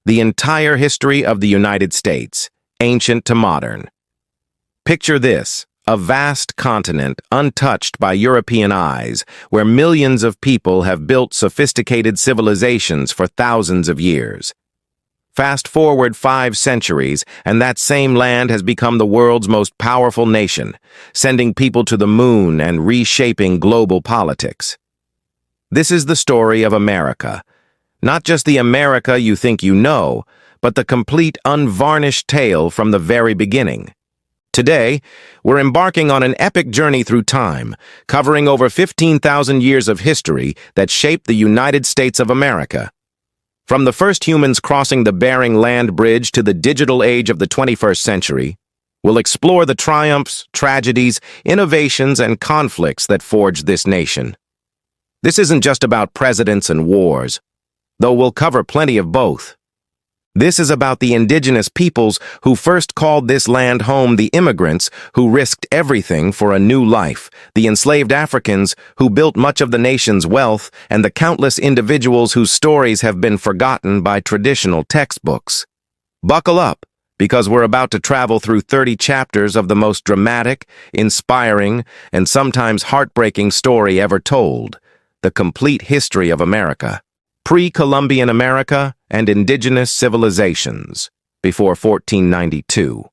The entire history of the United States, ancient to modern. Picture this, a vast continent untouched by European eyes, where millions of people have built sophisticated civilizations for thousands of years. Fast forward 5 centuries, and that same land has become the world's most powerful nation, sending people to the moon and reshaping global politics. This is the story of America. Not just the America you think you know, but the complete unvarnished tale from the very beginning. Today, we're embarking on an epic journey through time, covering over 15,000 years of history that shaped the United States of America. From the first humans crossing the Bering Land Bridge to the digital age of the 21st century, we'll explore the triumphs, tragedies, innovations, and conflicts that forged this nation. This isn't just about presidents and wars, though we'll cover plenty of both. This is about the indigenous peoples who first called this land home, the immigrants who risked everything for a new life, the enslaved Africans who built much of the nation's wealth, and the countless individuals whose stories have been forgotten by traditional textbooks. Buckle up, because we're about to travel through 30 chapters of the most dramatic, inspiring, and sometimes heartbreaking story ever told, the complete history of America. Pre-Columbian America and indigenous civilizations before 1492.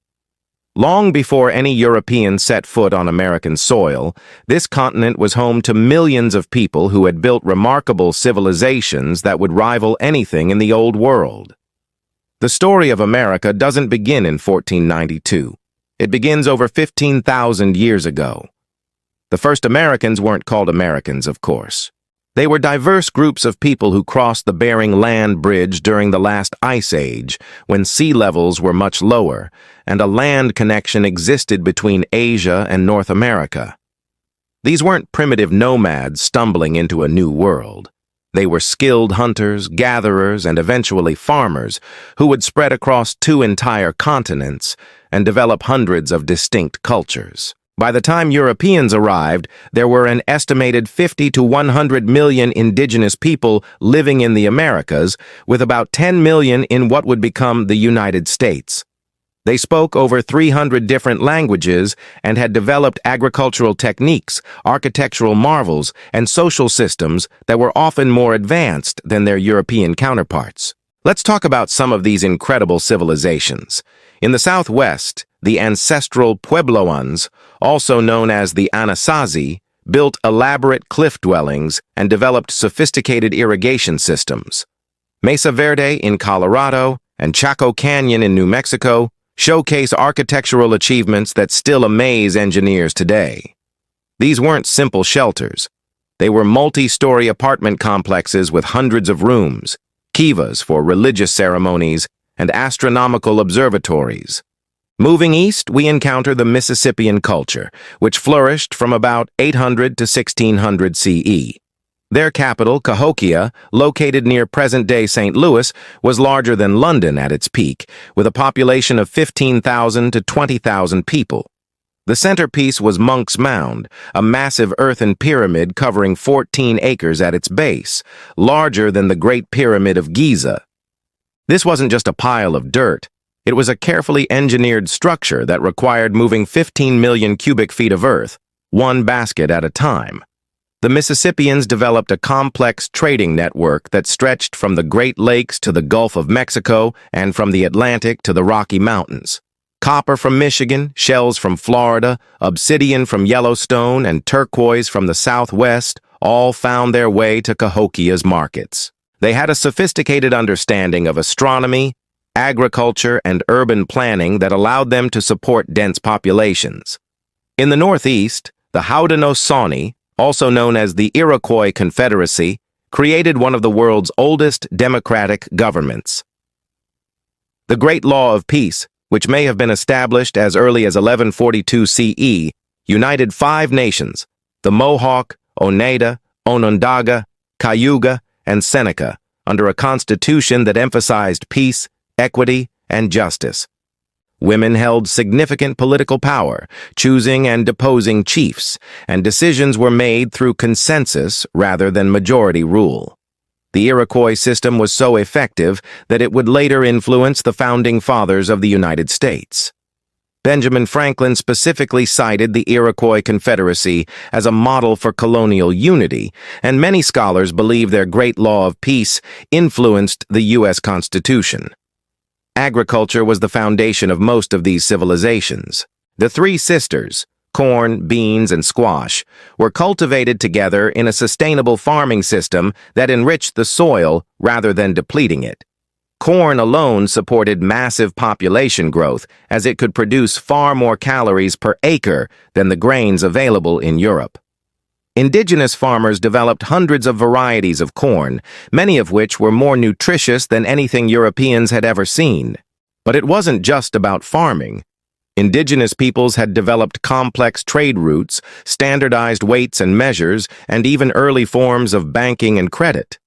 Long before any European set foot on American soil, this continent was home to millions of people who had built remarkable civilizations that would rival anything in the Old World. The story of America doesn't begin in 1492. It begins over 15,000 years ago. The first Americans weren't called Americans, of course. They were diverse groups of people who crossed the Bering Land Bridge during the last ice age, when sea levels were much lower, and a land connection existed between Asia and North America. These weren't primitive nomads stumbling into a new world. They were skilled hunters, gatherers, and eventually farmers who would spread across 2 entire continents and develop hundreds of distinct cultures. By the time Europeans arrived, there were an estimated 50 to 100 million indigenous people living in the Americas, with about 10 million in what would become the United States. They spoke over 300 different languages and had developed agricultural techniques, architectural marvels, and social systems that were often more advanced than their European counterparts. Let's talk about some of these incredible civilizations. In the Southwest, the ancestral Puebloans, also known as the Anasazi, built elaborate cliff dwellings and developed sophisticated irrigation systems. Mesa Verde in Colorado and Chaco Canyon in New Mexico showcase architectural achievements that still amaze engineers today. These weren't simple shelters. They were multi-story apartment complexes with hundreds of rooms, kivas for religious ceremonies, and astronomical observatories. Moving east, we encounter the Mississippian culture, which flourished from about 800 to 1600 CE. Their capital, Cahokia, located near present-day St. Louis, was larger than London at its peak, with a population of 15,000 to 20,000 people. The centerpiece was Monk's Mound, a massive earthen pyramid covering 14 acres at its base, larger than the Great Pyramid of Giza. This wasn't just a pile of dirt. It was a carefully engineered structure that required moving 15 million cubic feet of earth, one basket at a time. The Mississippians developed a complex trading network that stretched from the Great Lakes to the Gulf of Mexico and from the Atlantic to the Rocky Mountains. Copper from Michigan, shells from Florida, obsidian from Yellowstone, and turquoise from the Southwest all found their way to Cahokia's markets. They had a sophisticated understanding of astronomy, agriculture, and urban planning that allowed them to support dense populations. In the Northeast, the Haudenosaunee, also known as the Iroquois Confederacy, created one of the world's oldest democratic governments. The Great Law of Peace, which may have been established as early as 1142 CE, united 5 nations, the Mohawk, Oneida, Onondaga, Cayuga, and Seneca, under a constitution that emphasized peace, equity, and justice. Women held significant political power, choosing and deposing chiefs, and decisions were made through consensus rather than majority rule. The Iroquois system was so effective that it would later influence the founding fathers of the United States. Benjamin Franklin specifically cited the Iroquois Confederacy as a model for colonial unity, and many scholars believe their Great Law of Peace influenced the U.S. Constitution. Agriculture was the foundation of most of these civilizations. The three sisters, corn, beans, and squash, were cultivated together in a sustainable farming system that enriched the soil rather than depleting it. Corn alone supported massive population growth, as it could produce far more calories per acre than the grains available in Europe. Indigenous farmers developed hundreds of varieties of corn, many of which were more nutritious than anything Europeans had ever seen. But it wasn't just about farming. Indigenous peoples had developed complex trade routes, standardized weights and measures, and even early forms of banking and credit.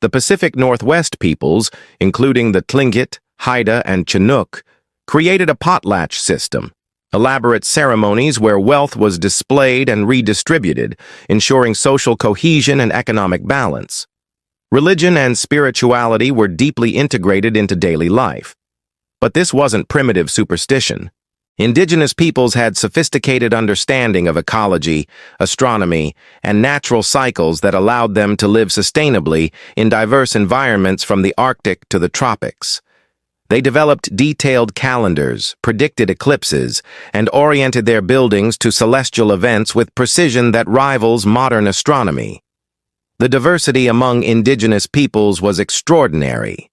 The Pacific Northwest peoples, including the Tlingit, Haida, and Chinook, created a potlatch system, elaborate ceremonies where wealth was displayed and redistributed, ensuring social cohesion and economic balance. Religion and spirituality were deeply integrated into daily life. But this wasn't primitive superstition. Indigenous peoples had sophisticated understanding of ecology, astronomy, and natural cycles that allowed them to live sustainably in diverse environments from the Arctic to the tropics. They developed detailed calendars, predicted eclipses, and oriented their buildings to celestial events with precision that rivals modern astronomy. The diversity among indigenous peoples was extraordinary.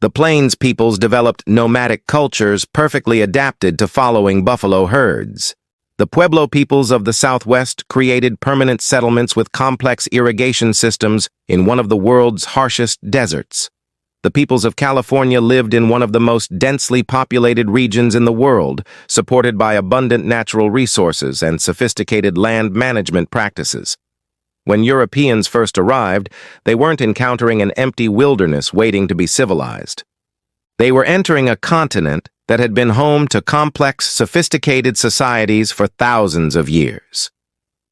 The Plains peoples developed nomadic cultures perfectly adapted to following buffalo herds. The Pueblo peoples of the Southwest created permanent settlements with complex irrigation systems in one of the world's harshest deserts. The peoples of California lived in one of the most densely populated regions in the world, supported by abundant natural resources and sophisticated land management practices. When Europeans first arrived, they weren't encountering an empty wilderness waiting to be civilized. They were entering a continent that had been home to complex, sophisticated societies for thousands of years.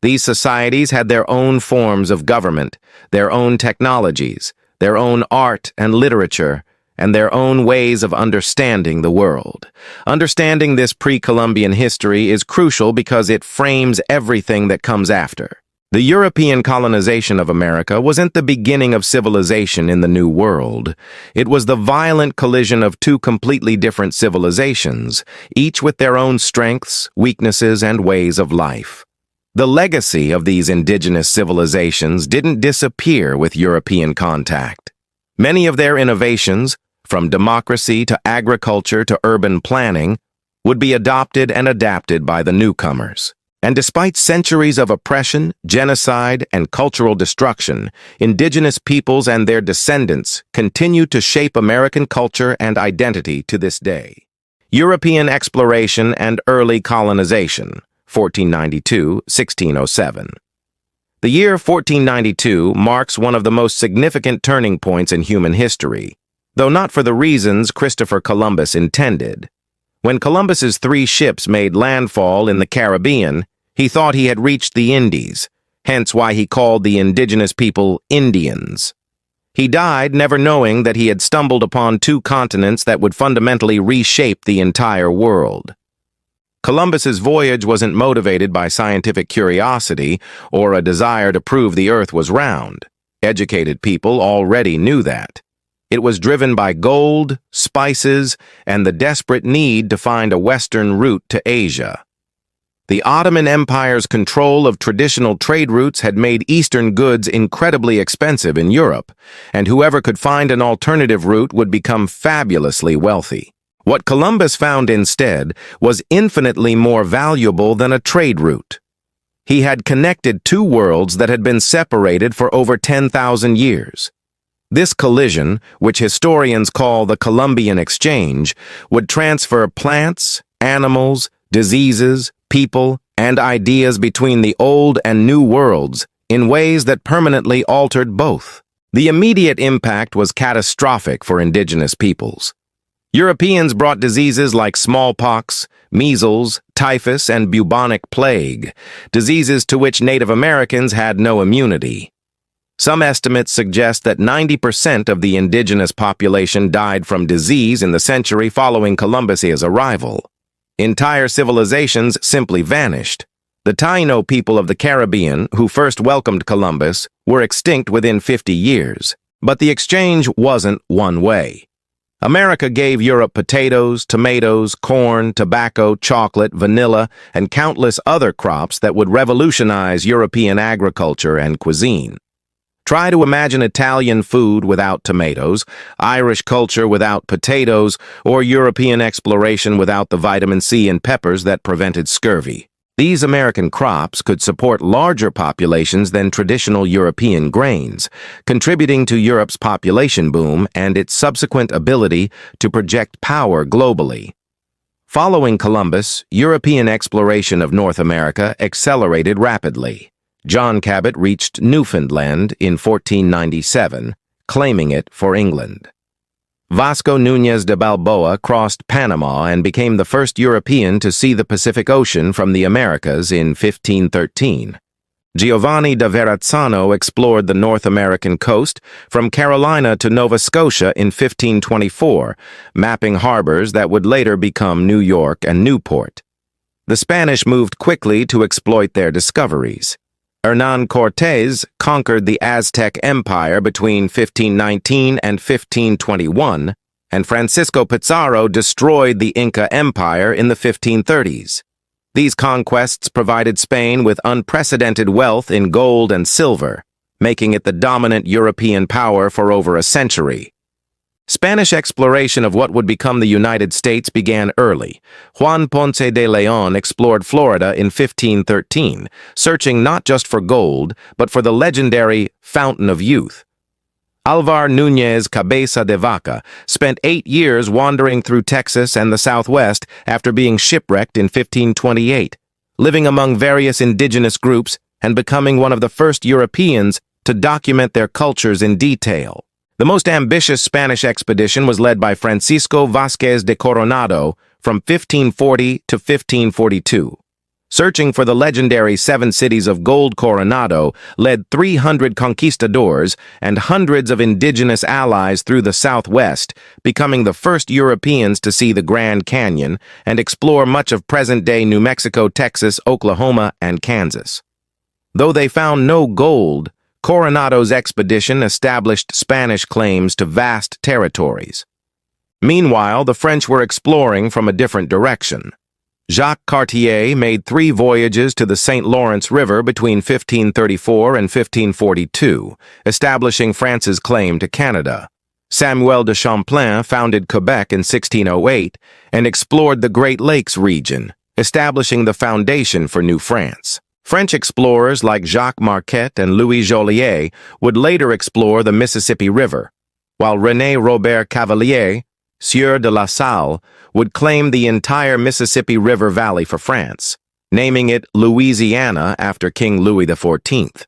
These societies had their own forms of government, their own technologies, their own art and literature, and their own ways of understanding the world. Understanding this pre-Columbian history is crucial because it frames everything that comes after. The European colonization of America wasn't the beginning of civilization in the New World. It was the violent collision of two completely different civilizations, each with their own strengths, weaknesses, and ways of life. The legacy of these indigenous civilizations didn't disappear with European contact. Many of their innovations, from democracy to agriculture to urban planning, would be adopted and adapted by the newcomers. And despite centuries of oppression, genocide, and cultural destruction, indigenous peoples and their descendants continue to shape American culture and identity to this day. European exploration and early colonization, 1492-1607. The year 1492 marks one of the most significant turning points in human history, though not for the reasons Christopher Columbus intended. When Columbus's 3 ships made landfall in the Caribbean, he thought he had reached the Indies, hence why he called the indigenous people Indians. He died never knowing that he had stumbled upon 2 continents that would fundamentally reshape the entire world. Columbus's voyage wasn't motivated by scientific curiosity or a desire to prove the Earth was round. Educated people already knew that. It was driven by gold, spices, and the desperate need to find a western route to Asia. The Ottoman Empire's control of traditional trade routes had made Eastern goods incredibly expensive in Europe, and whoever could find an alternative route would become fabulously wealthy. What Columbus found instead was infinitely more valuable than a trade route. He had connected 2 worlds that had been separated for over 10,000 years. This collision, which historians call the Columbian Exchange, would transfer plants, animals, diseases, people, and ideas between the old and new worlds in ways that permanently altered both. The immediate impact was catastrophic for indigenous peoples. Europeans brought diseases like smallpox, measles, typhus, and bubonic plague, diseases to which Native Americans had no immunity. Some estimates suggest that 90% of the indigenous population died from disease in the century following Columbus's arrival. Entire civilizations simply vanished. The Taino people of the Caribbean, who first welcomed Columbus, were extinct within 50 years. But the exchange wasn't one way. America gave Europe potatoes, tomatoes, corn, tobacco, chocolate, vanilla, and countless other crops that would revolutionize European agriculture and cuisine. Try to imagine Italian food without tomatoes, Irish culture without potatoes, or European exploration without the vitamin C and peppers that prevented scurvy. These American crops could support larger populations than traditional European grains, contributing to Europe's population boom and its subsequent ability to project power globally. Following Columbus, European exploration of North America accelerated rapidly. John Cabot reached Newfoundland in 1497, claiming it for England. Vasco Núñez de Balboa crossed Panama and became the first European to see the Pacific Ocean from the Americas in 1513. Giovanni da Verrazzano explored the North American coast from Carolina to Nova Scotia in 1524, mapping harbors that would later become New York and Newport. The Spanish moved quickly to exploit their discoveries. Hernán Cortés conquered the Aztec Empire between 1519 and 1521, and Francisco Pizarro destroyed the Inca Empire in the 1530s. These conquests provided Spain with unprecedented wealth in gold and silver, making it the dominant European power for over a century. Spanish exploration of what would become the United States began early. Juan Ponce de León explored Florida in 1513, searching not just for gold, but for the legendary Fountain of Youth. Alvar Núñez Cabeza de Vaca spent 8 years wandering through Texas and the Southwest after being shipwrecked in 1528, living among various indigenous groups and becoming one of the first Europeans to document their cultures in detail. The most ambitious Spanish expedition was led by Francisco Vázquez de Coronado from 1540 to 1542. Searching for the legendary 7 cities of gold, Coronado led 300 conquistadors and hundreds of indigenous allies through the Southwest, becoming the first Europeans to see the Grand Canyon and explore much of present-day New Mexico, Texas, Oklahoma, and Kansas. Though they found no gold, Coronado's expedition established Spanish claims to vast territories. Meanwhile, the French were exploring from a different direction. Jacques Cartier made 3 voyages to the St. Lawrence River between 1534 and 1542, establishing France's claim to Canada. Samuel de Champlain founded Quebec in 1608 and explored the Great Lakes region, establishing the foundation for New France. French explorers like Jacques Marquette and Louis Joliet would later explore the Mississippi River, while René Robert Cavelier, Sieur de La Salle, would claim the entire Mississippi River Valley for France, naming it Louisiana after King Louis XIV.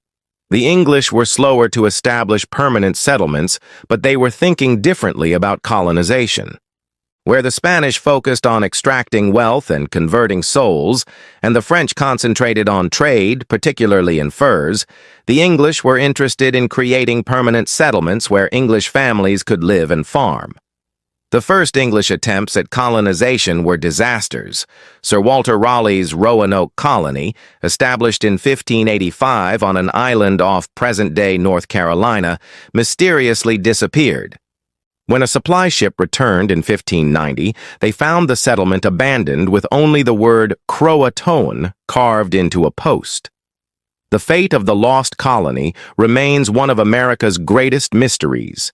The English were slower to establish permanent settlements, but they were thinking differently about colonization. Where the Spanish focused on extracting wealth and converting souls, and the French concentrated on trade, particularly in furs, the English were interested in creating permanent settlements where English families could live and farm. The first English attempts at colonization were disasters. Sir Walter Raleigh's Roanoke colony, established in 1585 on an island off present-day North Carolina, mysteriously disappeared. When a supply ship returned in 1590, they found the settlement abandoned with only the word Croatoan carved into a post. The fate of the lost colony remains one of America's greatest mysteries.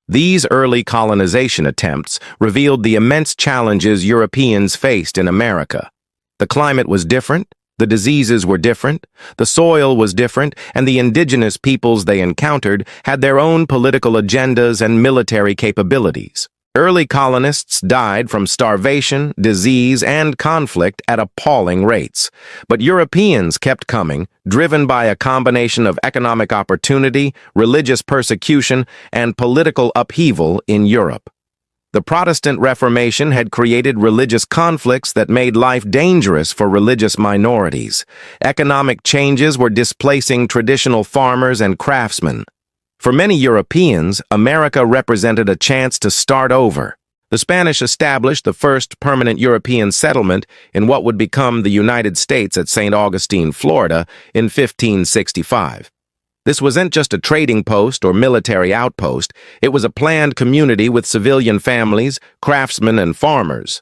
These early colonization attempts revealed the immense challenges Europeans faced in America. The climate was different, the diseases were different, the soil was different, and the indigenous peoples they encountered had their own political agendas and military capabilities. Early colonists died from starvation, disease, and conflict at appalling rates. But Europeans kept coming, driven by a combination of economic opportunity, religious persecution, and political upheaval in Europe. The Protestant Reformation had created religious conflicts that made life dangerous for religious minorities. Economic changes were displacing traditional farmers and craftsmen. For many Europeans, America represented a chance to start over. The Spanish established the first permanent European settlement in what would become the United States at St. Augustine, Florida, in 1565. This wasn't just a trading post or military outpost, it was a planned community with civilian families, craftsmen, and farmers.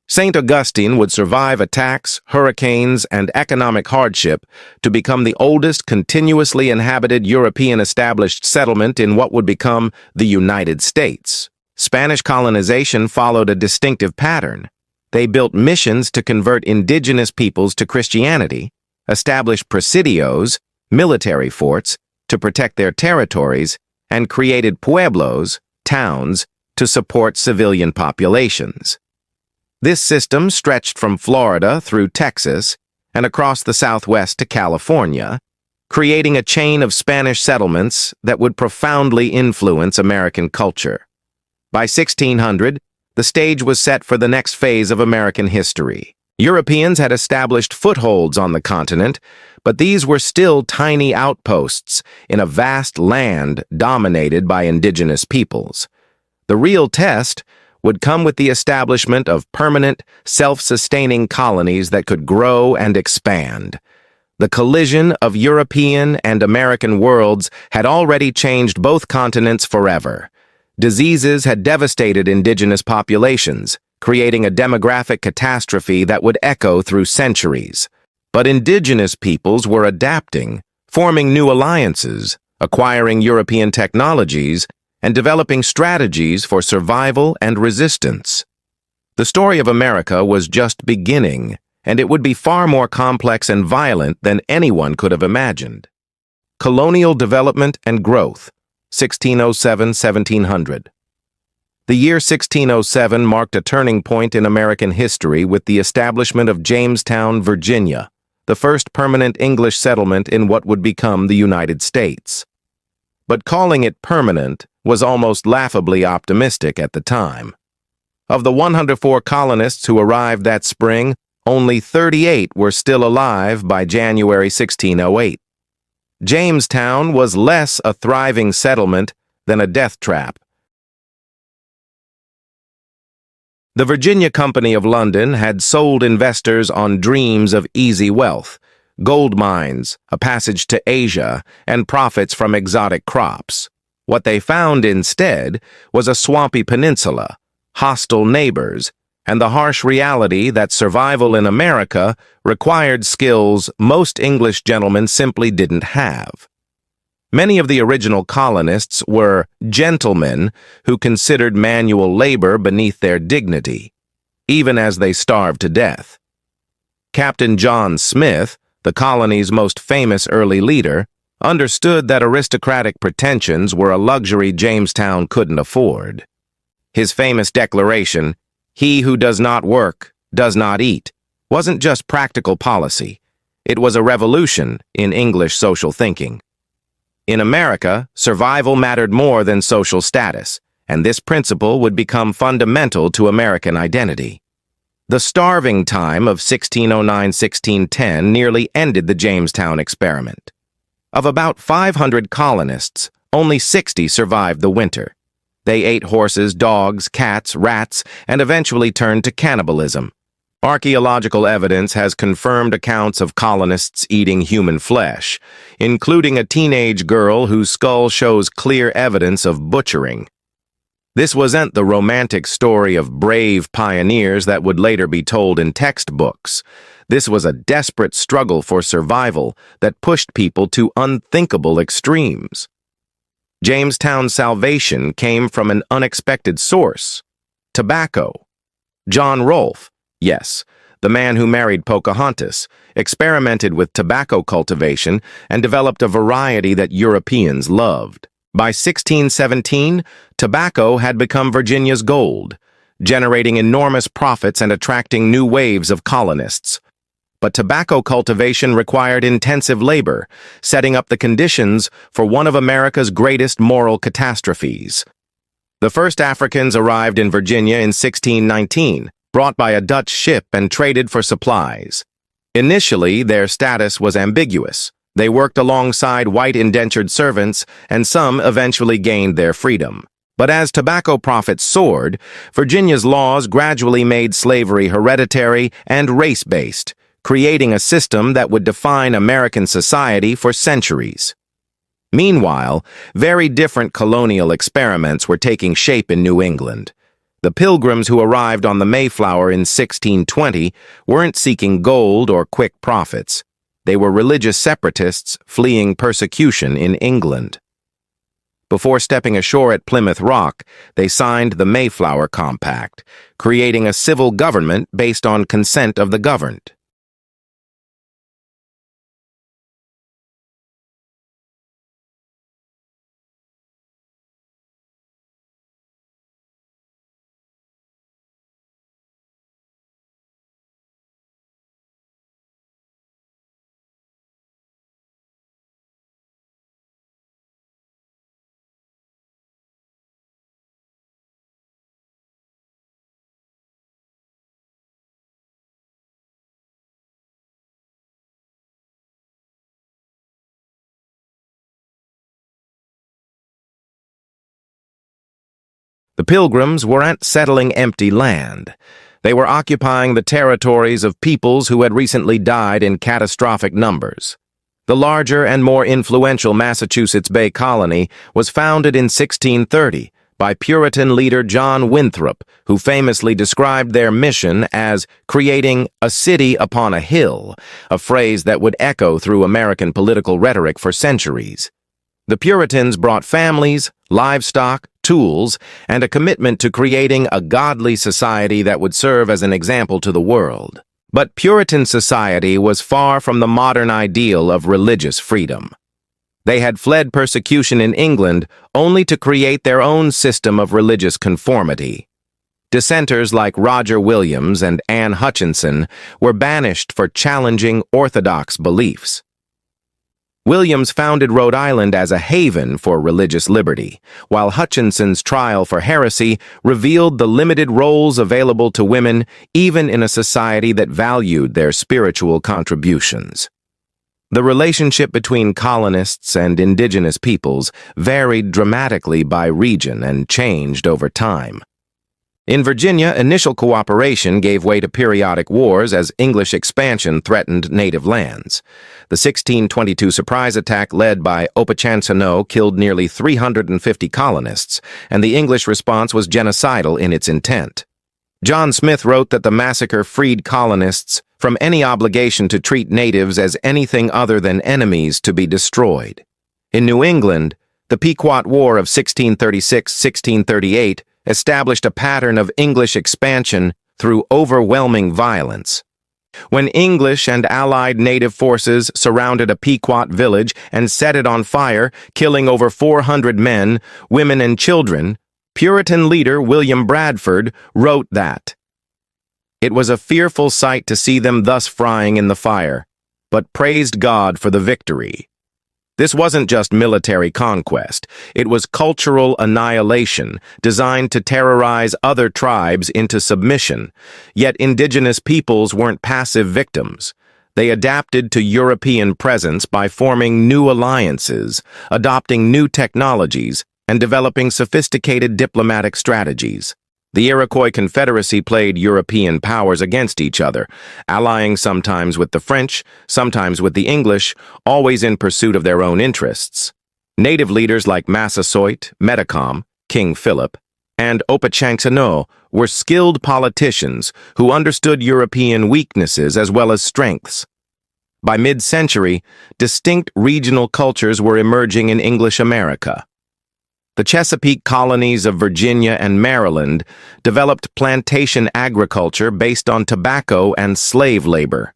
St. Augustine would survive attacks, hurricanes, and economic hardship to become the oldest continuously inhabited European established settlement in what would become the United States. Spanish colonization followed a distinctive pattern. They built missions to convert indigenous peoples to Christianity, established presidios, military forts, to protect their territories, and created pueblos, towns, to support civilian populations. This system stretched from Florida through Texas and across the Southwest to California, creating a chain of Spanish settlements that would profoundly influence American culture. By 1600, the stage was set for the next phase of American history. Europeans had established footholds on the continent, but these were still tiny outposts in a vast land dominated by indigenous peoples. The real test would come with the establishment of permanent, self-sustaining colonies that could grow and expand. The collision of European and American worlds had already changed both continents forever. Diseases had devastated indigenous populations, creating a demographic catastrophe that would echo through centuries. But indigenous peoples were adapting, forming new alliances, acquiring European technologies, and developing strategies for survival and resistance. The story of America was just beginning, and it would be far more complex and violent than anyone could have imagined. Colonial development and growth, 1607–1700. The year 1607 marked a turning point in American history with the establishment of Jamestown, Virginia, the first permanent English settlement in what would become the United States. But calling it permanent was almost laughably optimistic at the time. Of the 104 colonists who arrived that spring, only 38 were still alive by January 1608. Jamestown was less a thriving settlement than a death trap. The Virginia Company of London had sold investors on dreams of easy wealth, gold mines, a passage to Asia, and profits from exotic crops. What they found instead was a swampy peninsula, hostile neighbors, and the harsh reality that survival in America required skills most English gentlemen simply didn't have. Many of the original colonists were gentlemen who considered manual labor beneath their dignity, even as they starved to death. Captain John Smith, the colony's most famous early leader, understood that aristocratic pretensions were a luxury Jamestown couldn't afford. His famous declaration, "He who does not work, does not eat," wasn't just practical policy. It was a revolution in English social thinking. In America, survival mattered more than social status, and this principle would become fundamental to American identity. The starving time of 1609–1610 nearly ended the Jamestown experiment. Of about 500 colonists, only 60 survived the winter. They ate horses, dogs, cats, rats, and eventually turned to cannibalism. Archaeological evidence has confirmed accounts of colonists eating human flesh, including a teenage girl whose skull shows clear evidence of butchering. This wasn't the romantic story of brave pioneers that would later be told in textbooks. This was a desperate struggle for survival that pushed people to unthinkable extremes. Jamestown's salvation came from an unexpected source: tobacco. John Rolfe, yes, the man who married Pocahontas, experimented with tobacco cultivation and developed a variety that Europeans loved. By 1617, tobacco had become Virginia's gold, generating enormous profits and attracting new waves of colonists. But tobacco cultivation required intensive labor, setting up the conditions for one of America's greatest moral catastrophes. The first Africans arrived in Virginia in 1619, brought by a Dutch ship and traded for supplies. Initially, their status was ambiguous. They worked alongside white indentured servants, and some eventually gained their freedom. But as tobacco profits soared, Virginia's laws gradually made slavery hereditary and race-based, creating a system that would define American society for centuries. Meanwhile, very different colonial experiments were taking shape in New England. The Pilgrims who arrived on the Mayflower in 1620 weren't seeking gold or quick profits. They were religious separatists fleeing persecution in England. Before stepping ashore at Plymouth Rock, they signed the Mayflower Compact, creating a civil government based on consent of the governed. The Pilgrims weren't settling empty land. They were occupying the territories of peoples who had recently died in catastrophic numbers. The larger and more influential Massachusetts Bay Colony was founded in 1630 by Puritan leader John Winthrop, who famously described their mission as creating a city upon a hill, a phrase that would echo through American political rhetoric for centuries. The Puritans brought families, livestock, tools, and a commitment to creating a godly society that would serve as an example to the world. But Puritan society was far from the modern ideal of religious freedom. They had fled persecution in England only to create their own system of religious conformity. Dissenters like Roger Williams and Anne Hutchinson were banished for challenging orthodox beliefs. Williams founded Rhode Island as a haven for religious liberty, while Hutchinson's trial for heresy revealed the limited roles available to women even in a society that valued their spiritual contributions. The relationship between colonists and indigenous peoples varied dramatically by region and changed over time. In Virginia, initial cooperation gave way to periodic wars as English expansion threatened native lands. The 1622 surprise attack led by Ep1 killed nearly 350 colonists, and the English response was genocidal in its intent. John Smith wrote that the massacre freed colonists from any obligation to treat natives as anything other than enemies to be destroyed. In New England, the Pequot War of 1636-1638 established a pattern of English expansion through overwhelming violence. When English and allied native forces surrounded a Pequot village and set it on fire, killing over 400 men, women, and children, Puritan leader William Bradford wrote that, "It was a fearful sight to see them thus frying in the fire, but praised God for the victory." This wasn't just military conquest, it was cultural annihilation designed to terrorize other tribes into submission. Yet indigenous peoples weren't passive victims. They adapted to European presence by forming new alliances, adopting new technologies, and developing sophisticated diplomatic strategies. The Iroquois Confederacy played European powers against each other, allying sometimes with the French, sometimes with the English, always in pursuit of their own interests. Native leaders like Massasoit, Metacom, King Philip, and Ep1 were skilled politicians who understood European weaknesses as well as strengths. By mid-century, distinct regional cultures were emerging in English America. The Chesapeake colonies of Virginia and Maryland developed plantation agriculture based on tobacco and slave labor.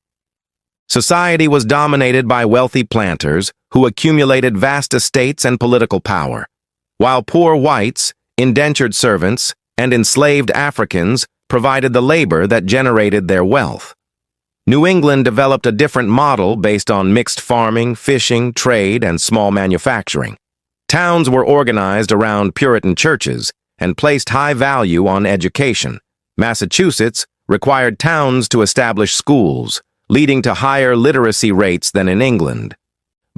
Society was dominated by wealthy planters who accumulated vast estates and political power, while poor whites, indentured servants, and enslaved Africans provided the labor that generated their wealth. New England developed a different model based on mixed farming, fishing, trade, and small manufacturing. Towns were organized around Puritan churches and placed high value on education. Massachusetts required towns to establish schools, leading to higher literacy rates than in England.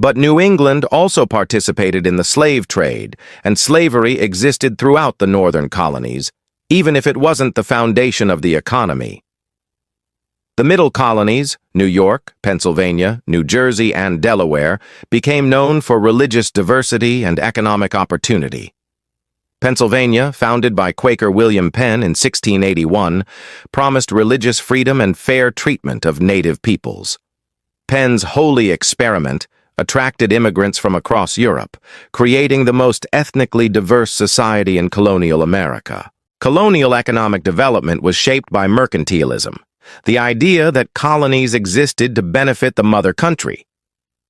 But New England also participated in the slave trade, and slavery existed throughout the northern colonies, even if it wasn't the foundation of the economy. The middle colonies, New York, Pennsylvania, New Jersey, and Delaware, became known for religious diversity and economic opportunity. Pennsylvania, founded by Quaker William Penn in 1681, promised religious freedom and fair treatment of native peoples. Penn's holy experiment attracted immigrants from across Europe, creating the most ethnically diverse society in colonial America. Colonial economic development was shaped by mercantilism, the idea that colonies existed to benefit the mother country.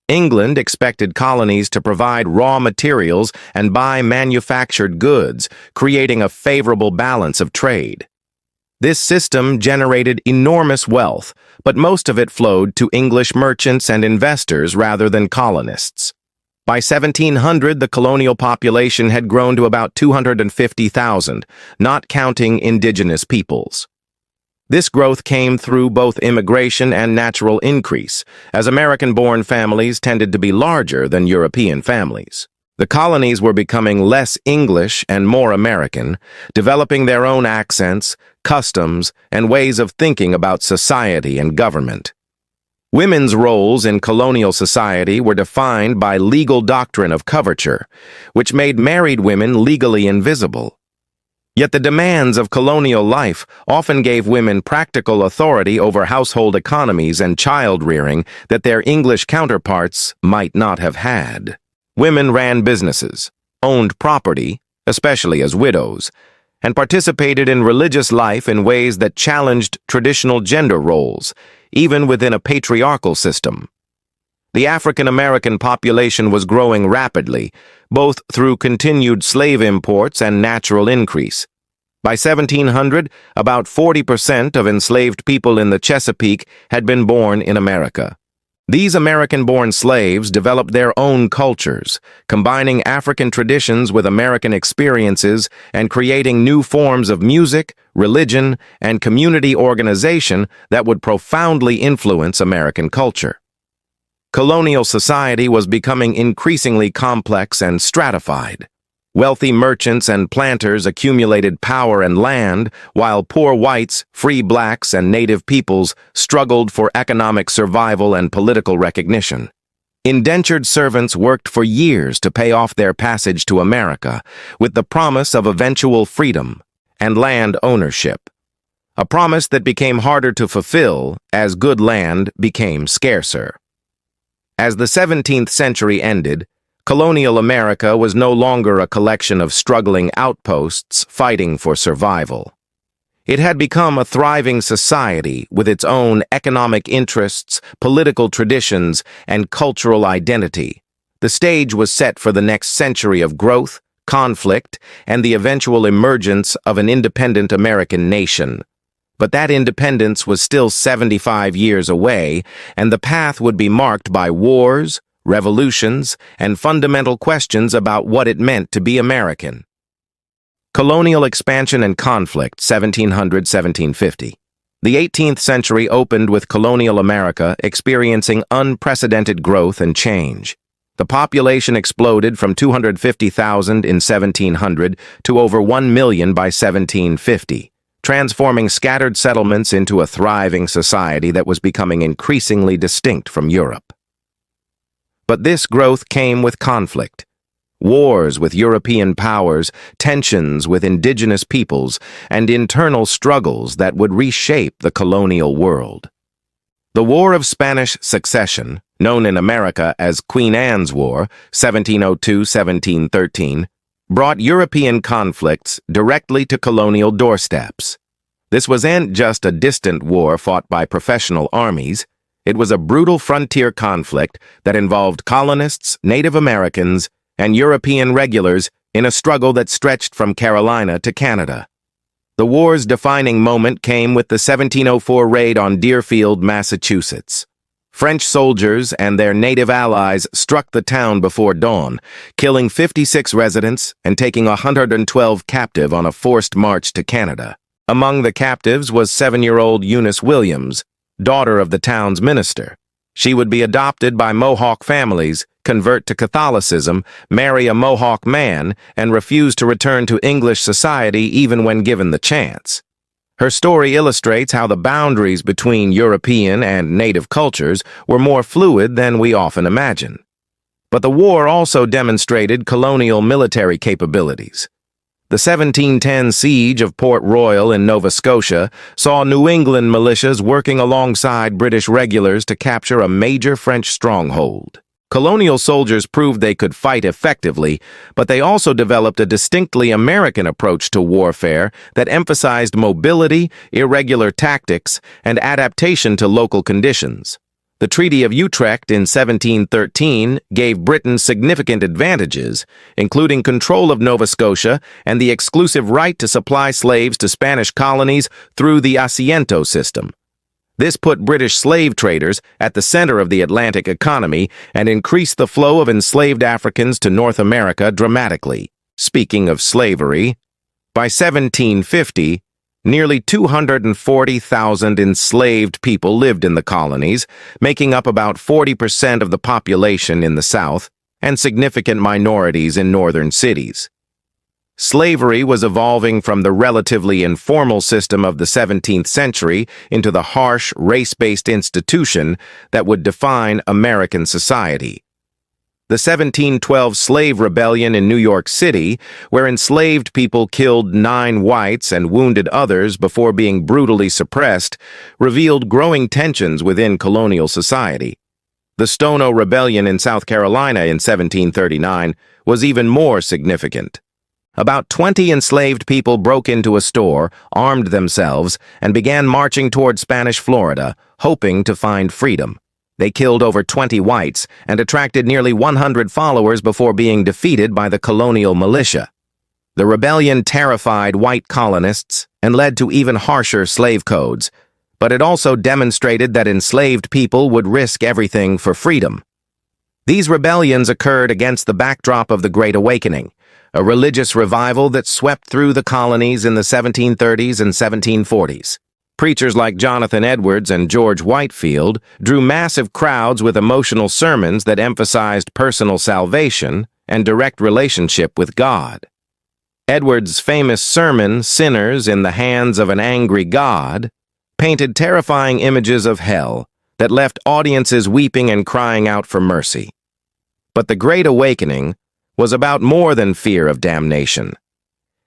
England expected colonies to provide raw materials and buy manufactured goods, creating a favorable balance of trade. This system generated enormous wealth, but most of it flowed to English merchants and investors rather than colonists. By 1700, the colonial population had grown to about 250,000, not counting indigenous peoples. This growth came through both immigration and natural increase, as American-born families tended to be larger than European families. The colonies were becoming less English and more American, developing their own accents, customs, and ways of thinking about society and government. Women's roles in colonial society were defined by legal doctrine of coverture, which made married women legally invisible. Yet the demands of colonial life often gave women practical authority over household economies and child-rearing that their English counterparts might not have had. Women ran businesses, owned property, especially as widows, and participated in religious life in ways that challenged traditional gender roles, even within a patriarchal system. The African-American population was growing rapidly, both through continued slave imports and natural increase. By 1700, about 40% of enslaved people in the Chesapeake had been born in America. These American-born slaves developed their own cultures, combining African traditions with American experiences and creating new forms of music, religion, and community organization that would profoundly influence American culture. Colonial society was becoming increasingly complex and stratified. Wealthy merchants and planters accumulated power and land, while poor whites, free blacks, and native peoples struggled for economic survival and political recognition. Indentured servants worked for years to pay off their passage to America, with the promise of eventual freedom and land ownership, a promise that became harder to fulfill as good land became scarcer. As the 17th century ended, colonial America was no longer a collection of struggling outposts fighting for survival. It had become a thriving society with its own economic interests, political traditions, and cultural identity. The stage was set for the next century of growth, conflict, and the eventual emergence of an independent American nation. But that independence was still 75 years away, and the path would be marked by wars, revolutions, and fundamental questions about what it meant to be American. Colonial expansion and conflict, 1700-1750. The 18th century opened with colonial America experiencing unprecedented growth and change. The population exploded from 250,000 in 1700 to over 1 million by 1750, transforming scattered settlements into a thriving society that was becoming increasingly distinct from Europe. But this growth came with conflict. Wars with European powers, tensions with indigenous peoples, and internal struggles that would reshape the colonial world. The War of Spanish Succession, known in America as Queen Anne's War, 1702-1713, brought European conflicts directly to colonial doorsteps. This wasn't just a distant war fought by professional armies. It was a brutal frontier conflict that involved colonists, Native Americans, and European regulars in a struggle that stretched from Carolina to Canada. The war's defining moment came with the 1704 raid on Deerfield, Massachusetts. French soldiers and their native allies struck the town before dawn, killing 56 residents and taking 112 captive on a forced march to Canada. Among the captives was 7-year-old Eunice Williams, daughter of the town's minister. She would be adopted by Mohawk families, convert to Catholicism, marry a Mohawk man, and refuse to return to English society even when given the chance. Her story illustrates how the boundaries between European and native cultures were more fluid than we often imagine. But the war also demonstrated colonial military capabilities. The 1710 siege of Port Royal in Nova Scotia saw New England militias working alongside British regulars to capture a major French stronghold. Colonial soldiers proved they could fight effectively, but they also developed a distinctly American approach to warfare that emphasized mobility, irregular tactics, and adaptation to local conditions. The Treaty of Utrecht in 1713 gave Britain significant advantages, including control of Nova Scotia and the exclusive right to supply slaves to Spanish colonies through the Asiento system. This put British slave traders at the center of the Atlantic economy and increased the flow of enslaved Africans to North America dramatically. Speaking of slavery, by 1750, nearly 240,000 enslaved people lived in the colonies, making up about 40% of the population in the South and significant minorities in northern cities. Slavery was evolving from the relatively informal system of the 17th century into the harsh, race-based institution that would define American society. The 1712 slave rebellion in New York City, where enslaved people killed 9 whites and wounded others before being brutally suppressed, revealed growing tensions within colonial society. The Stono Rebellion in South Carolina in 1739 was even more significant. About 20 enslaved people broke into a store, armed themselves, and began marching toward Spanish Florida, hoping to find freedom. They killed over 20 whites and attracted nearly 100 followers before being defeated by the colonial militia. The rebellion terrified white colonists and led to even harsher slave codes, but it also demonstrated that enslaved people would risk everything for freedom. These rebellions occurred against the backdrop of the Great Awakening, a religious revival that swept through the colonies in the 1730s and 1740s. Preachers like Jonathan Edwards and George Whitefield drew massive crowds with emotional sermons that emphasized personal salvation and direct relationship with God. Edwards' famous sermon, Sinners in the Hands of an Angry God, painted terrifying images of hell that left audiences weeping and crying out for mercy. But the Great Awakening was about more than fear of damnation.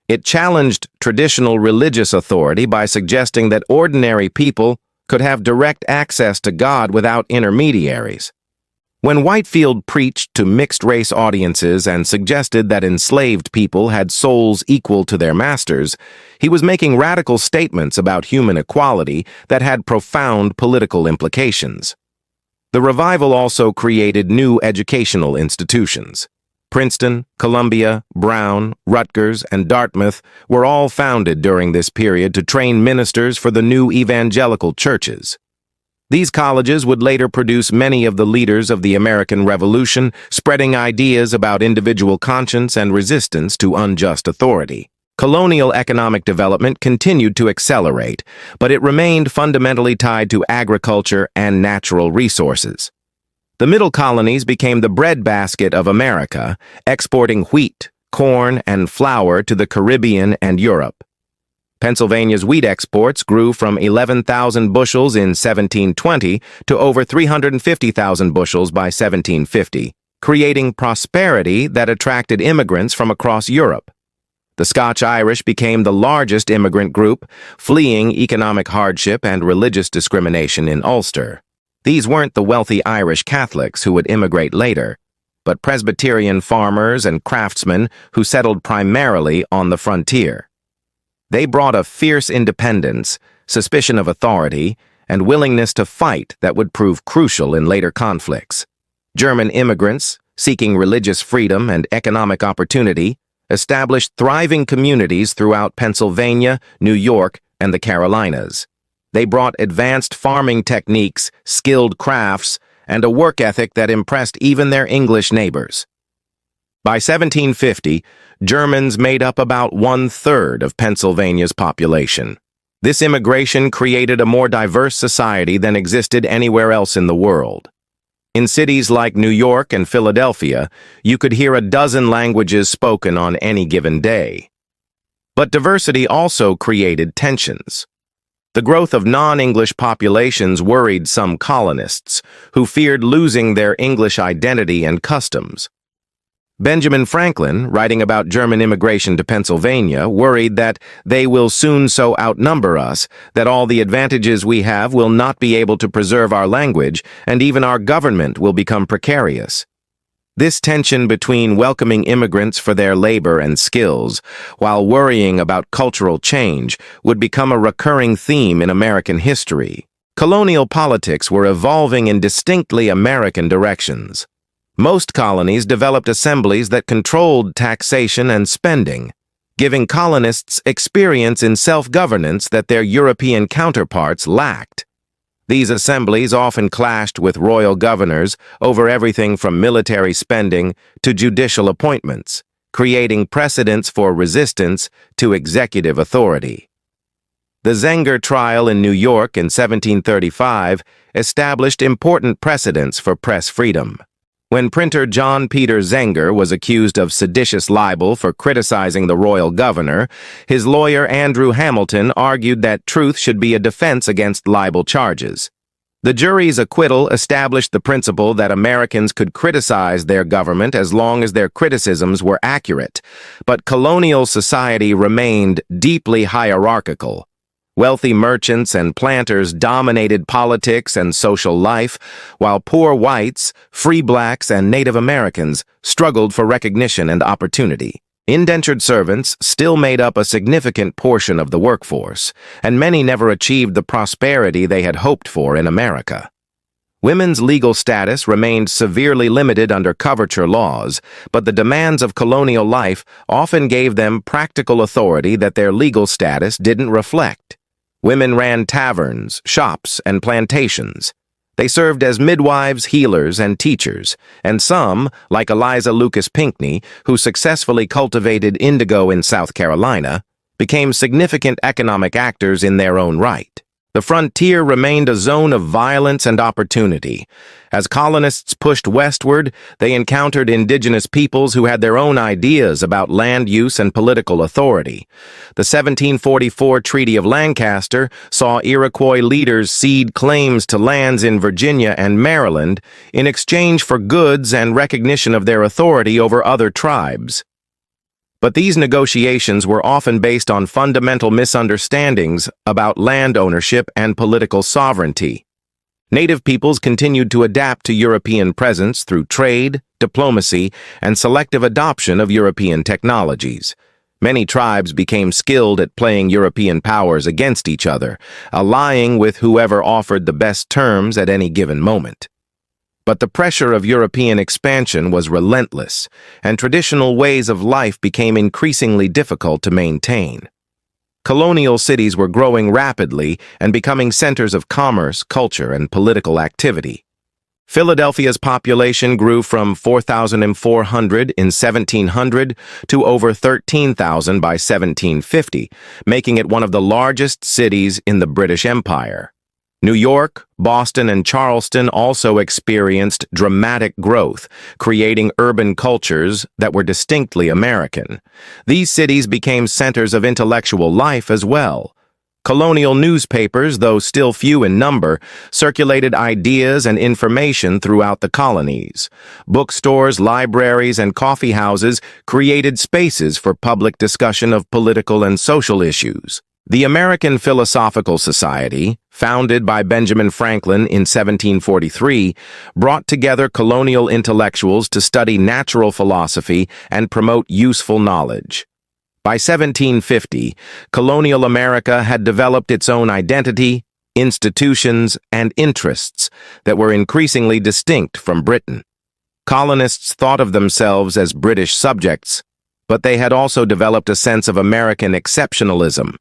It challenged traditional religious authority by suggesting that ordinary people could have direct access to God without intermediaries. When Whitefield preached to mixed-race audiences and suggested that enslaved people had souls equal to their masters, he was making radical statements about human equality that had profound political implications. The revival also created new educational institutions. Princeton, Columbia, Brown, Rutgers, and Dartmouth were all founded during this period to train ministers for the new evangelical churches. These colleges would later produce many of the leaders of the American Revolution, spreading ideas about individual conscience and resistance to unjust authority. Colonial economic development continued to accelerate, but it remained fundamentally tied to agriculture and natural resources. The middle colonies became the breadbasket of America, exporting wheat, corn, and flour to the Caribbean and Europe. Pennsylvania's wheat exports grew from 11,000 bushels in 1720 to over 350,000 bushels by 1750, creating prosperity that attracted immigrants from across Europe. The Scotch-Irish became the largest immigrant group, fleeing economic hardship and religious discrimination in Ulster. These weren't the wealthy Irish Catholics who would immigrate later, but Presbyterian farmers and craftsmen who settled primarily on the frontier. They brought a fierce independence, suspicion of authority, and willingness to fight that would prove crucial in later conflicts. German immigrants, seeking religious freedom and economic opportunity, established thriving communities throughout Pennsylvania, New York, and the Carolinas. They brought advanced farming techniques, skilled crafts, and a work ethic that impressed even their English neighbors. By 1750, Germans made up about 1/3 of Pennsylvania's population. This immigration created a more diverse society than existed anywhere else in the world. In cities like New York and Philadelphia, you could hear a dozen languages spoken on any given day. But diversity also created tensions. The growth of non-English populations worried some colonists, who feared losing their English identity and customs. Benjamin Franklin, writing about German immigration to Pennsylvania, worried that they will soon so outnumber us that all the advantages we have will not be able to preserve our language, and even our government will become precarious. This tension between welcoming immigrants for their labor and skills, while worrying about cultural change, would become a recurring theme in American history. Colonial politics were evolving in distinctly American directions. Most colonies developed assemblies that controlled taxation and spending, giving colonists experience in self-governance that their European counterparts lacked. These assemblies often clashed with royal governors over everything from military spending to judicial appointments, creating precedents for resistance to executive authority. The Zenger trial in New York in 1735 established important precedents for press freedom. When printer John Peter Zenger was accused of seditious libel for criticizing the royal governor, his lawyer Andrew Hamilton argued that truth should be a defense against libel charges. The jury's acquittal established the principle that Americans could criticize their government as long as their criticisms were accurate, but colonial society remained deeply hierarchical. Wealthy merchants and planters dominated politics and social life, while poor whites, free blacks, and Native Americans struggled for recognition and opportunity. Indentured servants still made up a significant portion of the workforce, and many never achieved the prosperity they had hoped for in America. Women's legal status remained severely limited under coverture laws, but the demands of colonial life often gave them practical authority that their legal status didn't reflect. Women ran taverns, shops, and plantations. They served as midwives, healers, and teachers, and some, like Eliza Lucas Pinckney, who successfully cultivated indigo in South Carolina, became significant economic actors in their own right. The frontier remained a zone of violence and opportunity. As colonists pushed westward, they encountered indigenous peoples who had their own ideas about land use and political authority. The 1744 Treaty of Lancaster saw Iroquois leaders cede claims to lands in Virginia and Maryland in exchange for goods and recognition of their authority over other tribes. But these negotiations were often based on fundamental misunderstandings about land ownership and political sovereignty. Native peoples continued to adapt to European presence through trade, diplomacy, and selective adoption of European technologies. Many tribes became skilled at playing European powers against each other, allying with whoever offered the best terms at any given moment. But the pressure of European expansion was relentless, and traditional ways of life became increasingly difficult to maintain. Colonial cities were growing rapidly and becoming centers of commerce, culture, and political activity. Philadelphia's population grew from 4,400 in 1700 to over 13,000 by 1750, making it one of the largest cities in the British Empire. New York, Boston, and Charleston also experienced dramatic growth, creating urban cultures that were distinctly American. These cities became centers of intellectual life as well. Colonial newspapers, though still few in number, circulated ideas and information throughout the colonies. Bookstores, libraries, and coffee houses created spaces for public discussion of political and social issues. The American Philosophical Society, founded by Benjamin Franklin in 1743, brought together colonial intellectuals to study natural philosophy and promote useful knowledge. By 1750, colonial America had developed its own identity, institutions, and interests that were increasingly distinct from Britain. Colonists thought of themselves as British subjects, but they had also developed a sense of American exceptionalism.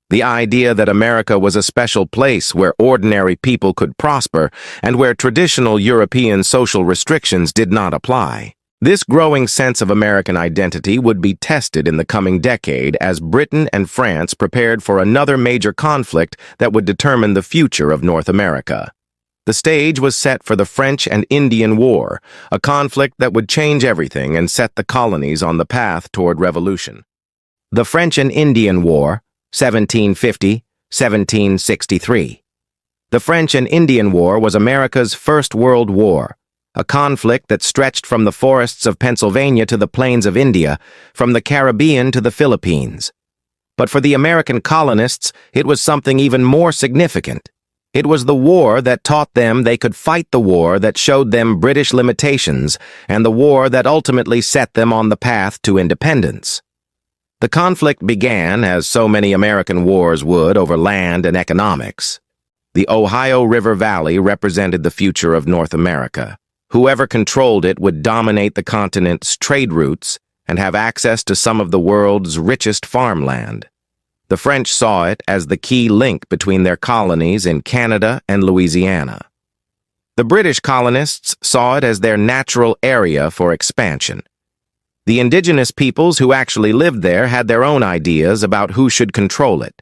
The idea that America was a special place where ordinary people could prosper and where traditional European social restrictions did not apply. This growing sense of American identity would be tested in the coming decade as Britain and France prepared for another major conflict that would determine the future of North America. The stage was set for the French and Indian War, a conflict that would change everything and set the colonies on the path toward revolution. The French and Indian War, 1750–1763. The French and Indian War was America's first world war, a conflict that stretched from the forests of Pennsylvania to the plains of India, from the Caribbean to the Philippines. But for the American colonists, it was something even more significant. It was the war that taught them they could fight the war that showed them British limitations, and the war that ultimately set them on the path to independence. The conflict began, as so many American wars would, over land and economics. The Ohio River Valley represented the future of North America. Whoever controlled it would dominate the continent's trade routes and have access to some of the world's richest farmland. The French saw it as the key link between their colonies in Canada and Louisiana. The British colonists saw it as their natural area for expansion. The indigenous peoples who actually lived there had their own ideas about who should control it.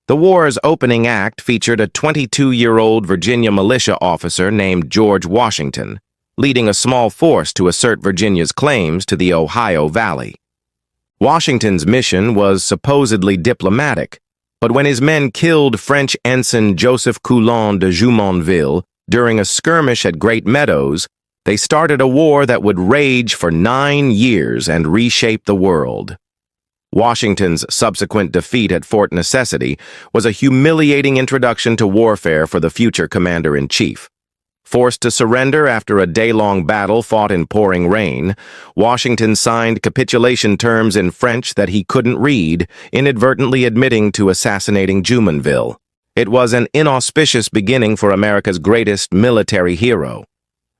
The war's opening act featured a 22-year-old Virginia militia officer named George Washington, leading a small force to assert Virginia's claims to the Ohio Valley. Washington's mission was supposedly diplomatic, but when his men killed French ensign Joseph Coulon de Jumonville during a skirmish at Great Meadows, they started a war that would rage for 9 years and reshape the world. Washington's subsequent defeat at Fort Necessity was a humiliating introduction to warfare for the future commander-in-chief. Forced to surrender after a day-long battle fought in pouring rain, Washington signed capitulation terms in French that he couldn't read, inadvertently admitting to assassinating Jumonville. It was an inauspicious beginning for America's greatest military hero.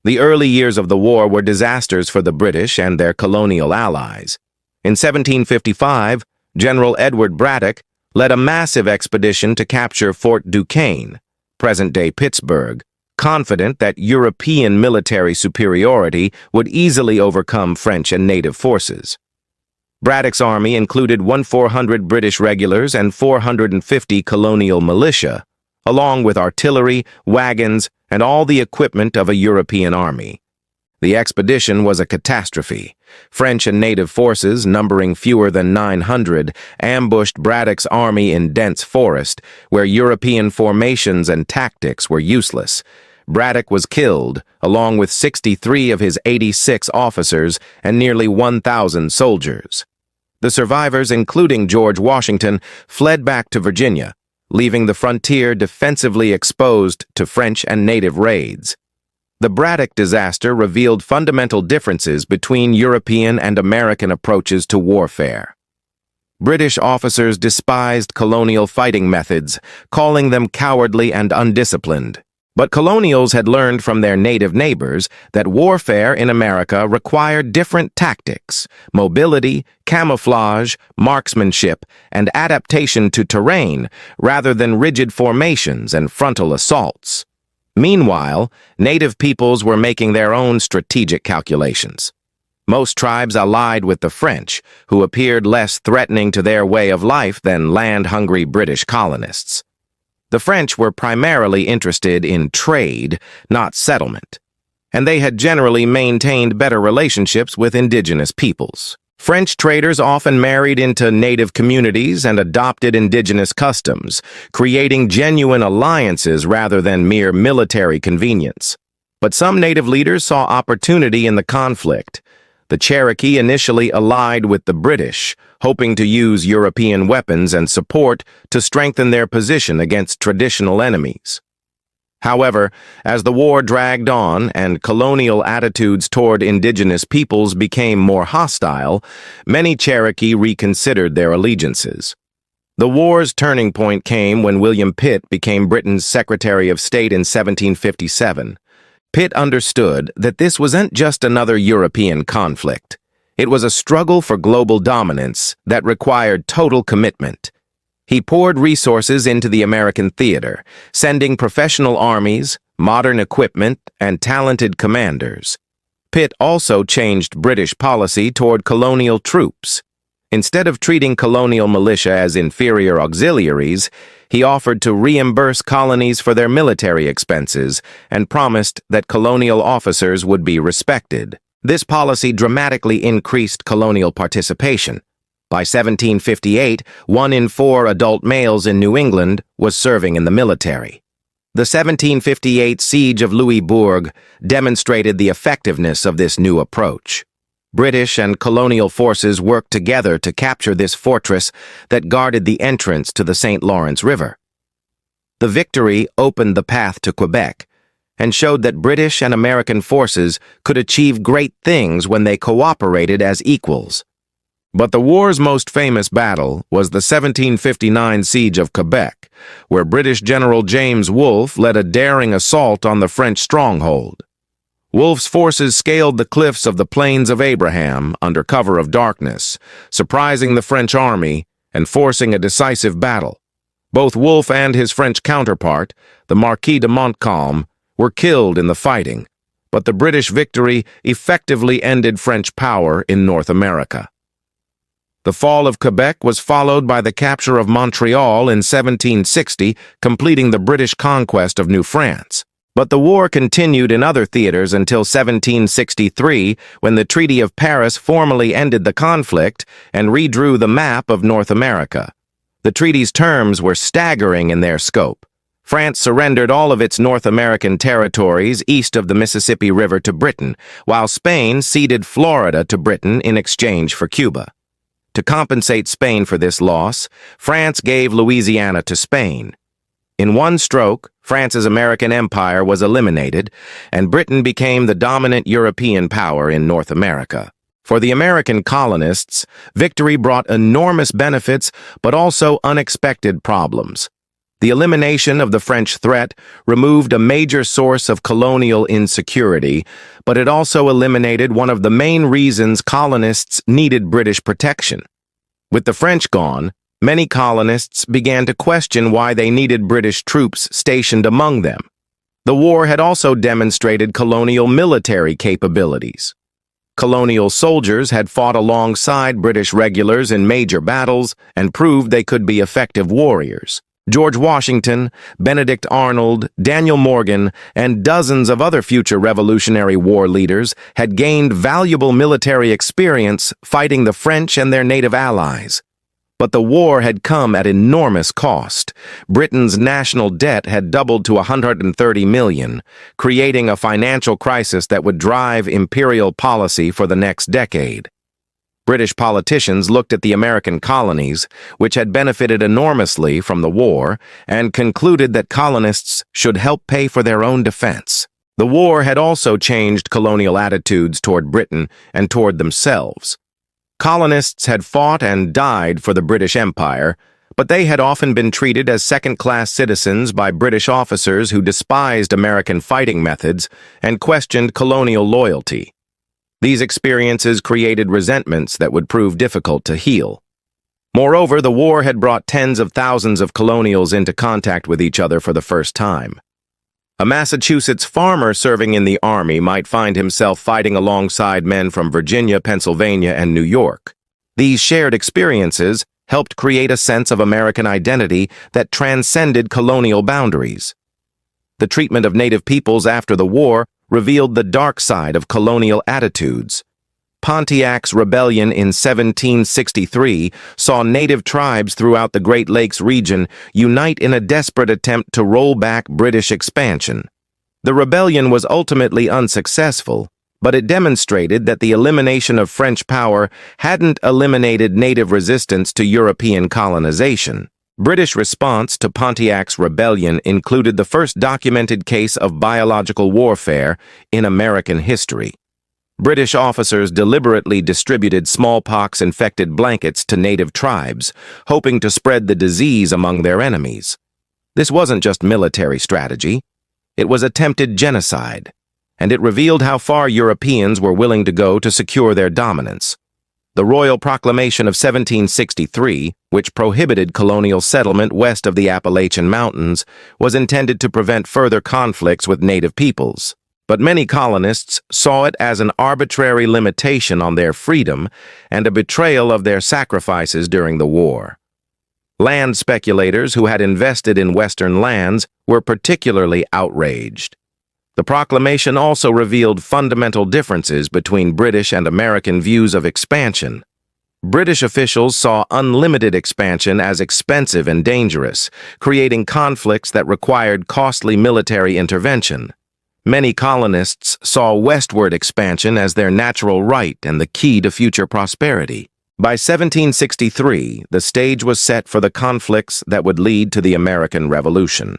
The early years of the war were disasters for the British and their colonial allies. In 1755, General Edward Braddock led a massive expedition to capture Fort Duquesne, present-day Pittsburgh, confident that European military superiority would easily overcome French and native forces. Braddock's army included 1,400 British regulars and 450 colonial militia, along with artillery, wagons, and all the equipment of a European army. The expedition was a catastrophe. French and native forces, numbering fewer than 900, ambushed Braddock's army in dense forest, where European formations and tactics were useless. Braddock was killed, along with 63 of his 86 officers and nearly 1,000 soldiers. The survivors, including George Washington, fled back to Virginia, leaving the frontier defensively exposed to French and native raids. The Braddock disaster revealed fundamental differences between European and American approaches to warfare. British officers despised colonial fighting methods, calling them cowardly and undisciplined. But colonials had learned from their native neighbors that warfare in America required different tactics: mobility, camouflage, marksmanship, and adaptation to terrain, rather than rigid formations and frontal assaults. Meanwhile, native peoples were making their own strategic calculations. Most tribes allied with the French, who appeared less threatening to their way of life than land-hungry British colonists. The French were primarily interested in trade, not settlement, and they had generally maintained better relationships with indigenous peoples. French traders often married into native communities and adopted indigenous customs, creating genuine alliances rather than mere military convenience. But some native leaders saw opportunity in the conflict. The Cherokee initially allied with the British, hoping to use European weapons and support to strengthen their position against traditional enemies. However, as the war dragged on and colonial attitudes toward indigenous peoples became more hostile, many Cherokee reconsidered their allegiances. The war's turning point came when William Pitt became Britain's Secretary of State in 1757. Pitt understood that this wasn't just another European conflict. It was a struggle for global dominance that required total commitment. He poured resources into the American theater, sending professional armies, modern equipment, and talented commanders. Pitt also changed British policy toward colonial troops. Instead of treating colonial militia as inferior auxiliaries, he offered to reimburse colonies for their military expenses and promised that colonial officers would be respected. This policy dramatically increased colonial participation. By 1758, 1 in 4 adult males in New England was serving in the military. The 1758 siege of Louisbourg demonstrated the effectiveness of this new approach. British and colonial forces worked together to capture this fortress that guarded the entrance to the St. Lawrence River. The victory opened the path to Quebec and showed that British and American forces could achieve great things when they cooperated as equals. But the war's most famous battle was the 1759 siege of Quebec, where British General James Wolfe led a daring assault on the French stronghold. Wolfe's forces scaled the cliffs of the Plains of Abraham under cover of darkness, surprising the French army and forcing a decisive battle. Both Wolfe and his French counterpart, the Marquis de Montcalm, were killed in the fighting, but the British victory effectively ended French power in North America. The fall of Quebec was followed by the capture of Montreal in 1760, completing the British conquest of New France. But the war continued in other theaters until 1763, when the Treaty of Paris formally ended the conflict and redrew the map of North America. The treaty's terms were staggering in their scope. France surrendered all of its North American territories east of the Mississippi River to Britain, while Spain ceded Florida to Britain in exchange for Cuba. To compensate Spain for this loss, France gave Louisiana to Spain. In one stroke, France's American empire was eliminated, and Britain became the dominant European power in North America. For the American colonists, victory brought enormous benefits, but also unexpected problems. The elimination of the French threat removed a major source of colonial insecurity, but it also eliminated one of the main reasons colonists needed British protection. With the French gone, many colonists began to question why they needed British troops stationed among them. The war had also demonstrated colonial military capabilities. Colonial soldiers had fought alongside British regulars in major battles and proved they could be effective warriors. George Washington, Benedict Arnold, Daniel Morgan, and dozens of other future Revolutionary War leaders had gained valuable military experience fighting the French and their native allies. But the war had come at enormous cost. Britain's national debt had doubled to $130 million, creating a financial crisis that would drive imperial policy for the next decade. British politicians looked at the American colonies, which had benefited enormously from the war, and concluded that colonists should help pay for their own defense. The war had also changed colonial attitudes toward Britain and toward themselves. Colonists had fought and died for the British Empire, but they had often been treated as second-class citizens by British officers who despised American fighting methods and questioned colonial loyalty. These experiences created resentments that would prove difficult to heal. Moreover, the war had brought tens of thousands of colonials into contact with each other for the first time. A Massachusetts farmer serving in the Army might find himself fighting alongside men from Virginia, Pennsylvania, and New York. These shared experiences helped create a sense of American identity that transcended colonial boundaries. The treatment of Native peoples after the war revealed the dark side of colonial attitudes. Pontiac's rebellion in 1763 saw Native tribes throughout the Great Lakes region unite in a desperate attempt to roll back British expansion. The rebellion was ultimately unsuccessful, but it demonstrated that the elimination of French power hadn't eliminated Native resistance to European colonization. British response to Pontiac's rebellion included the first documented case of biological warfare in American history. British officers deliberately distributed smallpox-infected blankets to Native tribes, hoping to spread the disease among their enemies. This wasn't just military strategy. It was attempted genocide, and it revealed how far Europeans were willing to go to secure their dominance. The Royal Proclamation of 1763, which prohibited colonial settlement west of the Appalachian Mountains, was intended to prevent further conflicts with Native peoples. But many colonists saw it as an arbitrary limitation on their freedom and a betrayal of their sacrifices during the war. Land speculators who had invested in Western lands were particularly outraged. The proclamation also revealed fundamental differences between British and American views of expansion. British officials saw unlimited expansion as expensive and dangerous, creating conflicts that required costly military intervention. Many colonists saw westward expansion as their natural right and the key to future prosperity. By 1763, the stage was set for the conflicts that would lead to the American Revolution.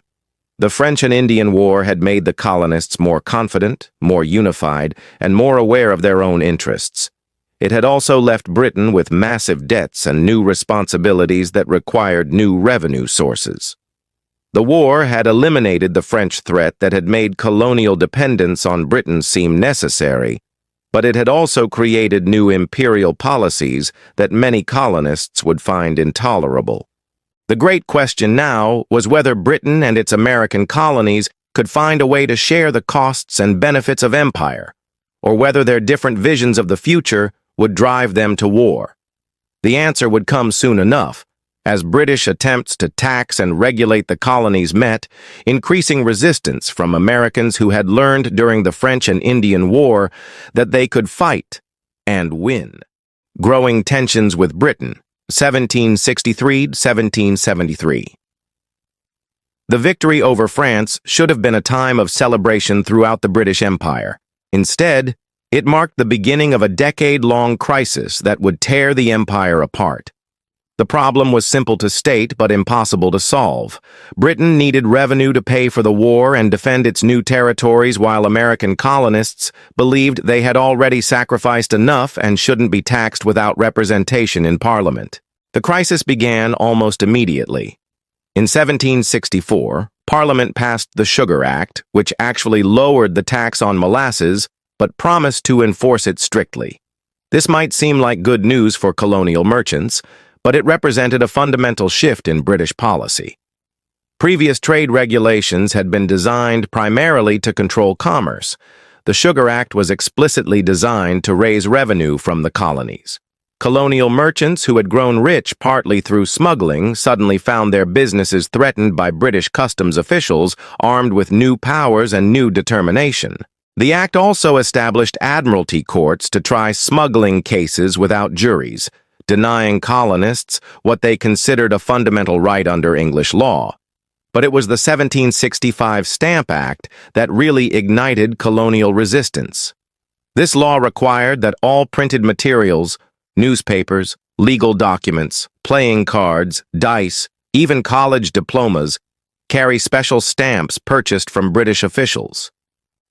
The French and Indian War had made the colonists more confident, more unified, and more aware of their own interests. It had also left Britain with massive debts and new responsibilities that required new revenue sources. The war had eliminated the French threat that had made colonial dependence on Britain seem necessary, but it had also created new imperial policies that many colonists would find intolerable. The great question now was whether Britain and its American colonies could find a way to share the costs and benefits of empire, or whether their different visions of the future would drive them to war. The answer would come soon enough, as British attempts to tax and regulate the colonies met, increasing resistance from Americans who had learned during the French and Indian War that they could fight and win. Growing tensions with Britain, 1763-1773. The victory over France should have been a time of celebration throughout the British Empire. Instead, it marked the beginning of a decade-long crisis that would tear the empire apart. The problem was simple to state but impossible to solve. Britain needed revenue to pay for the war and defend its new territories, while American colonists believed they had already sacrificed enough and shouldn't be taxed without representation in Parliament. The crisis began almost immediately. In 1764, Parliament passed the Sugar Act, which actually lowered the tax on molasses but promised to enforce it strictly. This might seem like good news for colonial merchants, but it represented a fundamental shift in British policy. Previous trade regulations had been designed primarily to control commerce. The Sugar Act was explicitly designed to raise revenue from the colonies. Colonial merchants who had grown rich partly through smuggling suddenly found their businesses threatened by British customs officials armed with new powers and new determination. The act also established admiralty courts to try smuggling cases without juries, denying colonists what they considered a fundamental right under English law. But it was the 1765 Stamp Act that really ignited colonial resistance. This law required that all printed materials, newspapers, legal documents, playing cards, dice, even college diplomas, carry special stamps purchased from British officials.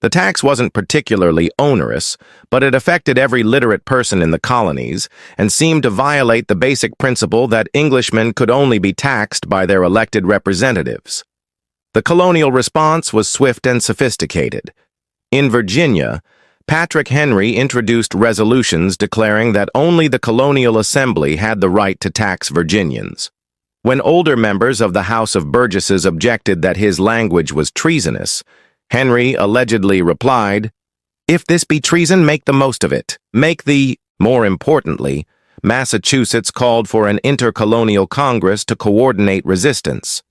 The tax wasn't particularly onerous, but it affected every literate person in the colonies and seemed to violate the basic principle that Englishmen could only be taxed by their elected representatives. The colonial response was swift and sophisticated. In Virginia, Patrick Henry introduced resolutions declaring that only the colonial assembly had the right to tax Virginians. When older members of the House of Burgesses objected that his language was treasonous, Henry allegedly replied, "If this be treason, make the most of it. Make the—" More importantly, Massachusetts called for an intercolonial Congress to coordinate resistance.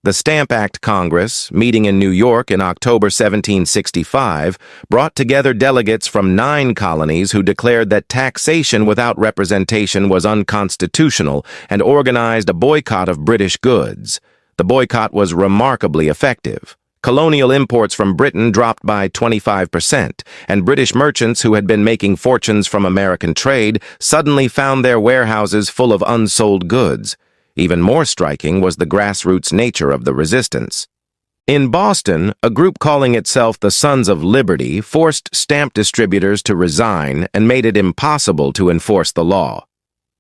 The Stamp Act Congress, meeting in New York in October 1765, brought together delegates from 9 colonies who declared that taxation without representation was unconstitutional and organized a boycott of British goods. The boycott was remarkably effective. Colonial imports from Britain dropped by 25%, and British merchants who had been making fortunes from American trade suddenly found their warehouses full of unsold goods. Even more striking was the grassroots nature of the resistance. In Boston, a group calling itself the Sons of Liberty forced stamp distributors to resign and made it impossible to enforce the law.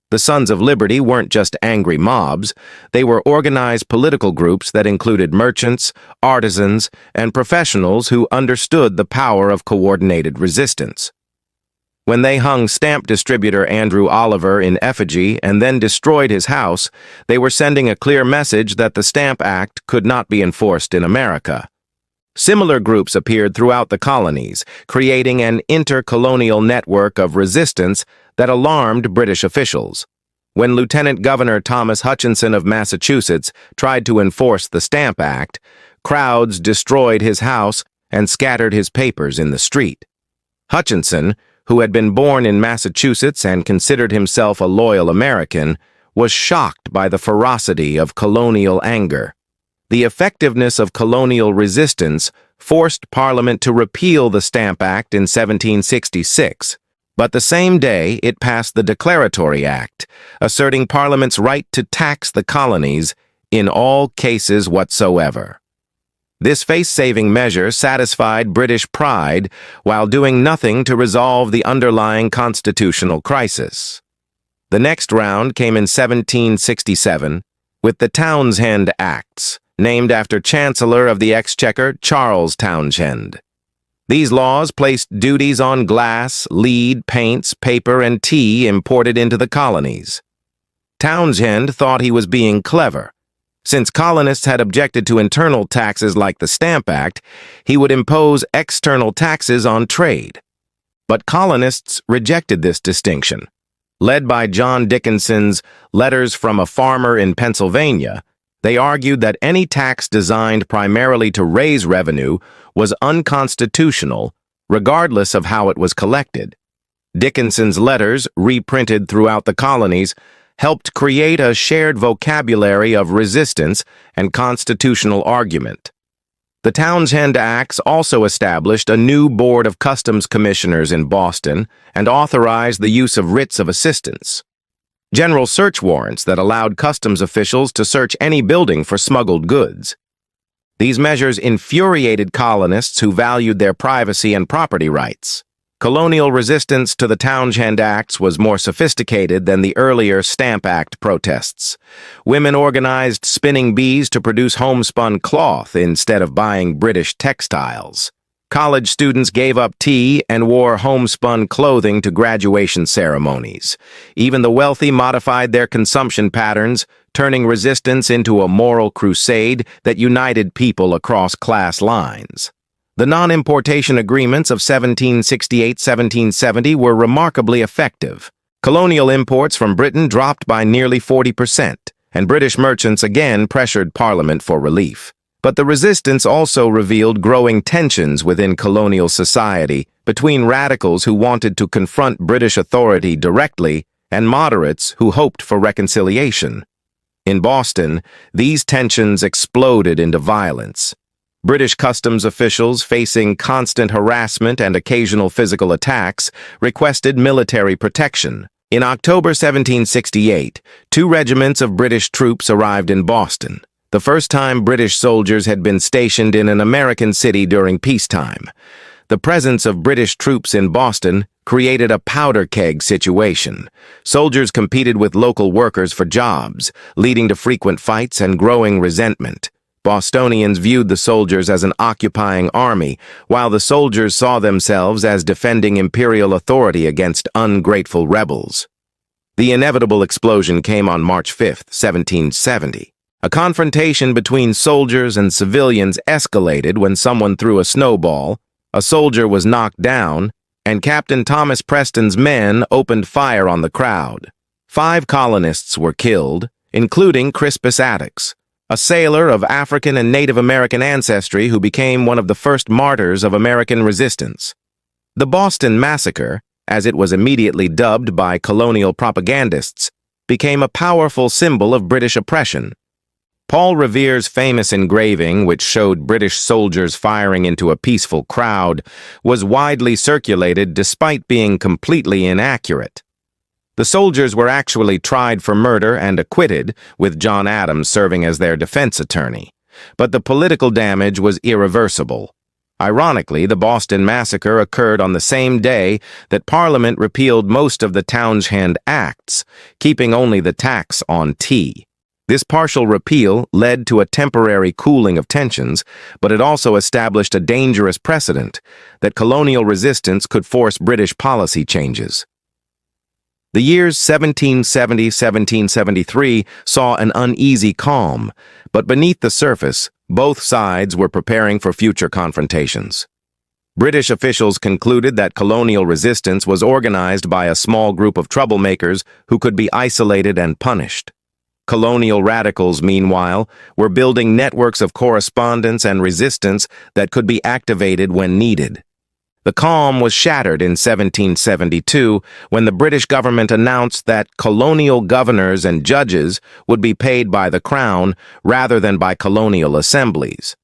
The Sons of Liberty weren't just angry mobs, they were organized political groups that included merchants, artisans, and professionals who understood the power of coordinated resistance. When they hung stamp distributor Andrew Oliver in effigy and then destroyed his house, they were sending a clear message that the Stamp Act could not be enforced in America. Similar groups appeared throughout the colonies, creating an intercolonial network of resistance that alarmed British officials. When Lieutenant Governor Thomas Hutchinson of Massachusetts tried to enforce the Stamp Act, crowds destroyed his house and scattered his papers in the street. Hutchinson, who had been born in Massachusetts and considered himself a loyal American, was shocked by the ferocity of colonial anger. The effectiveness of colonial resistance forced Parliament to repeal the Stamp Act in 1766, but the same day it passed the Declaratory Act, asserting Parliament's right to tax the colonies in all cases whatsoever. This face-saving measure satisfied British pride while doing nothing to resolve the underlying constitutional crisis. The next round came in 1767 with the Townshend Acts, named after Chancellor of the Exchequer Charles Townshend. These laws placed duties on glass, lead, paints, paper, and tea imported into the colonies. Townshend thought he was being clever. Since colonists had objected to internal taxes like the Stamp Act, he would impose external taxes on trade. But colonists rejected this distinction. Led by John Dickinson's Letters from a Farmer in Pennsylvania, they argued that any tax designed primarily to raise revenue was unconstitutional, regardless of how it was collected. Dickinson's letters, reprinted throughout the colonies, helped create a shared vocabulary of resistance and constitutional argument. The Townshend Acts also established a new board of customs commissioners in Boston and authorized the use of writs of assistance, general search warrants that allowed customs officials to search any building for smuggled goods. These measures infuriated colonists who valued their privacy and property rights. Colonial resistance to the Townshend Acts was more sophisticated than the earlier Stamp Act protests. Women organized spinning bees to produce homespun cloth instead of buying British textiles. College students gave up tea and wore homespun clothing to graduation ceremonies. Even the wealthy modified their consumption patterns, turning resistance into a moral crusade that united people across class lines. The non-importation agreements of 1768-1770 were remarkably effective. Colonial imports from Britain dropped by nearly 40%, and British merchants again pressured Parliament for relief. But the resistance also revealed growing tensions within colonial society between radicals who wanted to confront British authority directly and moderates who hoped for reconciliation. In Boston, these tensions exploded into violence. British customs officials, facing constant harassment and occasional physical attacks, requested military protection. In October 1768, 2 regiments of British troops arrived in Boston, the first time British soldiers had been stationed in an American city during peacetime. The presence of British troops in Boston created a powder keg situation. Soldiers competed with local workers for jobs, leading to frequent fights and growing resentment. Bostonians viewed the soldiers as an occupying army, while the soldiers saw themselves as defending imperial authority against ungrateful rebels. The inevitable explosion came on March 5, 1770. A confrontation between soldiers and civilians escalated when someone threw a snowball, a soldier was knocked down, and Captain Thomas Preston's men opened fire on the crowd. 5 colonists were killed, including Crispus Attucks, a sailor of African and Native American ancestry who became one of the first martyrs of American resistance. The Boston Massacre, as it was immediately dubbed by colonial propagandists, became a powerful symbol of British oppression. Paul Revere's famous engraving, which showed British soldiers firing into a peaceful crowd, was widely circulated despite being completely inaccurate. The soldiers were actually tried for murder and acquitted, with John Adams serving as their defense attorney. But the political damage was irreversible. Ironically, the Boston Massacre occurred on the same day that Parliament repealed most of the Townshend Acts, keeping only the tax on tea. This partial repeal led to a temporary cooling of tensions, but it also established a dangerous precedent that colonial resistance could force British policy changes. The years 1770-1773 saw an uneasy calm, but beneath the surface, both sides were preparing for future confrontations. British officials concluded that colonial resistance was organized by a small group of troublemakers who could be isolated and punished. Colonial radicals, meanwhile, were building networks of correspondence and resistance that could be activated when needed. The calm was shattered in 1772 when the British government announced that colonial governors and judges would be paid by the Crown rather than by colonial assemblies.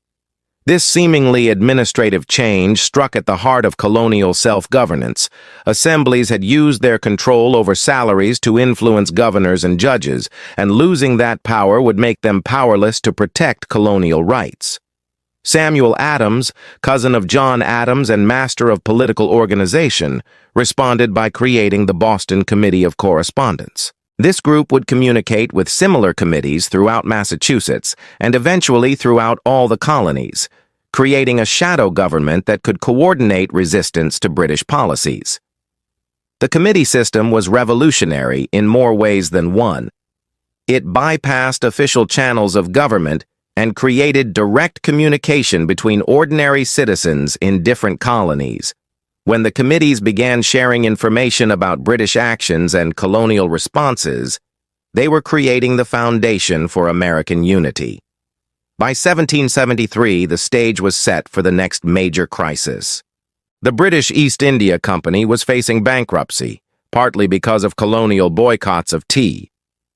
This seemingly administrative change struck at the heart of colonial self-governance. Assemblies had used their control over salaries to influence governors and judges, and losing that power would make them powerless to protect colonial rights. Samuel Adams, cousin of John Adams and master of political organization, responded by creating the Boston Committee of Correspondence. This group would communicate with similar committees throughout Massachusetts and eventually throughout all the colonies, creating a shadow government that could coordinate resistance to British policies. The committee system was revolutionary in more ways than one. It bypassed official channels of government and created direct communication between ordinary citizens in different colonies. When the committees began sharing information about British actions and colonial responses, they were creating the foundation for American unity. By 1773, the stage was set for the next major crisis. The British East India Company was facing bankruptcy, partly because of colonial boycotts of tea.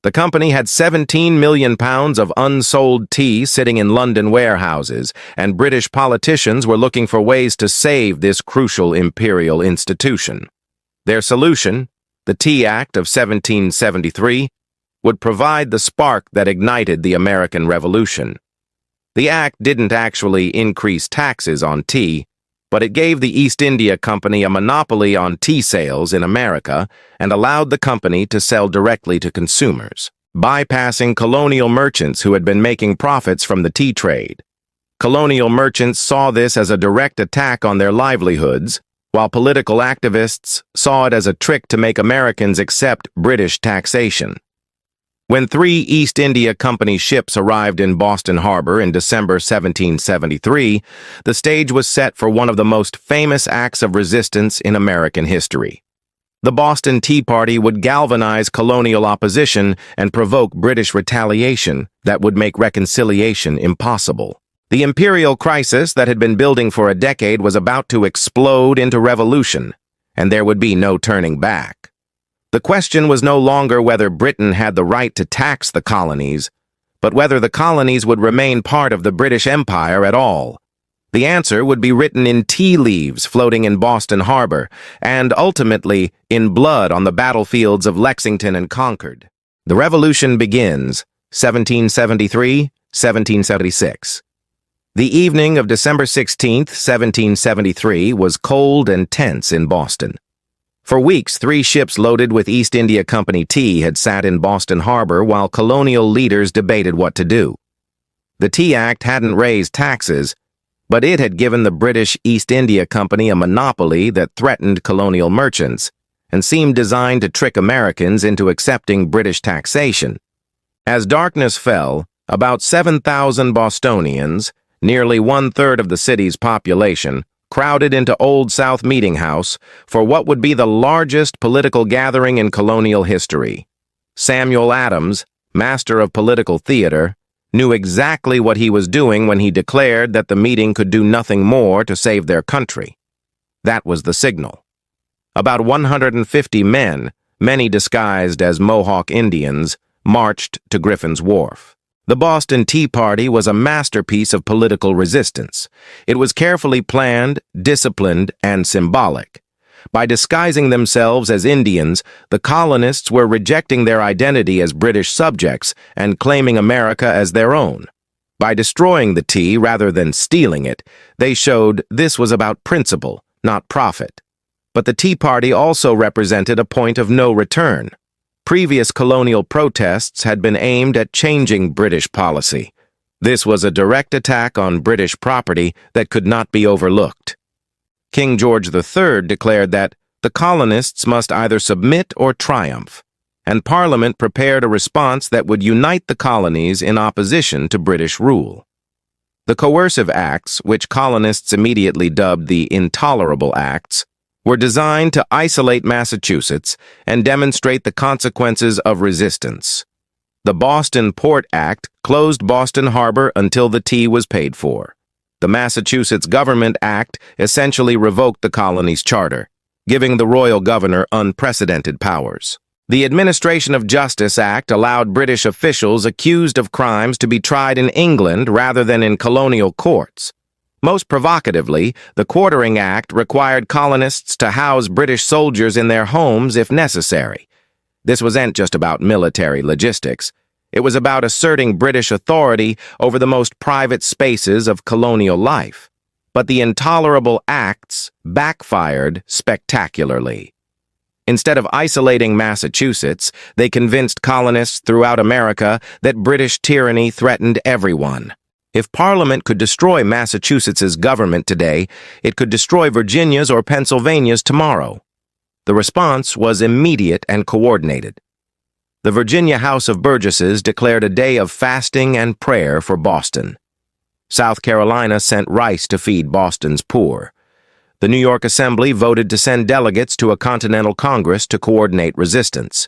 The company had £17 million of unsold tea sitting in London warehouses, and British politicians were looking for ways to save this crucial imperial institution. Their solution, the Tea Act of 1773, would provide the spark that ignited the American Revolution. The act didn't actually increase taxes on tea, but it gave the East India Company a monopoly on tea sales in America and allowed the company to sell directly to consumers, bypassing colonial merchants who had been making profits from the tea trade. Colonial merchants saw this as a direct attack on their livelihoods, while political activists saw it as a trick to make Americans accept British taxation. When 3 East India Company ships arrived in Boston Harbor in December 1773, the stage was set for one of the most famous acts of resistance in American history. The Boston Tea Party would galvanize colonial opposition and provoke British retaliation that would make reconciliation impossible. The imperial crisis that had been building for a decade was about to explode into revolution, and there would be no turning back. The question was no longer whether Britain had the right to tax the colonies, but whether the colonies would remain part of the British Empire at all. The answer would be written in tea leaves floating in Boston Harbor, and ultimately in blood on the battlefields of Lexington and Concord. The Revolution begins, 1773-1776. The evening of December 16, 1773, was cold and tense in Boston. For weeks, 3 ships loaded with East India Company tea had sat in Boston Harbor while colonial leaders debated what to do. The Tea Act hadn't raised taxes, but it had given the British East India Company a monopoly that threatened colonial merchants and seemed designed to trick Americans into accepting British taxation. As darkness fell, about 7,000 Bostonians, nearly 1/3 of the city's population, crowded into Old South Meeting House for what would be the largest political gathering in colonial history. Samuel Adams, master of political theater, knew exactly what he was doing when he declared that the meeting could do nothing more to save their country. That was the signal. About 150 men, many disguised as Mohawk Indians, marched to Griffin's Wharf. The Boston Tea Party was a masterpiece of political resistance. It was carefully planned, disciplined, and symbolic. By disguising themselves as Indians, the colonists were rejecting their identity as British subjects and claiming America as their own. By destroying the tea rather than stealing it, they showed this was about principle, not profit. But the Tea Party also represented a point of no return. Previous colonial protests had been aimed at changing British policy. This was a direct attack on British property that could not be overlooked. King George III declared that The colonists must either submit or triumph, and Parliament prepared a response that would unite the colonies in opposition to British rule. The coercive acts, which colonists immediately dubbed the Intolerable Acts, were designed to isolate Massachusetts and demonstrate the consequences of resistance. The Boston Port Act closed Boston Harbor until the tea was paid for. The Massachusetts Government Act essentially revoked the colony's charter, giving the royal governor unprecedented powers. The Administration of Justice Act allowed British officials accused of crimes to be tried in England rather than in colonial courts. Most provocatively, the Quartering Act required colonists to house British soldiers in their homes if necessary. This wasn't just about military logistics. It was about asserting British authority over the most private spaces of colonial life. But the Intolerable Acts backfired spectacularly. Instead of isolating Massachusetts, they convinced colonists throughout America that British tyranny threatened everyone. If Parliament could destroy Massachusetts's government today, it could destroy Virginia's or Pennsylvania's tomorrow. The response was immediate and coordinated. The Virginia House of Burgesses declared a day of fasting and prayer for Boston. South Carolina sent rice to feed Boston's poor. The New York Assembly voted to send delegates to a Continental Congress to coordinate resistance.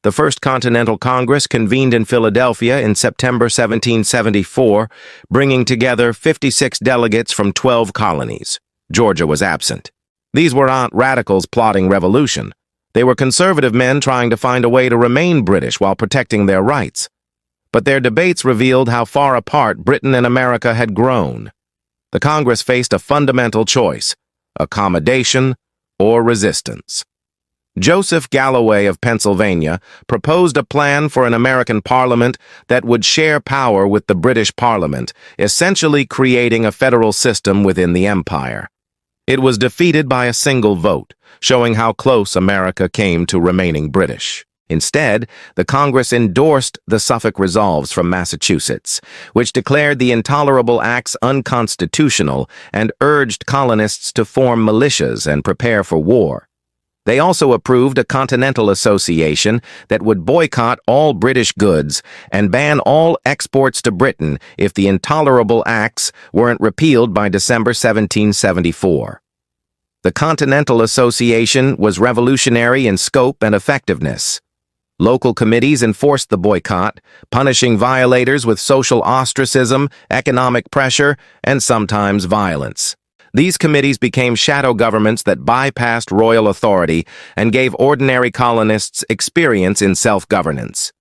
The First Continental Congress convened in Philadelphia in September 1774, bringing together 56 delegates from 12 colonies. Georgia was absent. These were not radicals plotting revolution. They were conservative men trying to find a way to remain British while protecting their rights. But their debates revealed how far apart Britain and America had grown. The Congress faced a fundamental choice: accommodation or resistance. Joseph Galloway of Pennsylvania proposed a plan for an American parliament that would share power with the British Parliament, essentially creating a federal system within the empire. It was defeated by a single vote, showing how close America came to remaining British. Instead, the Congress endorsed the Suffolk Resolves from Massachusetts, which declared the Intolerable Acts unconstitutional and urged colonists to form militias and prepare for war. They also approved a continental association that would boycott all British goods and ban all exports to Britain if the Intolerable Acts weren't repealed by December 1774. The Continental Association was revolutionary in scope and effectiveness. Local committees enforced the boycott, punishing violators with social ostracism, economic pressure, and sometimes violence. These committees became shadow governments that bypassed royal authority and gave ordinary colonists experience in self-governance.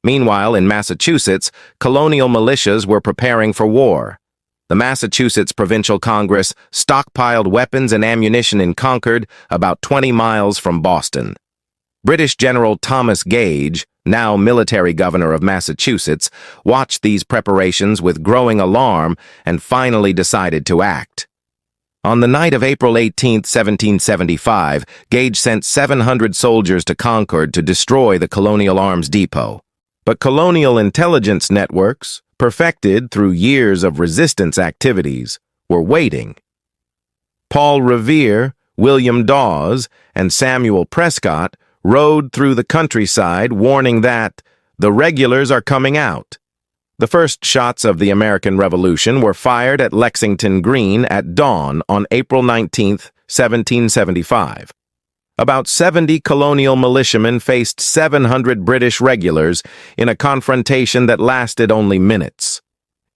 Meanwhile, in Massachusetts, colonial militias were preparing for war. The Massachusetts Provincial Congress stockpiled weapons and ammunition in Concord, about 20 miles from Boston. British General Thomas Gage, now military governor of Massachusetts, watched these preparations with growing alarm and finally decided to act. On the night of April 18, 1775, Gage sent 700 soldiers to Concord to destroy the Colonial Arms Depot. But colonial intelligence networks, perfected through years of resistance activities, were waiting. Paul Revere, William Dawes, and Samuel Prescott rode through the countryside warning that the regulars are coming out. The first shots of the American Revolution were fired at Lexington Green at dawn on April 19, 1775. About 70 colonial militiamen faced 700 British regulars in a confrontation that lasted only minutes.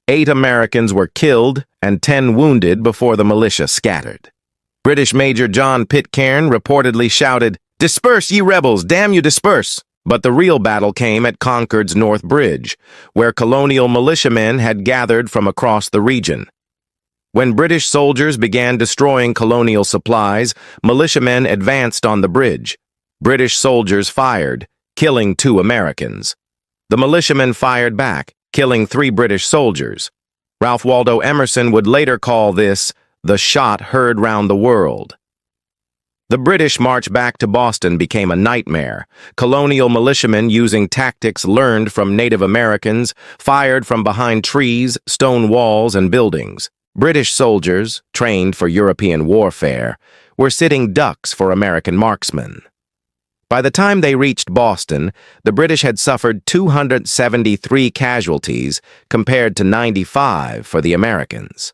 8 Americans were killed and 10 wounded before the militia scattered. British Major John Pitcairn reportedly shouted, "Disperse, ye rebels! Damn you, disperse!" But the real battle came at Concord's North Bridge, where colonial militiamen had gathered from across the region. When British soldiers began destroying colonial supplies, militiamen advanced on the bridge. British soldiers fired, killing 2 Americans. The militiamen fired back, killing 3 British soldiers. Ralph Waldo Emerson would later call this the shot heard round the world. The British march back to Boston became a nightmare. Colonial militiamen, using tactics learned from Native Americans, fired from behind trees, stone walls, and buildings. British soldiers, trained for European warfare, were sitting ducks for American marksmen. By the time they reached Boston, the British had suffered 273 casualties compared to 95 for the Americans.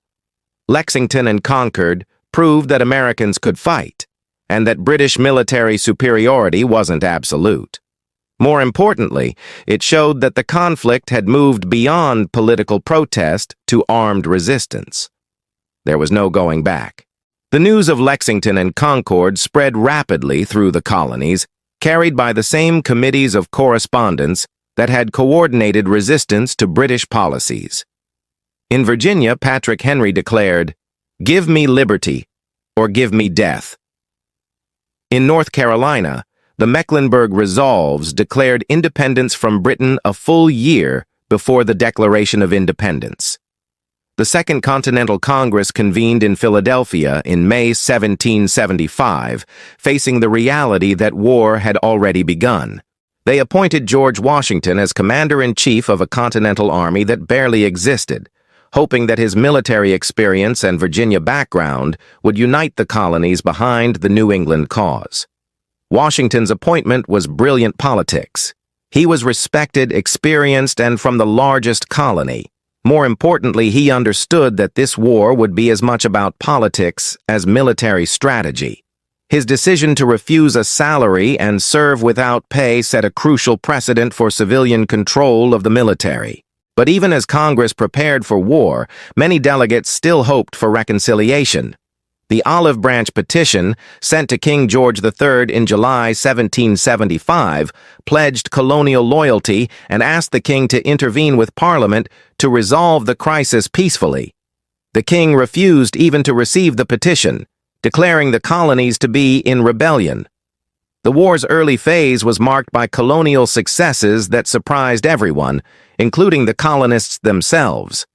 Lexington and Concord proved that Americans could fight, and that British military superiority wasn't absolute. More importantly, it showed that the conflict had moved beyond political protest to armed resistance. There was no going back. The news of Lexington and Concord spread rapidly through the colonies, carried by the same committees of correspondence that had coordinated resistance to British policies. In Virginia, Patrick Henry declared, "Give me liberty, or give me death." In North Carolina, the Mecklenburg Resolves declared independence from Britain a full year before the Declaration of Independence. The Second Continental Congress convened in Philadelphia in May 1775, facing the reality that war had already begun. They appointed George Washington as commander-in-chief of a continental army that barely existed, hoping that his military experience and Virginia background would unite the colonies behind the New England cause. Washington's appointment was brilliant politics. He was respected, experienced, and from the largest colony. More importantly, he understood that this war would be as much about politics as military strategy. His decision to refuse a salary and serve without pay set a crucial precedent for civilian control of the military. But even as Congress prepared for war, many delegates still hoped for reconciliation. The Olive Branch Petition, sent to King George III in July 1775, pledged colonial loyalty and asked the king to intervene with Parliament to resolve the crisis peacefully. The king refused even to receive the petition, declaring the colonies to be in rebellion. The war's early phase was marked by colonial successes that surprised everyone, including the colonists themselves.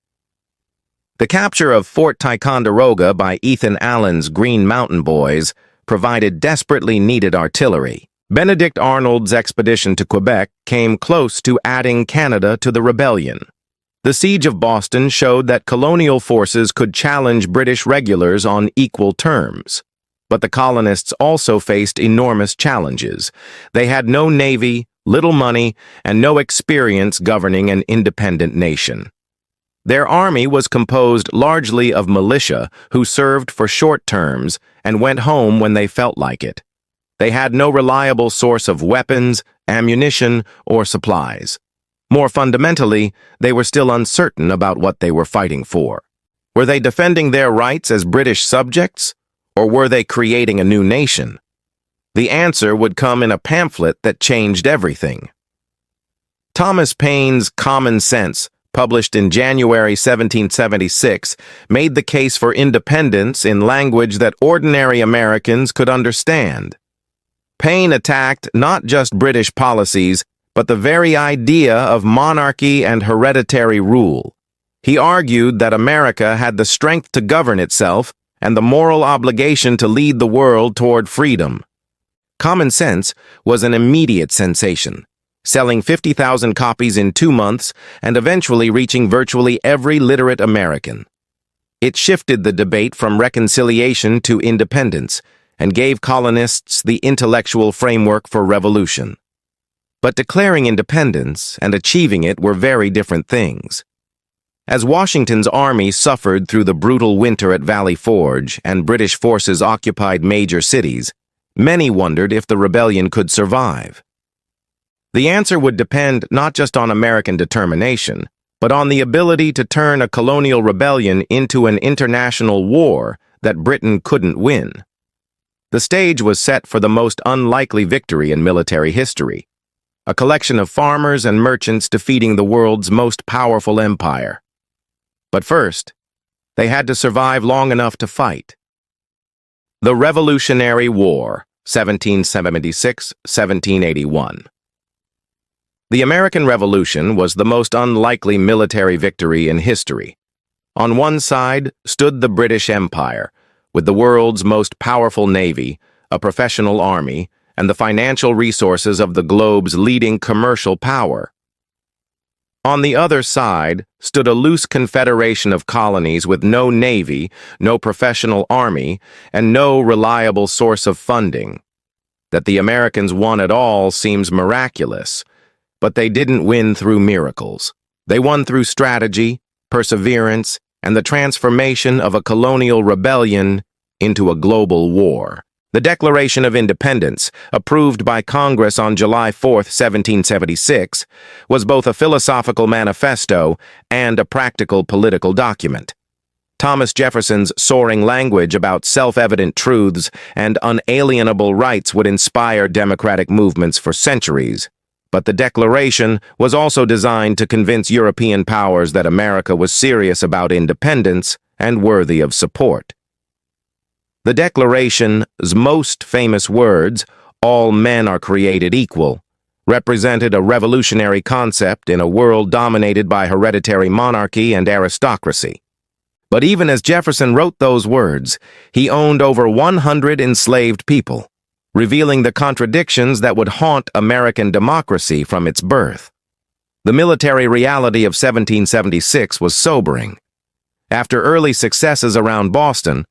The capture of Fort Ticonderoga by Ethan Allen's Green Mountain Boys provided desperately needed artillery. Benedict Arnold's expedition to Quebec came close to adding Canada to the rebellion. The Siege of Boston showed that colonial forces could challenge British regulars on equal terms. But the colonists also faced enormous challenges. They had no navy, little money, and no experience governing an independent nation. Their army was composed largely of militia who served for short terms and went home when they felt like it. They had no reliable source of weapons, ammunition, or supplies. More fundamentally, they were still uncertain about what they were fighting for. Were they defending their rights as British subjects, or were they creating a new nation? The answer would come in a pamphlet that changed everything. Thomas Paine's Common Sense, published in January 1776, made the case for independence in language that ordinary Americans could understand. Paine attacked not just British policies, but the very idea of monarchy and hereditary rule. He argued that America had the strength to govern itself and the moral obligation to lead the world toward freedom. Common Sense was an immediate sensation, selling 50,000 copies in 2 months and eventually reaching virtually every literate American. It shifted the debate from reconciliation to independence and gave colonists the intellectual framework for revolution. But declaring independence and achieving it were very different things. As Washington's army suffered through the brutal winter at Valley Forge and British forces occupied major cities, many wondered if the rebellion could survive. The answer would depend not just on American determination, but on the ability to turn a colonial rebellion into an international war that Britain couldn't win. The stage was set for the most unlikely victory in military history, a collection of farmers and merchants defeating the world's most powerful empire. But first, they had to survive long enough to fight. The Revolutionary War, 1776-1781. The American Revolution was the most unlikely military victory in history. On one side stood the British Empire, with the world's most powerful navy, a professional army, and the financial resources of the globe's leading commercial power. On the other side stood a loose confederation of colonies with no navy, no professional army, and no reliable source of funding. That the Americans won at all seems miraculous, but they didn't win through miracles. They won through strategy, perseverance, and the transformation of a colonial rebellion into a global war. The Declaration of Independence, approved by Congress on July 4, 1776, was both a philosophical manifesto and a practical political document. Thomas Jefferson's soaring language about self-evident truths and unalienable rights would inspire democratic movements for centuries. But the Declaration was also designed to convince European powers that America was serious about independence and worthy of support. The Declaration's most famous words, "All men are created equal," represented a revolutionary concept in a world dominated by hereditary monarchy and aristocracy. But even as Jefferson wrote those words, he owned over 100 enslaved people, revealing the contradictions that would haunt American democracy from its birth. The military reality of 1776 was sobering. After early successes around Boston,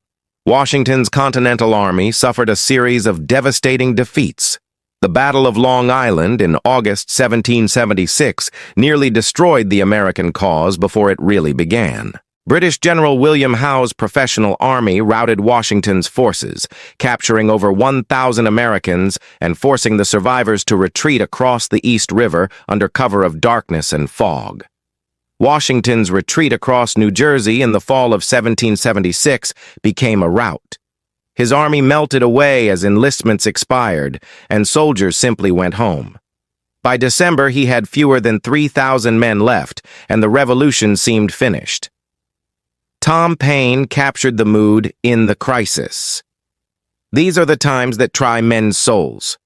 Washington's Continental Army suffered a series of devastating defeats. The Battle of Long Island in August 1776 nearly destroyed the American cause before it really began. British General William Howe's professional army routed Washington's forces, capturing over 1,000 Americans and forcing the survivors to retreat across the East River under cover of darkness and fog. Washington's retreat across New Jersey in the fall of 1776 became a rout. His army melted away as enlistments expired, and soldiers simply went home. By December, he had fewer than 3,000 men left, and the revolution seemed finished. Tom Paine captured the mood in The Crisis. These are the times that try men's souls.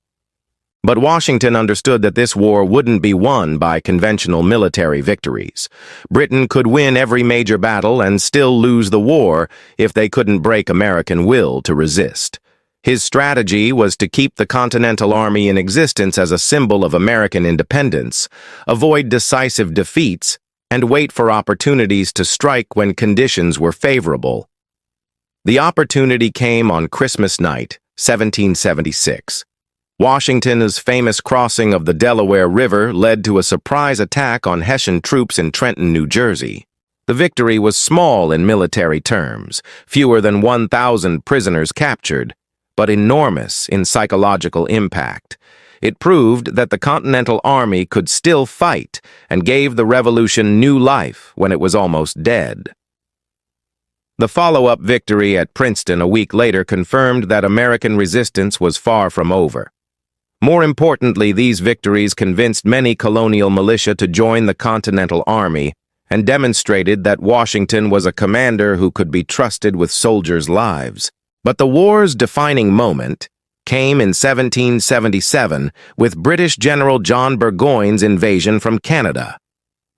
But Washington understood that this war wouldn't be won by conventional military victories. Britain could win every major battle and still lose the war if they couldn't break American will to resist. His strategy was to keep the Continental Army in existence as a symbol of American independence, avoid decisive defeats, and wait for opportunities to strike when conditions were favorable. The opportunity came on Christmas night, 1776. Washington's famous crossing of the Delaware River led to a surprise attack on Hessian troops in Trenton, New Jersey. The victory was small in military terms, fewer than 1,000 prisoners captured, but enormous in psychological impact. It proved that the Continental Army could still fight and gave the revolution new life when it was almost dead. The follow-up victory at Princeton a week later confirmed that American resistance was far from over. More importantly, these victories convinced many colonial militia to join the Continental Army and demonstrated that Washington was a commander who could be trusted with soldiers' lives. But the war's defining moment came in 1777 with British General John Burgoyne's invasion from Canada.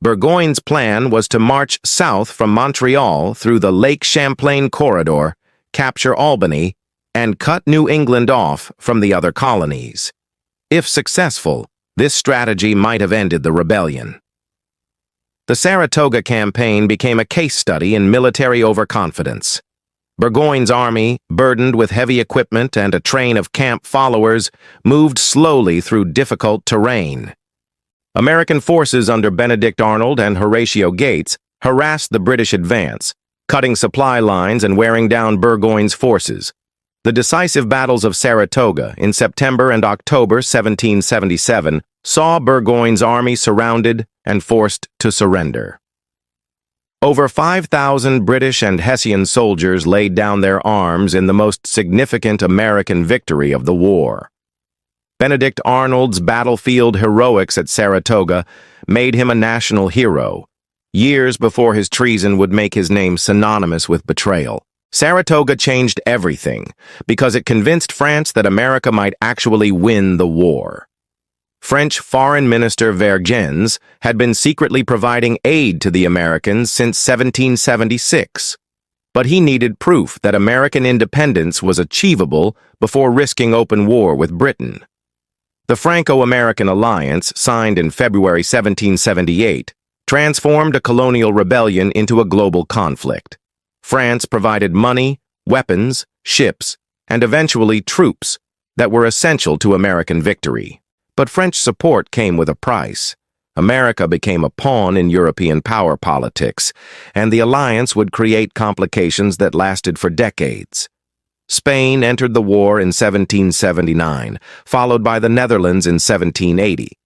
Burgoyne's plan was to march south from Montreal through the Lake Champlain corridor, capture Albany, and cut New England off from the other colonies. If successful, this strategy might have ended the rebellion. The Saratoga campaign became a case study in military overconfidence. Burgoyne's army, burdened with heavy equipment and a train of camp followers, moved slowly through difficult terrain. American forces under Benedict Arnold and Horatio Gates harassed the British advance, cutting supply lines and wearing down Burgoyne's forces. The decisive battles of Saratoga in September and October 1777 saw Burgoyne's army surrounded and forced to surrender. Over 5,000 British and Hessian soldiers laid down their arms in the most significant American victory of the war. Benedict Arnold's battlefield heroics at Saratoga made him a national hero, years before his treason would make his name synonymous with betrayal. Saratoga changed everything because it convinced France that America might actually win the war. French Foreign Minister Vergennes had been secretly providing aid to the Americans since 1776, but he needed proof that American independence was achievable before risking open war with Britain. The Franco-American alliance, signed in February 1778, transformed a colonial rebellion into a global conflict. France provided money, weapons, ships, and eventually troops that were essential to American victory. But French support came with a price. America became a pawn in European power politics, and the alliance would create complications that lasted for decades. Spain entered the war in 1779, followed by the Netherlands in 1780.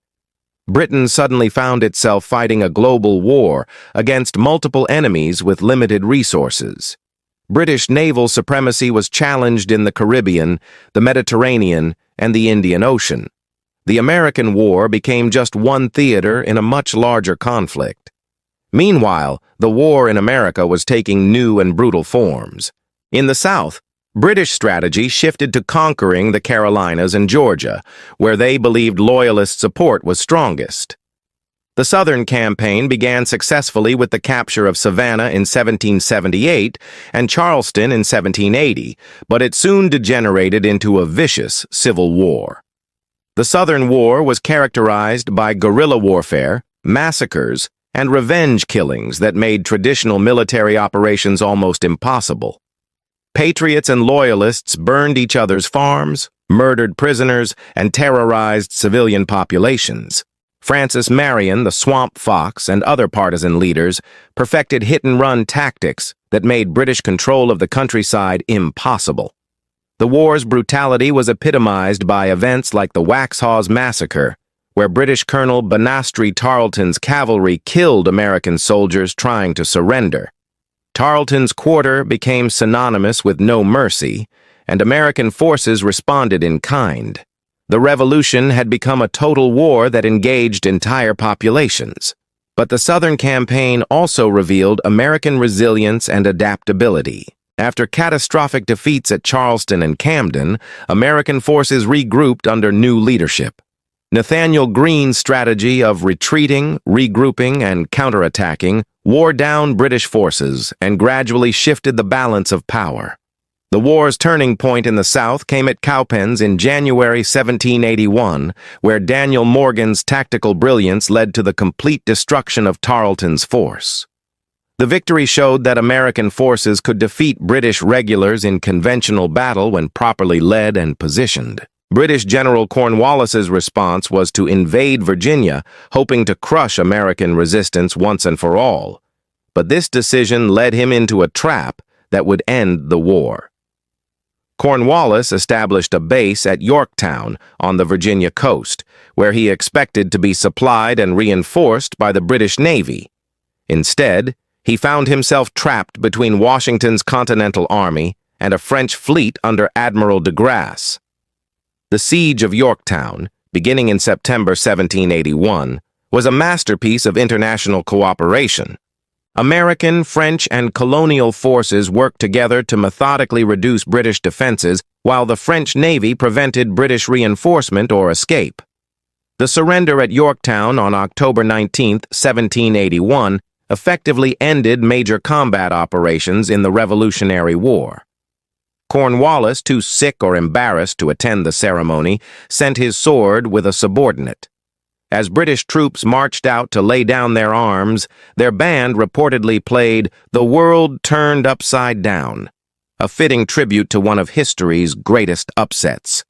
Britain suddenly found itself fighting a global war against multiple enemies with limited resources. British naval supremacy was challenged in the Caribbean, the Mediterranean, and the Indian Ocean. The American War became just one theater in a much larger conflict. Meanwhile, the war in America was taking new and brutal forms. In the South, British strategy shifted to conquering the Carolinas and Georgia, where they believed Loyalist support was strongest. The Southern campaign began successfully with the capture of Savannah in 1778 and Charleston in 1780, but it soon degenerated into a vicious civil war. The Southern War was characterized by guerrilla warfare, massacres, and revenge killings that made traditional military operations almost impossible. Patriots and Loyalists burned each other's farms, murdered prisoners, and terrorized civilian populations. Francis Marion, the Swamp Fox, and other partisan leaders perfected hit-and-run tactics that made British control of the countryside impossible. The war's brutality was epitomized by events like the Waxhaws Massacre, where British Colonel Banastre Tarleton's cavalry killed American soldiers trying to surrender. Tarleton's quarter became synonymous with no mercy, and American forces responded in kind. The Revolution had become a total war that engaged entire populations. But the Southern campaign also revealed American resilience and adaptability. After catastrophic defeats at Charleston and Camden, American forces regrouped under new leadership. Nathaniel Greene's strategy of retreating, regrouping, and counterattacking wore down British forces and gradually shifted the balance of power. The war's turning point in the South came at Cowpens in January 1781, where Daniel Morgan's tactical brilliance led to the complete destruction of Tarleton's force. The victory showed that American forces could defeat British regulars in conventional battle when properly led and positioned. British General Cornwallis's response was to invade Virginia, hoping to crush American resistance once and for all. But this decision led him into a trap that would end the war. Cornwallis established a base at Yorktown on the Virginia coast, where he expected to be supplied and reinforced by the British Navy. Instead, he found himself trapped between Washington's Continental Army and a French fleet under Admiral de Grasse. The siege of Yorktown, beginning in September 1781, was a masterpiece of international cooperation. American, French, and colonial forces worked together to methodically reduce British defenses, while the French Navy prevented British reinforcement or escape. The surrender at Yorktown on October 19, 1781, effectively ended major combat operations in the Revolutionary War. Cornwallis, too sick or embarrassed to attend the ceremony, sent his sword with a subordinate. As British troops marched out to lay down their arms, their band reportedly played "The World Turned Upside Down," a fitting tribute to one of history's greatest upsets.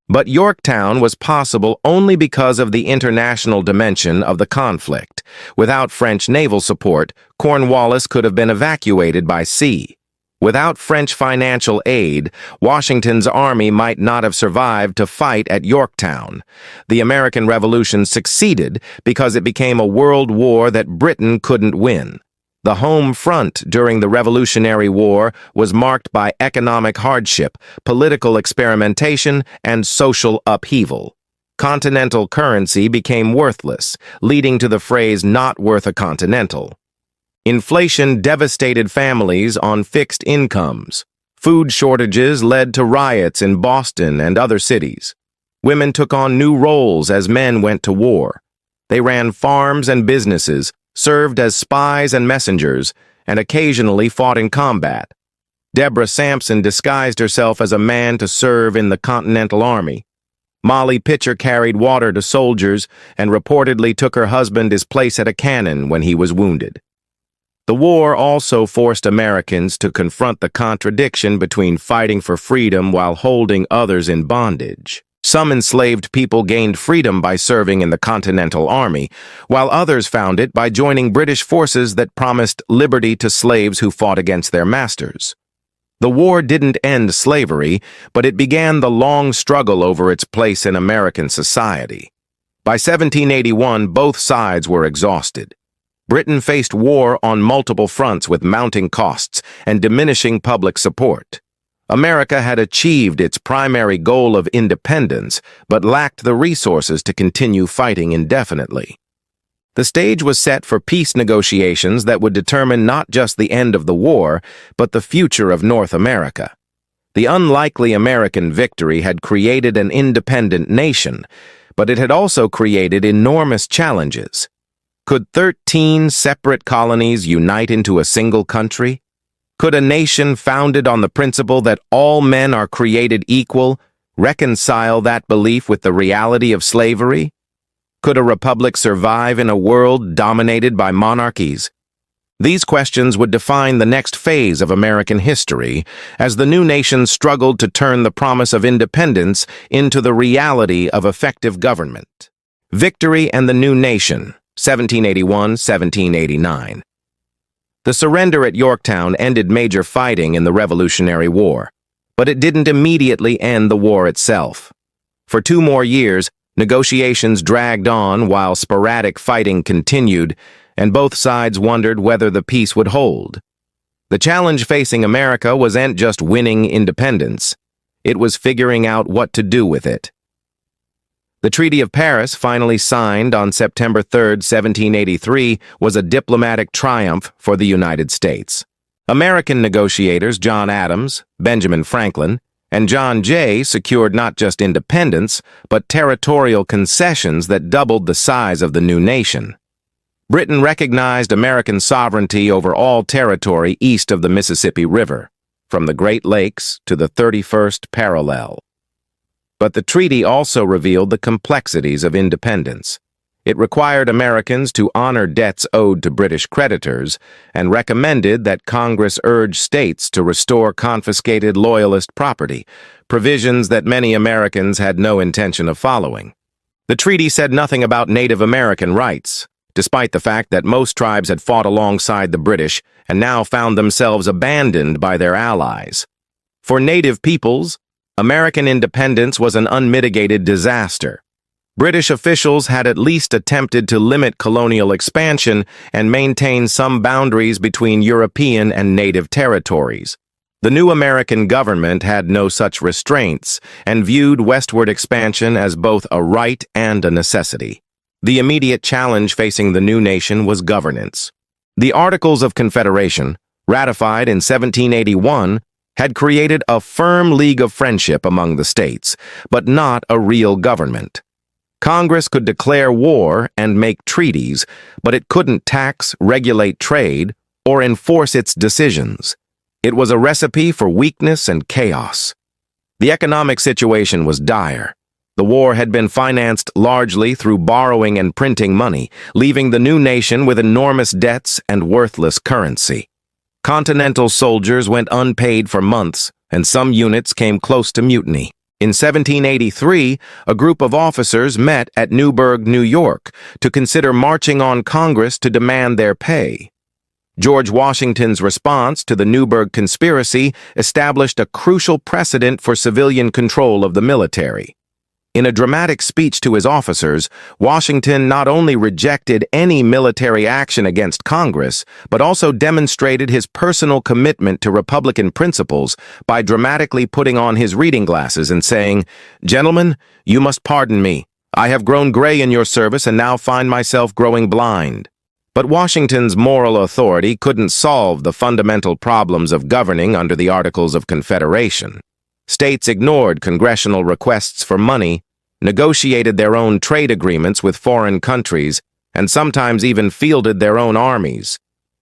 But Yorktown was possible only because of the international dimension of the conflict. Without French naval support, Cornwallis could have been evacuated by sea. Without French financial aid, Washington's army might not have survived to fight at Yorktown. The American Revolution succeeded because it became a world war that Britain couldn't win. The home front during the Revolutionary War was marked by economic hardship, political experimentation, and social upheaval. Continental currency became worthless, leading to the phrase "not worth a continental." Inflation devastated families on fixed incomes. Food shortages led to riots in Boston and other cities. Women took on new roles as men went to war. They ran farms and businesses, served as spies and messengers, and occasionally fought in combat. Deborah Sampson disguised herself as a man to serve in the Continental Army. Molly Pitcher carried water to soldiers and reportedly took her husband his place at a cannon when he was wounded. The war also forced Americans to confront the contradiction between fighting for freedom while holding others in bondage. Some enslaved people gained freedom by serving in the Continental Army, while others found it by joining British forces that promised liberty to slaves who fought against their masters. The war didn't end slavery, but it began the long struggle over its place in American society. By 1781, both sides were exhausted. Britain faced war on multiple fronts with mounting costs and diminishing public support. America had achieved its primary goal of independence, but lacked the resources to continue fighting indefinitely. The stage was set for peace negotiations that would determine not just the end of the war, but the future of North America. The unlikely American victory had created an independent nation, but it had also created enormous challenges. Could 13 separate colonies unite into a single country? Could a nation founded on the principle that all men are created equal reconcile that belief with the reality of slavery? Could a republic survive in a world dominated by monarchies? These questions would define the next phase of American history as the new nation struggled to turn the promise of independence into the reality of effective government. Victory and the New Nation, 1781-1789. The surrender at Yorktown ended major fighting in the Revolutionary War, but it didn't immediately end the war itself. For 2 more years, negotiations dragged on while sporadic fighting continued, and both sides wondered whether the peace would hold. The challenge facing America wasn't just winning independence. It was figuring out what to do with it. The Treaty of Paris, finally signed on September 3, 1783, was a diplomatic triumph for the United States. American negotiators John Adams, Benjamin Franklin, and John Jay secured not just independence, but territorial concessions that doubled the size of the new nation. Britain recognized American sovereignty over all territory east of the Mississippi River, from the Great Lakes to the 31st parallel. But the treaty also revealed the complexities of independence. It required Americans to honor debts owed to British creditors and recommended that Congress urge states to restore confiscated Loyalist property, provisions that many Americans had no intention of following. The treaty said nothing about Native American rights, despite the fact that most tribes had fought alongside the British and now found themselves abandoned by their allies. For Native peoples, American independence was an unmitigated disaster. British officials had at least attempted to limit colonial expansion and maintain some boundaries between European and native territories. The new American government had no such restraints and viewed westward expansion as both a right and a necessity. The immediate challenge facing the new nation was governance. The Articles of Confederation, ratified in 1781, had created a firm league of friendship among the states, but not a real government. Congress could declare war and make treaties, but it couldn't tax, regulate trade, or enforce its decisions. It was a recipe for weakness and chaos. The economic situation was dire. The war had been financed largely through borrowing and printing money, leaving the new nation with enormous debts and worthless currency. Continental soldiers went unpaid for months, and some units came close to mutiny. In 1783, a group of officers met at Newburgh, New York, to consider marching on Congress to demand their pay. George Washington's response to the Newburgh conspiracy established a crucial precedent for civilian control of the military. In a dramatic speech to his officers, Washington not only rejected any military action against Congress, but also demonstrated his personal commitment to Republican principles by dramatically putting on his reading glasses and saying, "Gentlemen, you must pardon me. I have grown gray in your service and now find myself growing blind." But Washington's moral authority couldn't solve the fundamental problems of governing under the Articles of Confederation. States ignored congressional requests for money, negotiated their own trade agreements with foreign countries, and sometimes even fielded their own armies.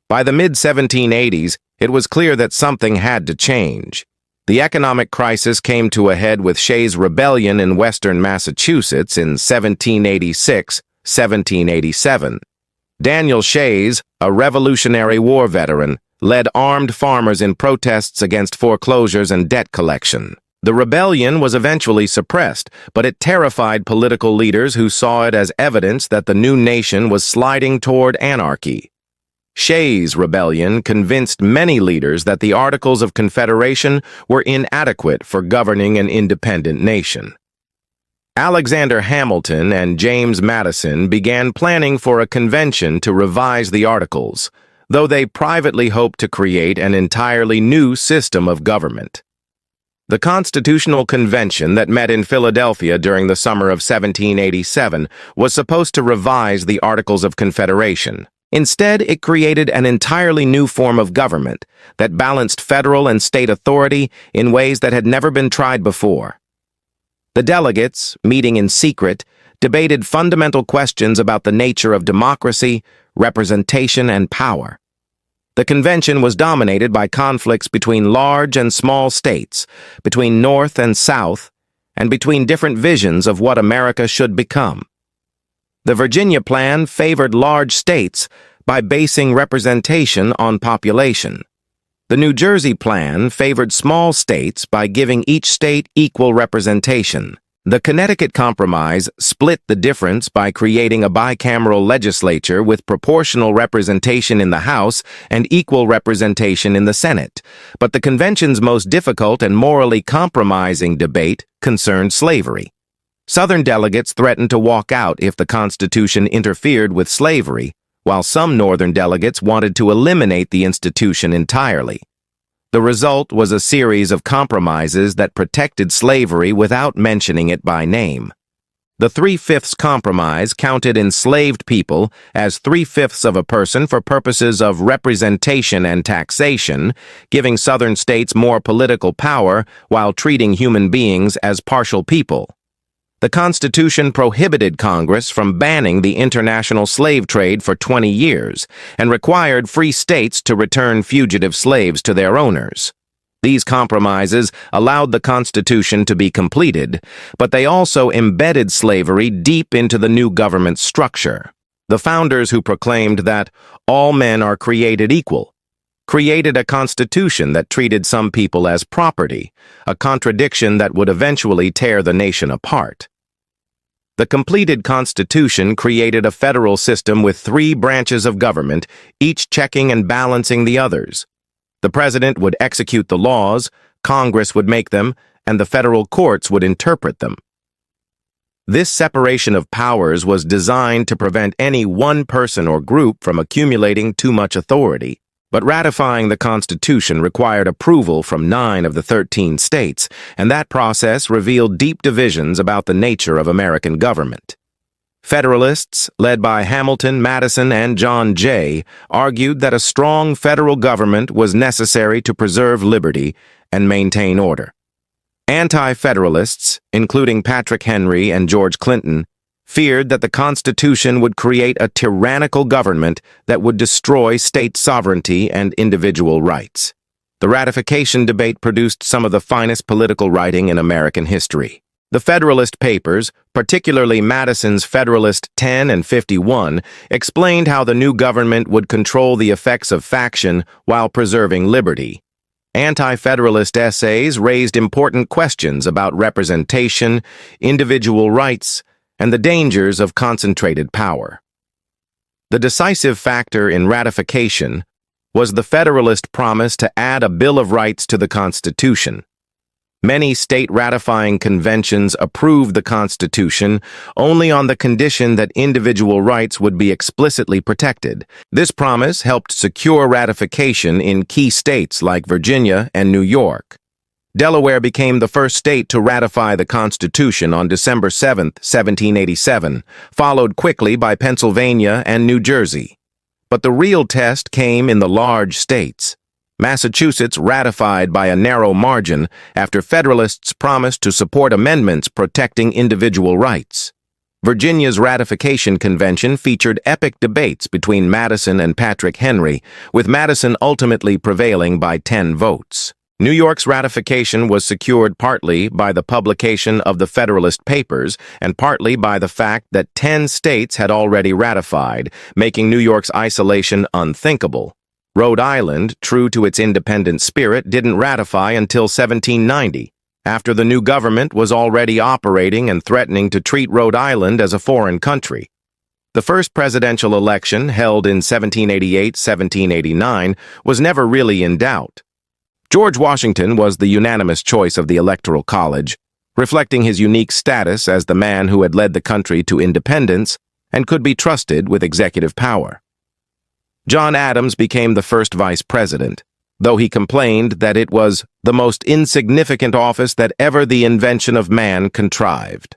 By the mid-1780s, it was clear that something had to change. The economic crisis came to a head with Shays' Rebellion in western Massachusetts in 1786-1787. Daniel Shays, a Revolutionary War veteran, led armed farmers in protests against foreclosures and debt collection. The rebellion was eventually suppressed, but it terrified political leaders who saw it as evidence that the new nation was sliding toward anarchy. Shays' Rebellion convinced many leaders that the Articles of Confederation were inadequate for governing an independent nation. Alexander Hamilton and James Madison began planning for a convention to revise the Articles, though they privately hoped to create an entirely new system of government. The Constitutional Convention that met in Philadelphia during the summer of 1787 was supposed to revise the Articles of Confederation. Instead, it created an entirely new form of government that balanced federal and state authority in ways that had never been tried before. The delegates, meeting in secret, debated fundamental questions about the nature of democracy, representation, and power. The convention was dominated by conflicts between large and small states, between North and South, and between different visions of what America should become. The Virginia Plan favored large states by basing representation on population. The New Jersey Plan favored small states by giving each state equal representation. The Connecticut Compromise split the difference by creating a bicameral legislature with proportional representation in the House and equal representation in the Senate. But the convention's most difficult and morally compromising debate concerned slavery. Southern delegates threatened to walk out if the Constitution interfered with slavery, while some Northern delegates wanted to eliminate the institution entirely. The result was a series of compromises that protected slavery without mentioning it by name. The 3/5 compromise counted enslaved people as 3/5 of a person for purposes of representation and taxation, giving Southern states more political power while treating human beings as partial people. The Constitution prohibited Congress from banning the international slave trade for 20 years and required free states to return fugitive slaves to their owners. These compromises allowed the Constitution to be completed, but they also embedded slavery deep into the new government structure. The founders, who proclaimed that all men are created equal, created a constitution that treated some people as property, a contradiction that would eventually tear the nation apart. The completed Constitution created a federal system with 3 branches of government, each checking and balancing the others. The president would execute the laws, Congress would make them, and the federal courts would interpret them. This separation of powers was designed to prevent any one person or group from accumulating too much authority. But ratifying the Constitution required approval from 9 of the 13 states, and that process revealed deep divisions about the nature of American government. Federalists, led by Hamilton, Madison, and John Jay, argued that a strong federal government was necessary to preserve liberty and maintain order. Anti-Federalists, including Patrick Henry and George Clinton, feared that the Constitution would create a tyrannical government that would destroy state sovereignty and individual rights. The ratification debate produced some of the finest political writing in American history. The Federalist Papers, particularly Madison's Federalist 10 and 51, explained how the new government would control the effects of faction while preserving liberty. Anti-Federalist essays raised important questions about representation, individual rights, and the dangers of concentrated power. The decisive factor in ratification was the Federalist promise to add a Bill of Rights to the Constitution. Many state ratifying conventions approved the Constitution only on the condition that individual rights would be explicitly protected. This promise helped secure ratification in key states like Virginia and New York. Delaware became the first state to ratify the Constitution on December 7, 1787, followed quickly by Pennsylvania and New Jersey. But the real test came in the large states. Massachusetts ratified by a narrow margin after Federalists promised to support amendments protecting individual rights. Virginia's ratification convention featured epic debates between Madison and Patrick Henry, with Madison ultimately prevailing by 10 votes. New York's ratification was secured partly by the publication of the Federalist Papers and partly by the fact that 10 states had already ratified, making New York's isolation unthinkable. Rhode Island, true to its independent spirit, didn't ratify until 1790, after the new government was already operating and threatening to treat Rhode Island as a foreign country. The first presidential election, held in 1788-1789, was never really in doubt. George Washington was the unanimous choice of the Electoral College, reflecting his unique status as the man who had led the country to independence and could be trusted with executive power. John Adams became the first vice president, though he complained that it was the most insignificant office that ever the invention of man contrived.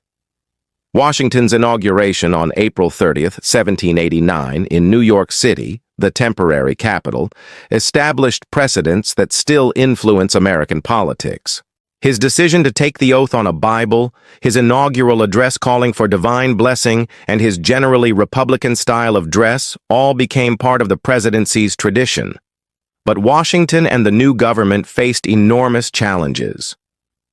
Washington's inauguration on April 30th, 1789, in New York City, the temporary capital, established precedents that still influence American politics. His decision to take the oath on a Bible, his inaugural address calling for divine blessing, and his generally Republican style of dress all became part of the presidency's tradition. But Washington and the new government faced enormous challenges.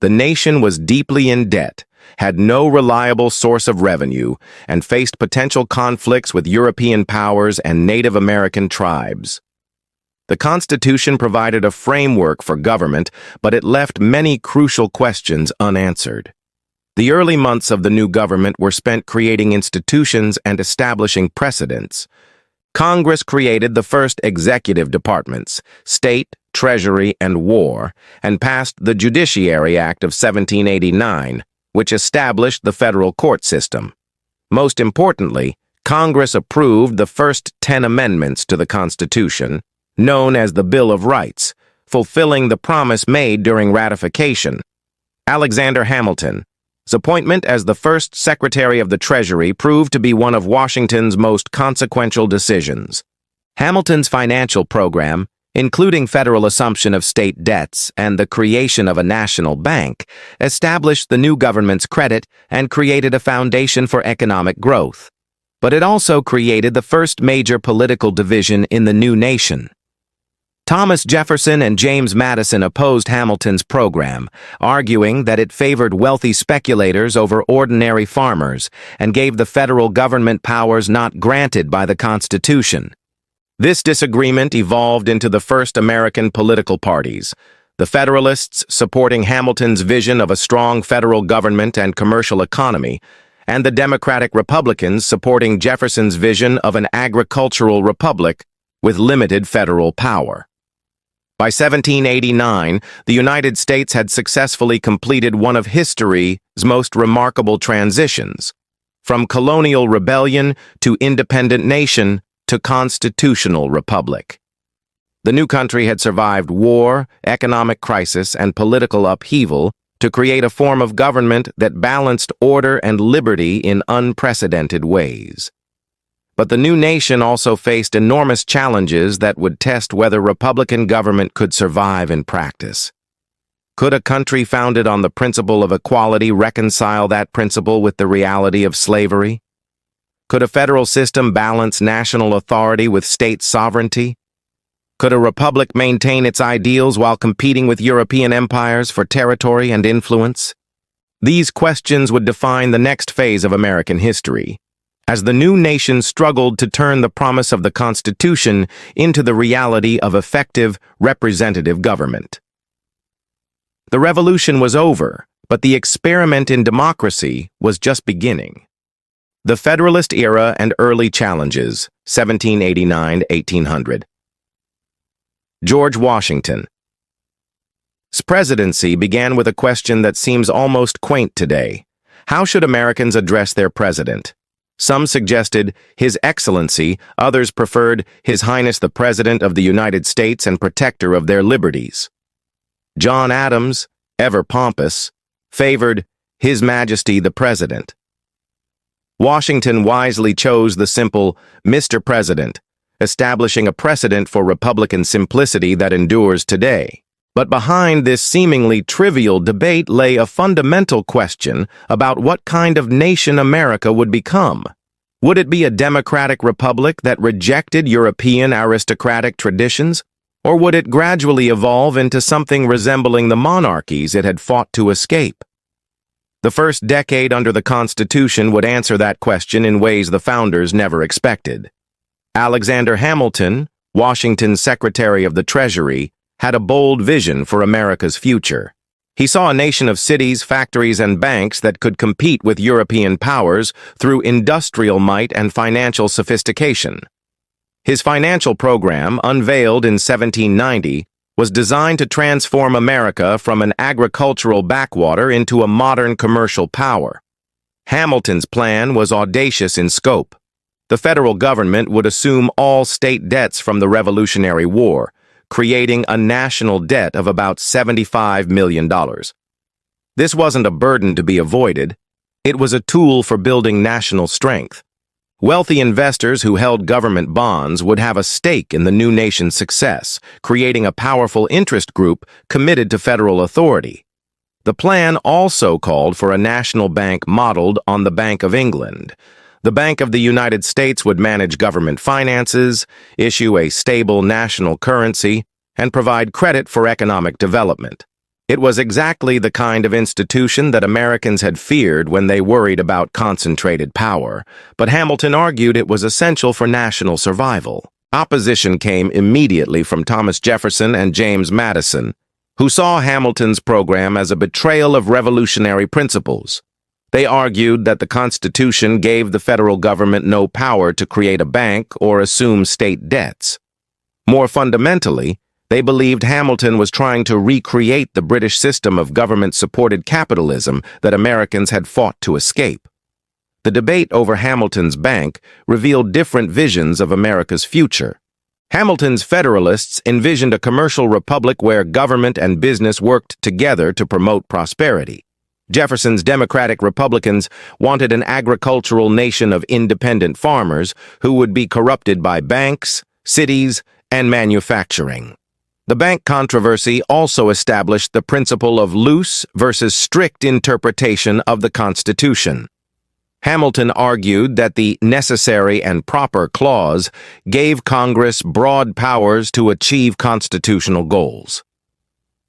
The nation was deeply in debt, had no reliable source of revenue, and faced potential conflicts with European powers and Native American tribes. The Constitution provided a framework for government, but it left many crucial questions unanswered. The early months of the new government were spent creating institutions and establishing precedents. Congress created the first executive departments, State, Treasury, and War, and passed the Judiciary Act of 1789, which established the federal court system. Most importantly, Congress approved the first 10 amendments to the Constitution, known as the Bill of Rights, fulfilling the promise made during ratification. Alexander Hamilton's appointment as the first Secretary of the Treasury proved to be one of Washington's most consequential decisions. Hamilton's financial program, including federal assumption of state debts and the creation of a national bank, established the new government's credit and created a foundation for economic growth. But it also created the first major political division in the new nation. Thomas Jefferson and James Madison opposed Hamilton's program, arguing that it favored wealthy speculators over ordinary farmers and gave the federal government powers not granted by the Constitution. This disagreement evolved into the first American political parties, the Federalists supporting Hamilton's vision of a strong federal government and commercial economy, and the Democratic Republicans supporting Jefferson's vision of an agricultural republic with limited federal power. By 1789, the United States had successfully completed one of history's most remarkable transitions, from colonial rebellion to independent nation to constitutional republic. The new country had survived war, economic crisis, and political upheaval to create a form of government that balanced order and liberty in unprecedented ways. But the new nation also faced enormous challenges that would test whether Republican government could survive in practice. Could a country founded on the principle of equality reconcile that principle with the reality of slavery? Could a federal system balance national authority with state sovereignty? Could a republic maintain its ideals while competing with European empires for territory and influence? These questions would define the next phase of American history, as the new nation struggled to turn the promise of the Constitution into the reality of effective, representative government. The revolution was over, but the experiment in democracy was just beginning. The Federalist Era and Early Challenges, 1789-1800. George Washington's presidency began with a question that seems almost quaint today. How should Americans address their president? Some suggested His Excellency, others preferred His Highness the President of the United States and protector of their liberties. John Adams, ever pompous, favored His Majesty the President. Washington wisely chose the simple Mr. President, establishing a precedent for Republican simplicity that endures today. But behind this seemingly trivial debate lay a fundamental question about what kind of nation America would become. Would it be a democratic republic that rejected European aristocratic traditions, Or would it gradually evolve into something resembling the monarchies it had fought to escape? The first decade under the Constitution would answer that question in ways the founders never expected. Alexander Hamilton, Washington's Secretary of the Treasury, had a bold vision for America's future. He saw a nation of cities, factories, and banks that could compete with European powers through industrial might and financial sophistication. His financial program, unveiled in 1790, was designed to transform America from an agricultural backwater into a modern commercial power. Hamilton's plan was audacious in scope. The federal government would assume all state debts from the Revolutionary War, creating a national debt of about $75 million. This wasn't a burden to be avoided. It was a tool for building national strength. Wealthy investors who held government bonds would have a stake in the new nation's success, creating a powerful interest group committed to federal authority. The plan also called for a national bank modeled on the Bank of England. The Bank of the United States would manage government finances, issue a stable national currency, and provide credit for economic development. It was exactly the kind of institution that Americans had feared when they worried about concentrated power, but Hamilton argued it was essential for national survival. Opposition came immediately from Thomas Jefferson and James Madison, who saw Hamilton's program as a betrayal of revolutionary principles. They argued that the Constitution gave the federal government no power to create a bank or assume state debts. More fundamentally, they believed Hamilton was trying to recreate the British system of government-supported capitalism that Americans had fought to escape. The debate over Hamilton's bank revealed different visions of America's future. Hamilton's Federalists envisioned a commercial republic where government and business worked together to promote prosperity. Jefferson's Democratic Republicans wanted an agricultural nation of independent farmers who would be corrupted by banks, cities, and manufacturing. The bank controversy also established the principle of loose versus strict interpretation of the Constitution. Hamilton argued that the necessary and proper clause gave Congress broad powers to achieve constitutional goals.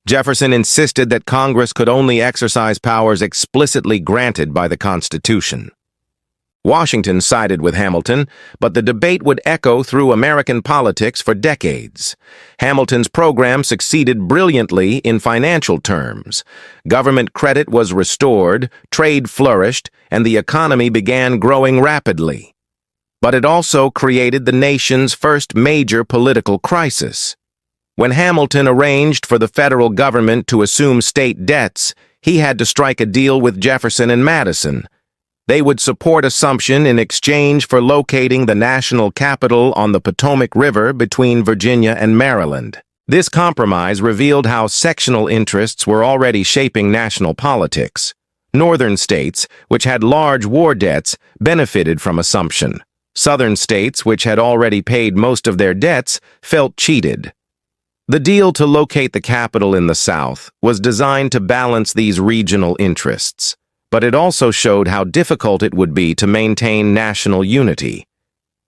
Jefferson insisted that Congress could only exercise powers explicitly granted by the Constitution. Washington sided with Hamilton, but the debate would echo through American politics for decades. Hamilton's program succeeded brilliantly in financial terms. Government credit was restored, trade flourished, and the economy began growing rapidly. But it also created the nation's first major political crisis. When Hamilton arranged for the federal government to assume state debts, he had to strike a deal with Jefferson and Madison. They would support assumption in exchange for locating the national capital on the Potomac River between Virginia and Maryland. This compromise revealed how sectional interests were already shaping national politics. Northern states, which had large war debts, benefited from assumption. Southern states, which had already paid most of their debts, felt cheated. The deal to locate the capital in the South was designed to balance these regional interests, but it also showed how difficult it would be to maintain national unity.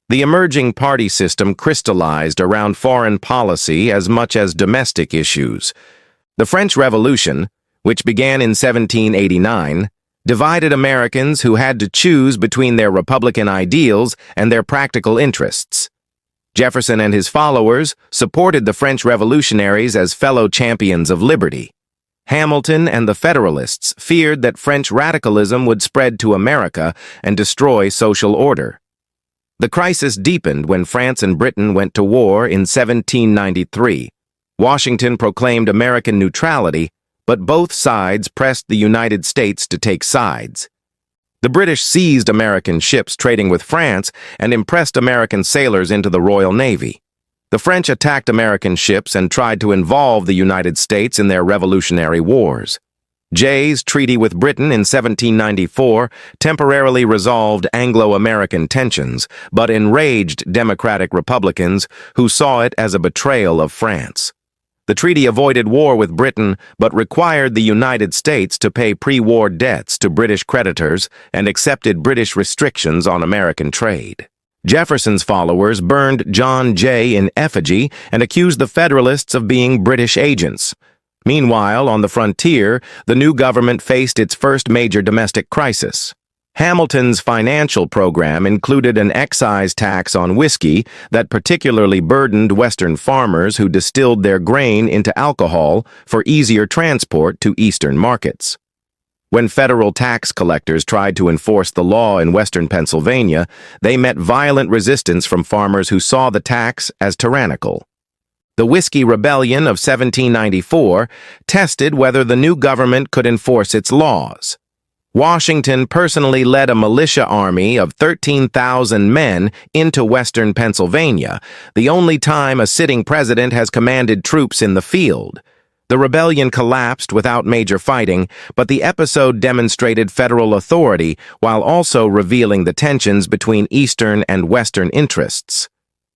The emerging party system crystallized around foreign policy as much as domestic issues. The French Revolution, which began in 1789, divided Americans who had to choose between their Republican ideals and their practical interests. Jefferson and his followers supported the French revolutionaries as fellow champions of liberty. Hamilton and the Federalists feared that French radicalism would spread to America and destroy social order. The crisis deepened when France and Britain went to war in 1793. Washington proclaimed American neutrality, but both sides pressed the United States to take sides. The British seized American ships trading with France and impressed American sailors into the Royal Navy. The French attacked American ships and tried to involve the United States in their Revolutionary Wars. Jay's treaty with Britain in 1794 temporarily resolved Anglo-American tensions, but enraged Democratic Republicans who saw it as a betrayal of France. The treaty avoided war with Britain, but required the United States to pay pre-war debts to British creditors and accepted British restrictions on American trade. Jefferson's followers burned John Jay in effigy and accused the Federalists of being British agents. Meanwhile, on the frontier, the new government faced its first major domestic crisis. Hamilton's financial program included an excise tax on whiskey that particularly burdened Western farmers who distilled their grain into alcohol for easier transport to Eastern markets. When federal tax collectors tried to enforce the law in Western Pennsylvania, they met violent resistance from farmers who saw the tax as tyrannical. The Whiskey Rebellion of 1794 tested whether the new government could enforce its laws. Washington personally led a militia army of 13,000 men into Western Pennsylvania, the only time a sitting president has commanded troops in the field. The rebellion collapsed without major fighting, but the episode demonstrated federal authority while also revealing the tensions between Eastern and Western interests.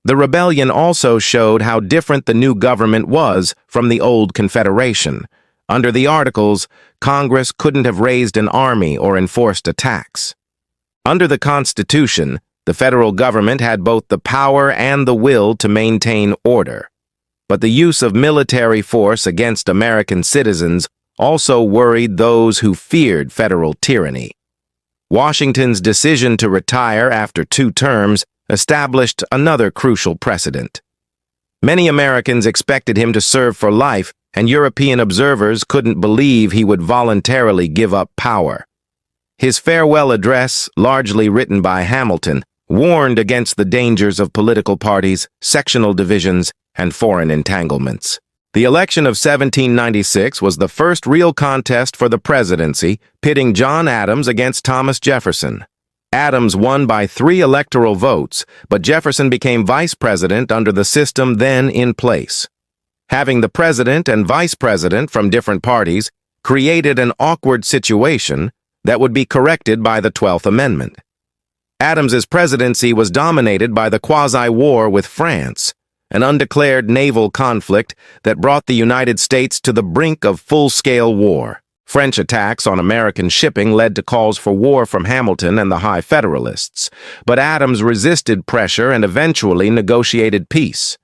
The rebellion also showed how different the new government was from the old Confederation. Under the Articles, Congress couldn't have raised an army or enforced a tax. Under the Constitution, the federal government had both the power and the will to maintain order. But the use of military force against American citizens also worried those who feared federal tyranny. Washington's decision to retire after 2 terms established another crucial precedent. Many Americans expected him to serve for life, and European observers couldn't believe he would voluntarily give up power. His farewell address, largely written by Hamilton, warned against the dangers of political parties, sectional divisions, and foreign entanglements. The election of 1796 was the first real contest for the presidency, pitting John Adams against Thomas Jefferson. Adams won by 3 electoral votes, but Jefferson became vice president under the system then in place. Having the president and vice president from different parties created an awkward situation that would be corrected by the 12th Amendment. Adams's presidency was dominated by the quasi-war with France, an undeclared naval conflict that brought the United States to the brink of full-scale war. French attacks on American shipping led to calls for war from Hamilton and the High Federalists, but Adams resisted pressure and eventually negotiated peace.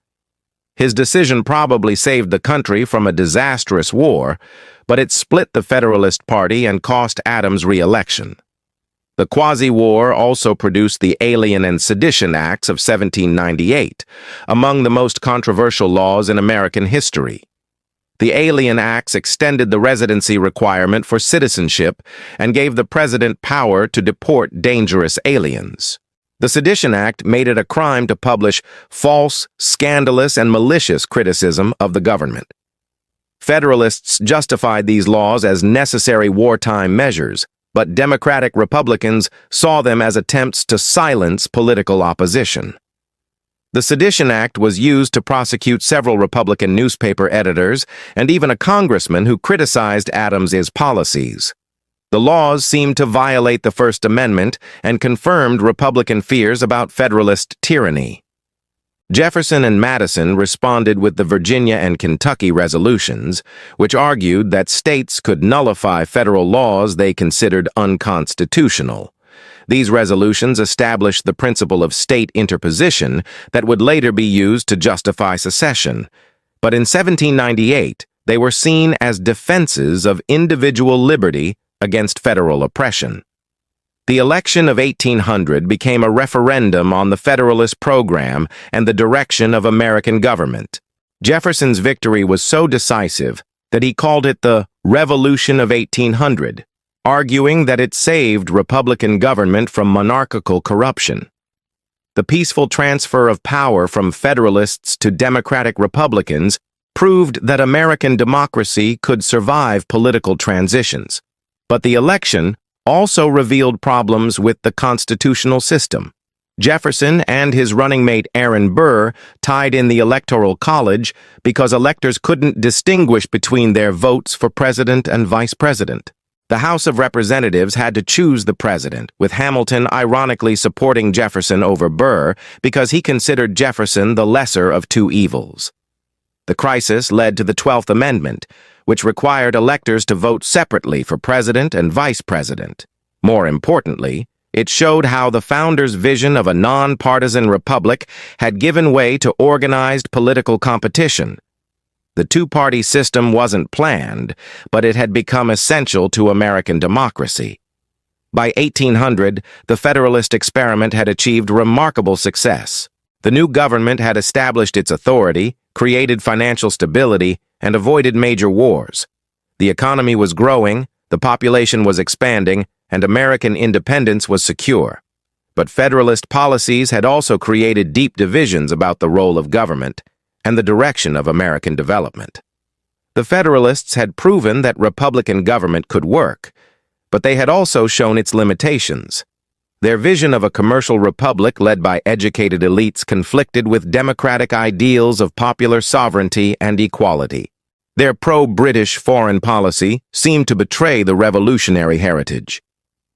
His decision probably saved the country from a disastrous war, but it split the Federalist Party and cost Adams re-election. The quasi-war also produced the Alien and Sedition Acts of 1798, among the most controversial laws in American history. The Alien Acts extended the residency requirement for citizenship and gave the president power to deport dangerous aliens. The Sedition Act made it a crime to publish false, scandalous, and malicious criticism of the government. Federalists justified these laws as necessary wartime measures, but Democratic Republicans saw them as attempts to silence political opposition. The Sedition Act was used to prosecute several Republican newspaper editors and even a congressman who criticized Adams's policies. The laws seemed to violate the First Amendment and confirmed Republican fears about Federalist tyranny. Jefferson and Madison responded with the Virginia and Kentucky resolutions, which argued that states could nullify federal laws they considered unconstitutional. These resolutions established the principle of state interposition that would later be used to justify secession. But in 1798, they were seen as defenses of individual liberty against federal oppression. The election of 1800 became a referendum on the Federalist program and the direction of American government. Jefferson's victory was so decisive that he called it the Revolution of 1800, arguing that it saved Republican government from monarchical corruption. The peaceful transfer of power from Federalists to Democratic Republicans proved that American democracy could survive political transitions. But the election also revealed problems with the constitutional system. Jefferson and his running mate Aaron Burr tied in the Electoral College because electors couldn't distinguish between their votes for president and vice president. The House of Representatives had to choose the president, with Hamilton ironically supporting Jefferson over Burr because he considered Jefferson the lesser of 2 evils. The crisis led to the 12th Amendment, which required electors to vote separately for president and vice president. More importantly, It showed how the founders' vision of a nonpartisan republic had given way to organized political competition. The two-party system wasn't planned, but it had become essential to American democracy. By 1800, the Federalist experiment had achieved remarkable success. The new government had established its authority, created financial stability, and avoided major wars. The economy was growing, the population was expanding, and American independence was secure. But Federalist policies had also created deep divisions about the role of government and the direction of American development. The Federalists had proven that Republican government could work, but they had also shown its limitations. Their vision of a commercial republic led by educated elites conflicted with democratic ideals of popular sovereignty and equality. Their pro-British foreign policy seemed to betray the revolutionary heritage.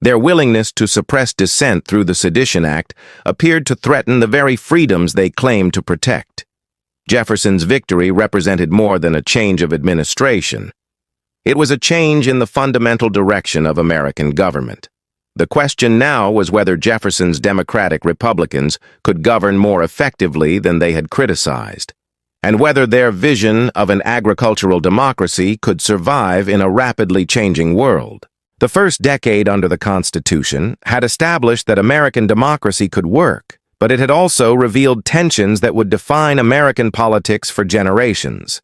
Their willingness to suppress dissent through the Sedition Act appeared to threaten the very freedoms they claimed to protect. Jefferson's victory represented more than a change of administration. It was a change in the fundamental direction of American government. The question now was whether Jefferson's Democratic Republicans could govern more effectively than they had criticized, and whether their vision of an agricultural democracy could survive in a rapidly changing world. The first decade under the Constitution had established that American democracy could work, but it had also revealed tensions that would define American politics for generations.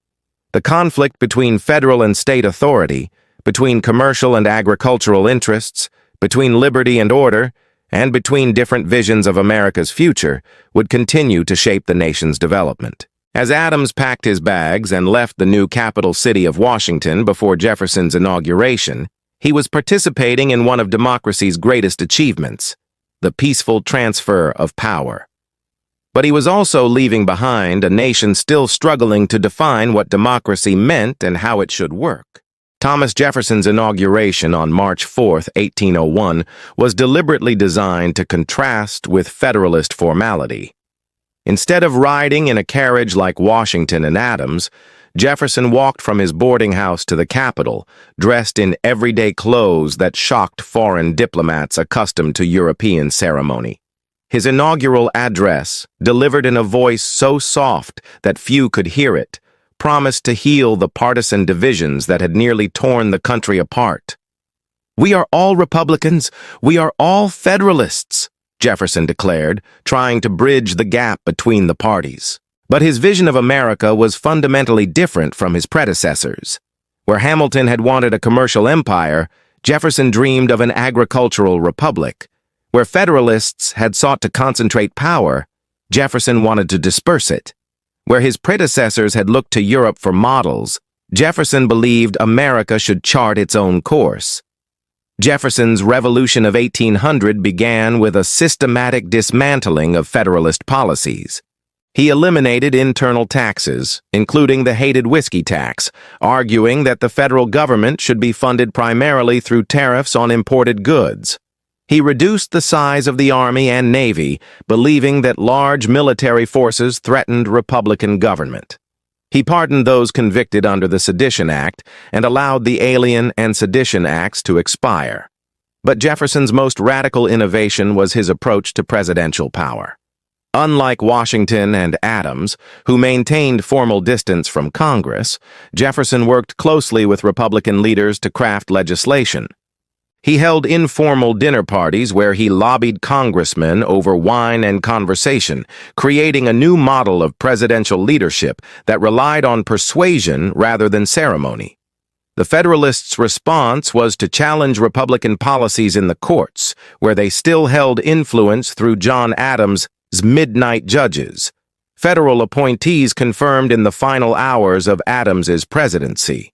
The conflict between federal and state authority, between commercial and agricultural interests, between liberty and order, and between different visions of America's future would continue to shape the nation's development. As Adams packed his bags and left the new capital city of Washington before Jefferson's inauguration, he was participating in one of democracy's greatest achievements, the peaceful transfer of power. But he was also leaving behind a nation still struggling to define what democracy meant and how it should work. Thomas Jefferson's inauguration on March 4, 1801, was deliberately designed to contrast with Federalist formality. Instead of riding in a carriage like Washington and Adams, Jefferson walked from his boarding house to the Capitol, dressed in everyday clothes that shocked foreign diplomats accustomed to European ceremony. His inaugural address, delivered in a voice so soft that few could hear it, promised to heal the partisan divisions that had nearly torn the country apart. "We are all Republicans, we are all Federalists," Jefferson declared, trying to bridge the gap between the parties. But his vision of America was fundamentally different from his predecessors. Where Hamilton had wanted a commercial empire, Jefferson dreamed of an agricultural republic. Where Federalists had sought to concentrate power, Jefferson wanted to disperse it. Where his predecessors had looked to Europe for models, Jefferson believed America should chart its own course. Jefferson's Revolution of 1800 began with a systematic dismantling of Federalist policies. He eliminated internal taxes, including the hated whiskey tax, arguing that the federal government should be funded primarily through tariffs on imported goods. He reduced the size of the Army and Navy, believing that large military forces threatened Republican government. He pardoned those convicted under the Sedition Act and allowed the Alien and Sedition Acts to expire. But Jefferson's most radical innovation was his approach to presidential power. Unlike Washington and Adams, who maintained formal distance from Congress, Jefferson worked closely with Republican leaders to craft legislation. He held informal dinner parties where he lobbied congressmen over wine and conversation, creating a new model of presidential leadership that relied on persuasion rather than ceremony. The Federalists' response was to challenge Republican policies in the courts, where they still held influence through John Adams' midnight judges, federal appointees confirmed in the final hours of Adams's presidency.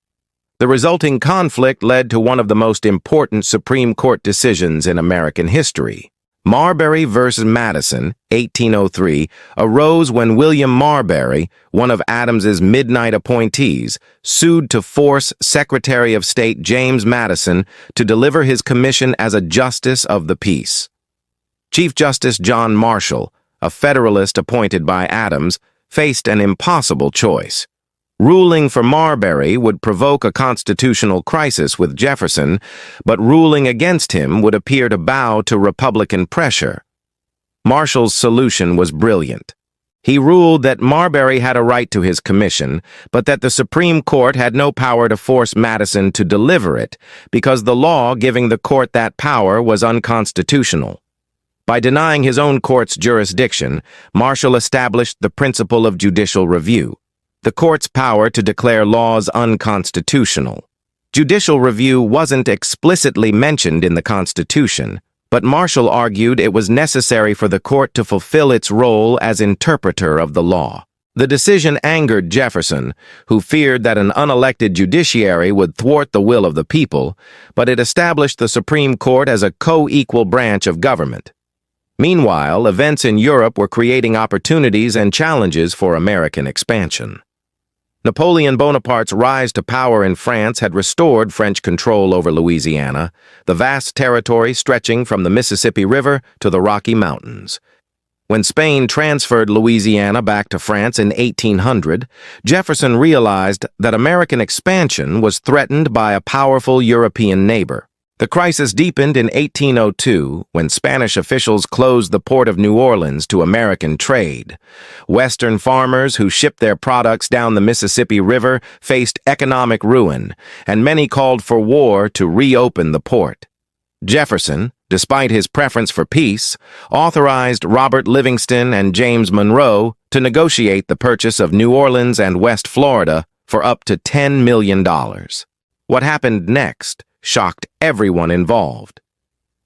The resulting conflict led to one of the most important Supreme Court decisions in American history. Marbury v. Madison, 1803, arose when William Marbury, one of Adams's midnight appointees, sued to force Secretary of State James Madison to deliver his commission as a justice of the peace. Chief Justice John Marshall, a Federalist appointed by Adams, faced an impossible choice. Ruling for Marbury would provoke a constitutional crisis with Jefferson, but ruling against him would appear to bow to Republican pressure. Marshall's solution was brilliant. He ruled that Marbury had a right to his commission, but that the Supreme Court had no power to force Madison to deliver it, because the law giving the court that power was unconstitutional. By denying his own court's jurisdiction, Marshall established the principle of judicial review, the court's power to declare laws unconstitutional. Judicial review wasn't explicitly mentioned in the Constitution, but Marshall argued it was necessary for the court to fulfill its role as interpreter of the law. The decision angered Jefferson, who feared that an unelected judiciary would thwart the will of the people, but it established the Supreme Court as a co-equal branch of government. Meanwhile, events in Europe were creating opportunities and challenges for American expansion. Napoleon Bonaparte's rise to power in France had restored French control over Louisiana, the vast territory stretching from the Mississippi River to the Rocky Mountains. When Spain transferred Louisiana back to France in 1800, Jefferson realized that American expansion was threatened by a powerful European neighbor. The crisis deepened in 1802 when Spanish officials closed the port of New Orleans to American trade. Western farmers who shipped their products down the Mississippi River faced economic ruin, and many called for war to reopen the port. Jefferson, despite his preference for peace, authorized Robert Livingston and James Monroe to negotiate the purchase of New Orleans and West Florida for up to $10 million. What happened next shocked everyone involved.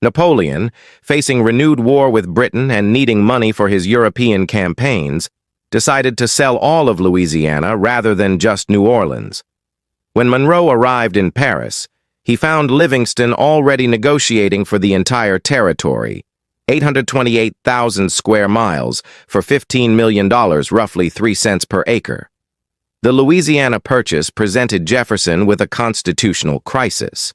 Napoleon, facing renewed war with Britain and needing money for his European campaigns, decided to sell all of Louisiana rather than just New Orleans. When Monroe arrived in Paris, he found Livingston already negotiating for the entire territory, 828,000 square miles, for $15 million, roughly 3 cents per acre. The Louisiana Purchase presented Jefferson with a constitutional crisis.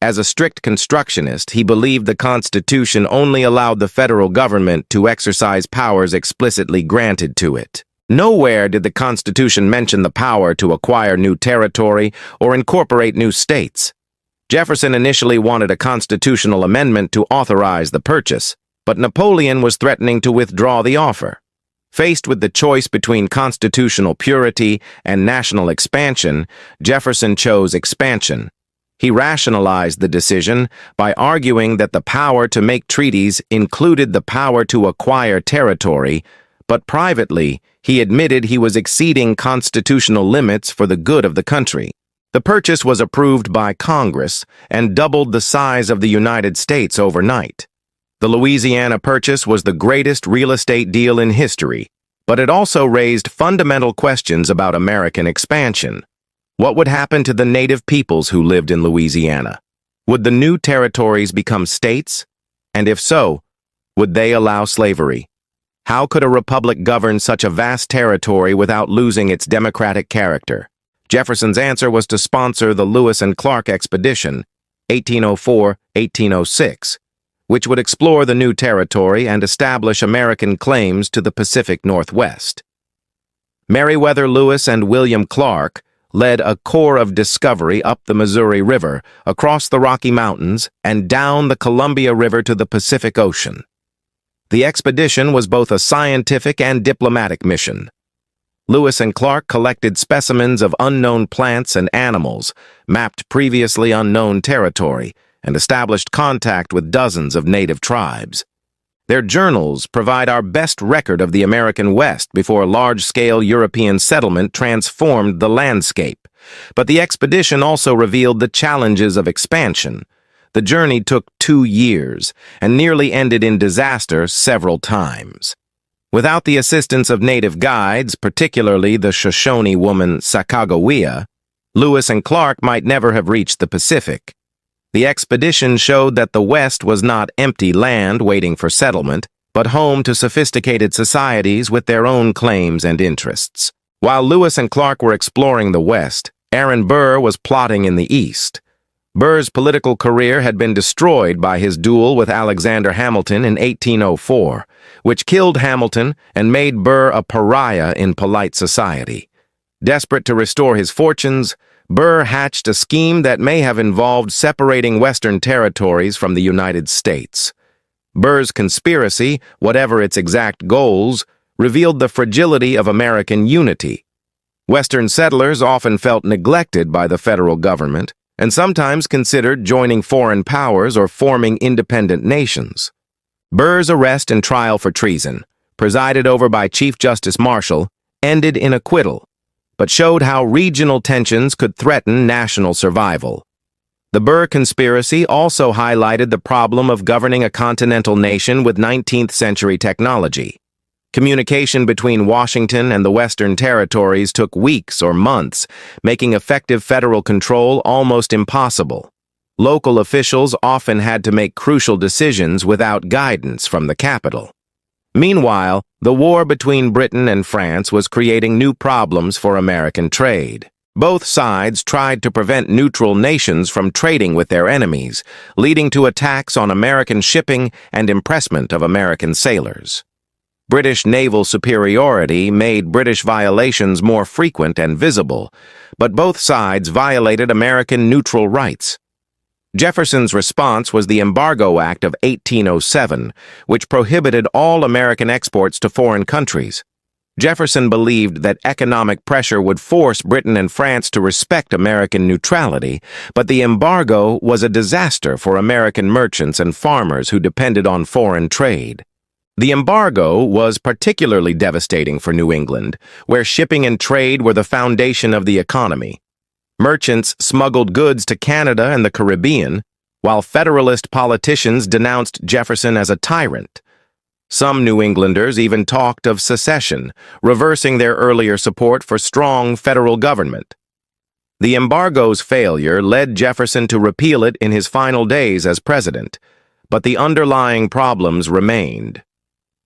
As a strict constructionist, he believed the Constitution only allowed the federal government to exercise powers explicitly granted to it. Nowhere did the Constitution mention the power to acquire new territory or incorporate new states. Jefferson initially wanted a constitutional amendment to authorize the purchase, but Napoleon was threatening to withdraw the offer. Faced with the choice between constitutional purity and national expansion, Jefferson chose expansion. He rationalized the decision by arguing that the power to make treaties included the power to acquire territory, but privately, he admitted he was exceeding constitutional limits for the good of the country. The purchase was approved by Congress and doubled the size of the United States overnight. The Louisiana Purchase was the greatest real estate deal in history, but it also raised fundamental questions about American expansion. What would happen to the native peoples who lived in Louisiana? Would the new territories become states? And if so, would they allow slavery? How could a republic govern such a vast territory without losing its democratic character? Jefferson's answer was to sponsor the Lewis and Clark Expedition, 1804-1806, which would explore the new territory and establish American claims to the Pacific Northwest. Meriwether Lewis and William Clark led a corps of discovery up the Missouri River, across the Rocky Mountains, and down the Columbia River to the Pacific Ocean. The expedition was both a scientific and diplomatic mission. Lewis and Clark collected specimens of unknown plants and animals, mapped previously unknown territory, and established contact with dozens of native tribes. Their journals provide our best record of the American West before large-scale European settlement transformed the landscape. But the expedition also revealed the challenges of expansion. The journey took 2 years and nearly ended in disaster several times. Without the assistance of native guides, particularly the Shoshone woman Sacagawea, Lewis and Clark might never have reached the Pacific. The expedition showed that the West was not empty land waiting for settlement, but home to sophisticated societies with their own claims and interests. While Lewis and Clark were exploring the West, Aaron Burr was plotting in the East. Burr's political career had been destroyed by his duel with Alexander Hamilton in 1804, which killed Hamilton and made Burr a pariah in polite society. Desperate to restore his fortunes, Burr hatched a scheme that may have involved separating Western territories from the United States. Burr's conspiracy, whatever its exact goals, revealed the fragility of American unity. Western settlers often felt neglected by the federal government and sometimes considered joining foreign powers or forming independent nations. Burr's arrest and trial for treason, presided over by Chief Justice Marshall, ended in acquittal, but showed how regional tensions could threaten national survival. The Burr conspiracy also highlighted the problem of governing a continental nation with 19th-century technology. Communication between Washington and the Western territories took weeks or months, making effective federal control almost impossible. Local officials often had to make crucial decisions without guidance from the capital. Meanwhile, the war between Britain and France was creating new problems for American trade. Both sides tried to prevent neutral nations from trading with their enemies, leading to attacks on American shipping and impressment of American sailors. British naval superiority made British violations more frequent and visible, but both sides violated American neutral rights. Jefferson's response was the Embargo Act of 1807, which prohibited all American exports to foreign countries. Jefferson believed that economic pressure would force Britain and France to respect American neutrality, but the embargo was a disaster for American merchants and farmers who depended on foreign trade. The embargo was particularly devastating for New England, where shipping and trade were the foundation of the economy. Merchants smuggled goods to Canada and the Caribbean, while Federalist politicians denounced Jefferson as a tyrant. Some New Englanders even talked of secession, reversing their earlier support for strong federal government. The embargo's failure led Jefferson to repeal it in his final days as president, but the underlying problems remained.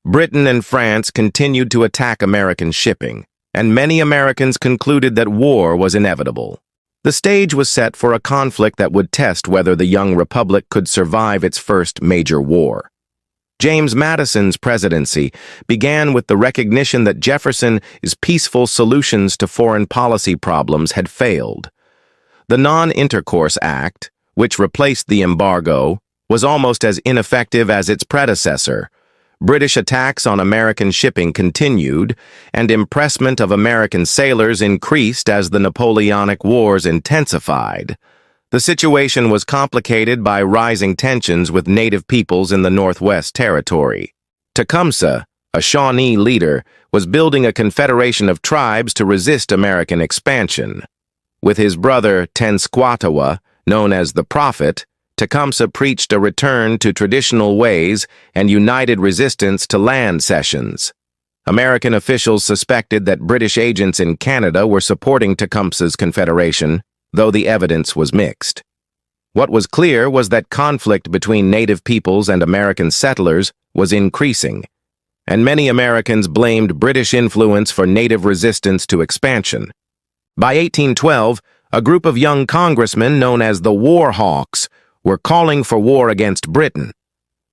Britain and France continued to attack American shipping, and many Americans concluded that war was inevitable. The stage was set for a conflict that would test whether the young republic could survive its first major war. James Madison's presidency began with the recognition that Jefferson's peaceful solutions to foreign policy problems had failed. The Non-Intercourse Act, which replaced the embargo, was almost as ineffective as its predecessor. British attacks on American shipping continued, and impressment of American sailors increased as the Napoleonic Wars intensified. The situation was complicated by rising tensions with native peoples in the Northwest Territory. Tecumseh, a Shawnee leader, was building a confederation of tribes to resist American expansion. With his brother Tenskwatawa, known as the Prophet, Tecumseh preached a return to traditional ways and united resistance to land cessions. American officials suspected that British agents in Canada were supporting Tecumseh's confederation, though the evidence was mixed. What was clear was that conflict between native peoples and American settlers was increasing, and many Americans blamed British influence for native resistance to expansion. By 1812, a group of young congressmen known as the War Hawks were calling for war against Britain.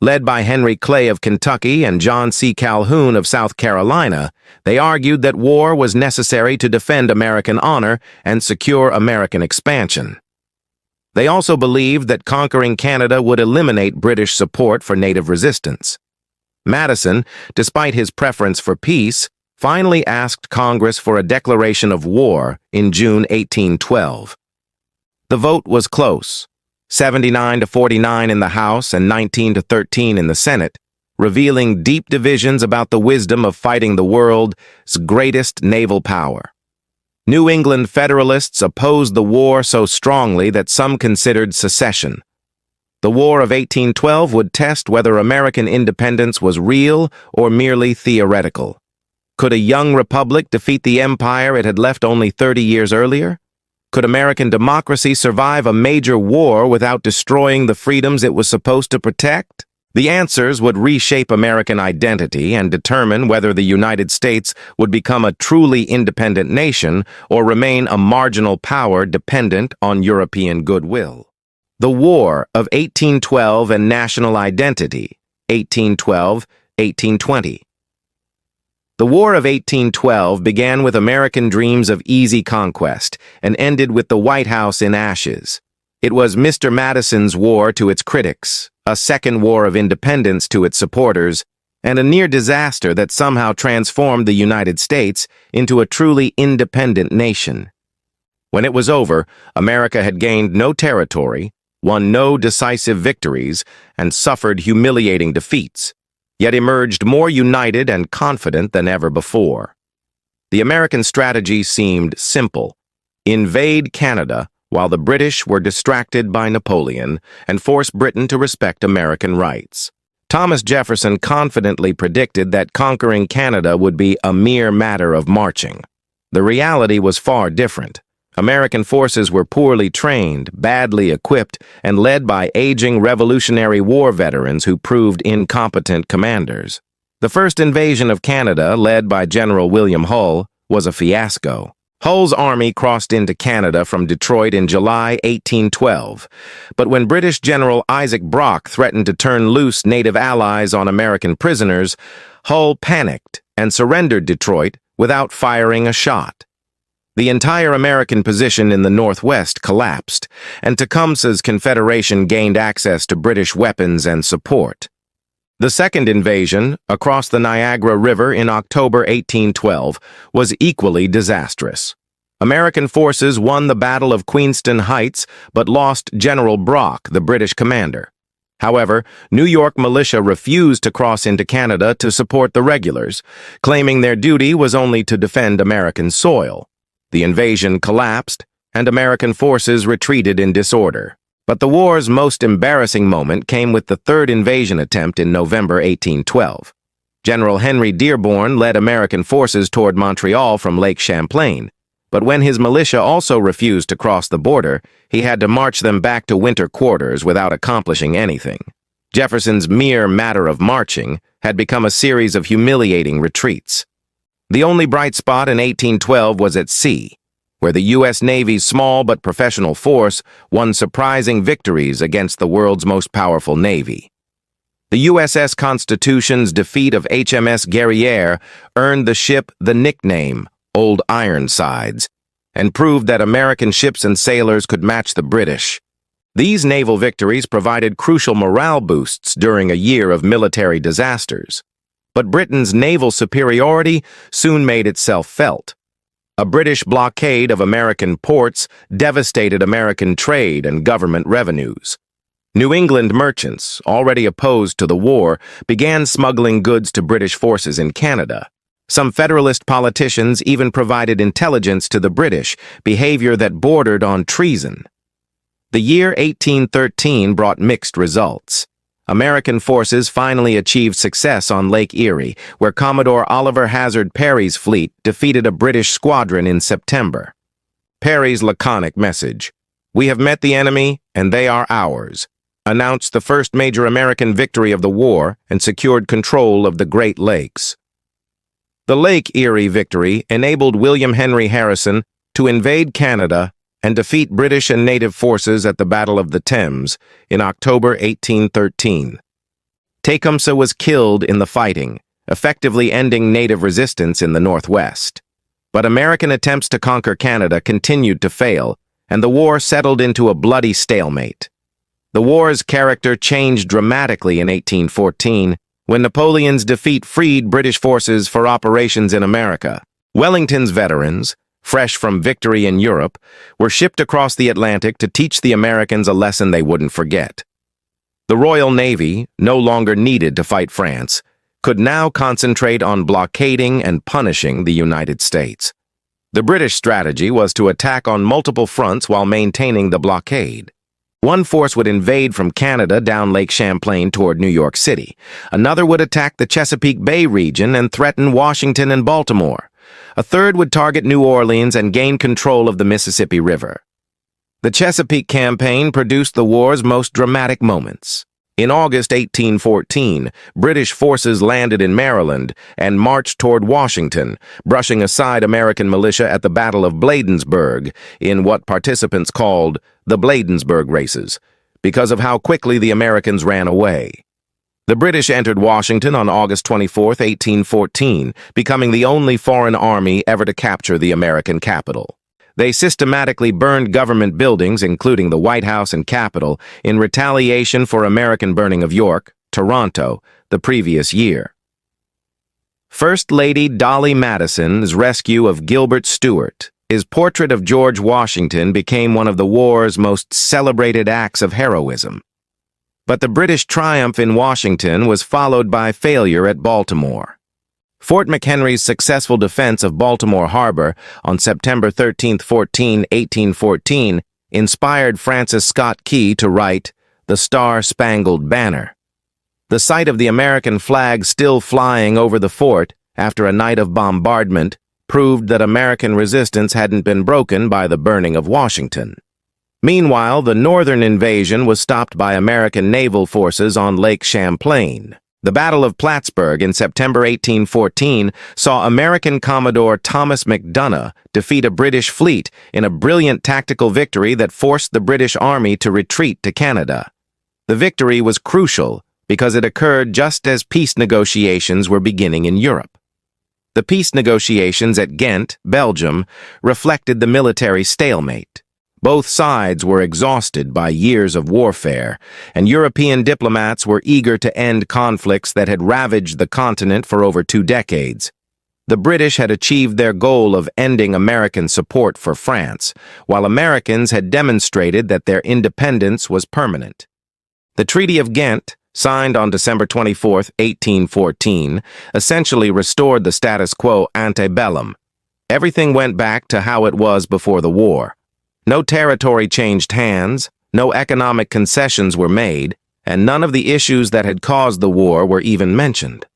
Led by Henry Clay of Kentucky and John C. Calhoun of South Carolina, they argued that war was necessary to defend American honor and secure American expansion. They also believed that conquering Canada would eliminate British support for native resistance. Madison, despite his preference for peace, finally asked Congress for a declaration of war in June 1812. The vote was close, 79 to 49 in the House and 19 to 13 in the Senate, revealing deep divisions about the wisdom of fighting the world's greatest naval power. New England Federalists opposed the war so strongly that some considered secession. The War of 1812 would test whether American independence was real or merely theoretical. Could a young republic defeat the empire it had left only 30 years earlier? Could American democracy survive a major war without destroying the freedoms it was supposed to protect? The answers would reshape American identity and determine whether the United States would become a truly independent nation or remain a marginal power dependent on European goodwill. The War of 1812 and National Identity, 1812-1820. The War of 1812 began with American dreams of easy conquest and ended with the White House in ashes. It was Mr. Madison's war to its critics, a second war of independence to its supporters, and a near disaster that somehow transformed the United States into a truly independent nation. When it was over, America had gained no territory, won no decisive victories, and suffered humiliating defeats, yet emerged more united and confident than ever before. The American strategy seemed simple: invade Canada while the British were distracted by Napoleon and force Britain to respect American rights. Thomas Jefferson confidently predicted that conquering Canada would be a mere matter of marching. The reality was far different. American forces were poorly trained, badly equipped, and led by aging Revolutionary War veterans who proved incompetent commanders. The first invasion of Canada, led by General William Hull, was a fiasco. Hull's army crossed into Canada from Detroit in July 1812, but when British General Isaac Brock threatened to turn loose native allies on American prisoners, Hull panicked and surrendered Detroit without firing a shot. The entire American position in the Northwest collapsed, and Tecumseh's Confederation gained access to British weapons and support. The second invasion, across the Niagara River in October 1812, was equally disastrous. American forces won the Battle of Queenston Heights, but lost General Brock, the British commander. However, New York militia refused to cross into Canada to support the regulars, claiming their duty was only to defend American soil. The invasion collapsed, and American forces retreated in disorder. But the war's most embarrassing moment came with the third invasion attempt in November 1812. General Henry Dearborn led American forces toward Montreal from Lake Champlain, but when his militia also refused to cross the border, he had to march them back to winter quarters without accomplishing anything. Jefferson's mere matter of marching had become a series of humiliating retreats. The only bright spot in 1812 was at sea, where the U.S. Navy's small but professional force won surprising victories against the world's most powerful navy. The USS Constitution's defeat of HMS Guerriere earned the ship the nickname Old Ironsides and proved that American ships and sailors could match the British. These naval victories provided crucial morale boosts during a year of military disasters. But Britain's naval superiority soon made itself felt. A British blockade of American ports devastated American trade and government revenues. New England merchants, already opposed to the war, began smuggling goods to British forces in Canada. Some Federalist politicians even provided intelligence to the British, behavior that bordered on treason. The year 1813 brought mixed results. American forces finally achieved success on Lake Erie, where Commodore Oliver Hazard Perry's fleet defeated a British squadron in September. Perry's laconic message, "We have met the enemy, and they are ours," announced the first major American victory of the war and secured control of the Great Lakes. The Lake Erie victory enabled William Henry Harrison to invade Canada and defeat British and native forces at the Battle of the Thames in October 1813. Tecumseh was killed in the fighting, effectively ending native resistance in the Northwest. But American attempts to conquer Canada continued to fail, and the war settled into a bloody stalemate. The war's character changed dramatically in 1814, when Napoleon's defeat freed British forces for operations in America. Wellington's veterans, fresh from victory in Europe, were shipped across the Atlantic to teach the Americans a lesson they wouldn't forget. The Royal Navy, no longer needed to fight France, could now concentrate on blockading and punishing the United States. The British strategy was to attack on multiple fronts while maintaining the blockade. One force would invade from Canada down Lake Champlain toward New York City. Another would attack the Chesapeake Bay region and threaten Washington and Baltimore. A third would target New Orleans and gain control of the Mississippi River. The Chesapeake Campaign produced the war's most dramatic moments. In August 1814, British forces landed in Maryland and marched toward Washington, brushing aside American militia at the Battle of Bladensburg in what participants called the Bladensburg Races, because of how quickly the Americans ran away. The British entered Washington on August 24, 1814, becoming the only foreign army ever to capture the American capital. They systematically burned government buildings, including the White House and Capitol, in retaliation for American burning of York, Toronto, the previous year. First Lady Dolly Madison's rescue of Gilbert Stuart. His portrait of George Washington became one of the war's most celebrated acts of heroism. But the British triumph in Washington was followed by failure at Baltimore. Fort McHenry's successful defense of Baltimore Harbor on September 13, 1814, inspired Francis Scott Key to write The Star-Spangled Banner. The sight of the American flag still flying over the fort after a night of bombardment proved that American resistance hadn't been broken by the burning of Washington. Meanwhile, the northern invasion was stopped by American naval forces on Lake Champlain. The Battle of Plattsburgh in September 1814 saw American Commodore Thomas MacDonough defeat a British fleet in a brilliant tactical victory that forced the British Army to retreat to Canada. The victory was crucial because it occurred just as peace negotiations were beginning in Europe. The peace negotiations at Ghent, Belgium, reflected the military stalemate. Both sides were exhausted by years of warfare, and European diplomats were eager to end conflicts that had ravaged the continent for over 2 decades. The British had achieved their goal of ending American support for France, while Americans had demonstrated that their independence was permanent. The Treaty of Ghent, signed on December 24, 1814, essentially restored the status quo ante bellum. Everything went back to how it was before the war. No territory changed hands, no economic concessions were made, and none of the issues that had caused the war were even mentioned.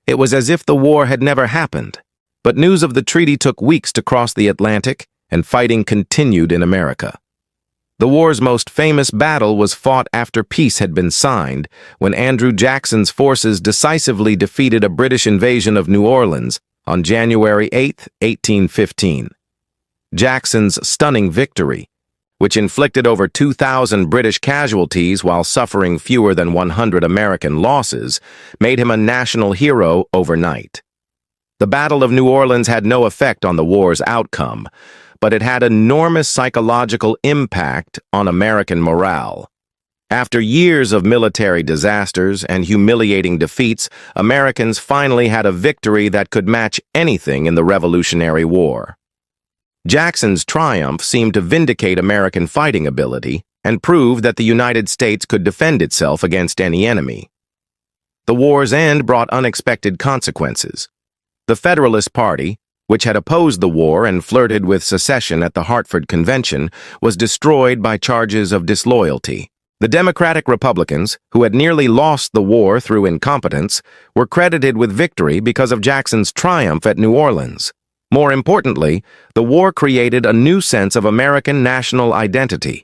It was as if the war had never happened. But news of the treaty took weeks to cross the Atlantic, and fighting continued in America. The war's most famous battle was fought after peace had been signed, when Andrew Jackson's forces decisively defeated a British invasion of New Orleans on January 8, 1815. Jackson's stunning victory, which inflicted over 2,000 British casualties while suffering fewer than 100 American losses, made him a national hero overnight. The Battle of New Orleans had no effect on the war's outcome, but it had enormous psychological impact on American morale. After years of military disasters and humiliating defeats, Americans finally had a victory that could match anything in the Revolutionary War. Jackson's triumph seemed to vindicate American fighting ability and prove that the United States could defend itself against any enemy. The war's end brought unexpected consequences. The Federalist Party, which had opposed the war and flirted with secession at the Hartford Convention, was destroyed by charges of disloyalty. The Democratic Republicans, who had nearly lost the war through incompetence, were credited with victory because of Jackson's triumph at New Orleans. More importantly, the war created a new sense of American national identity.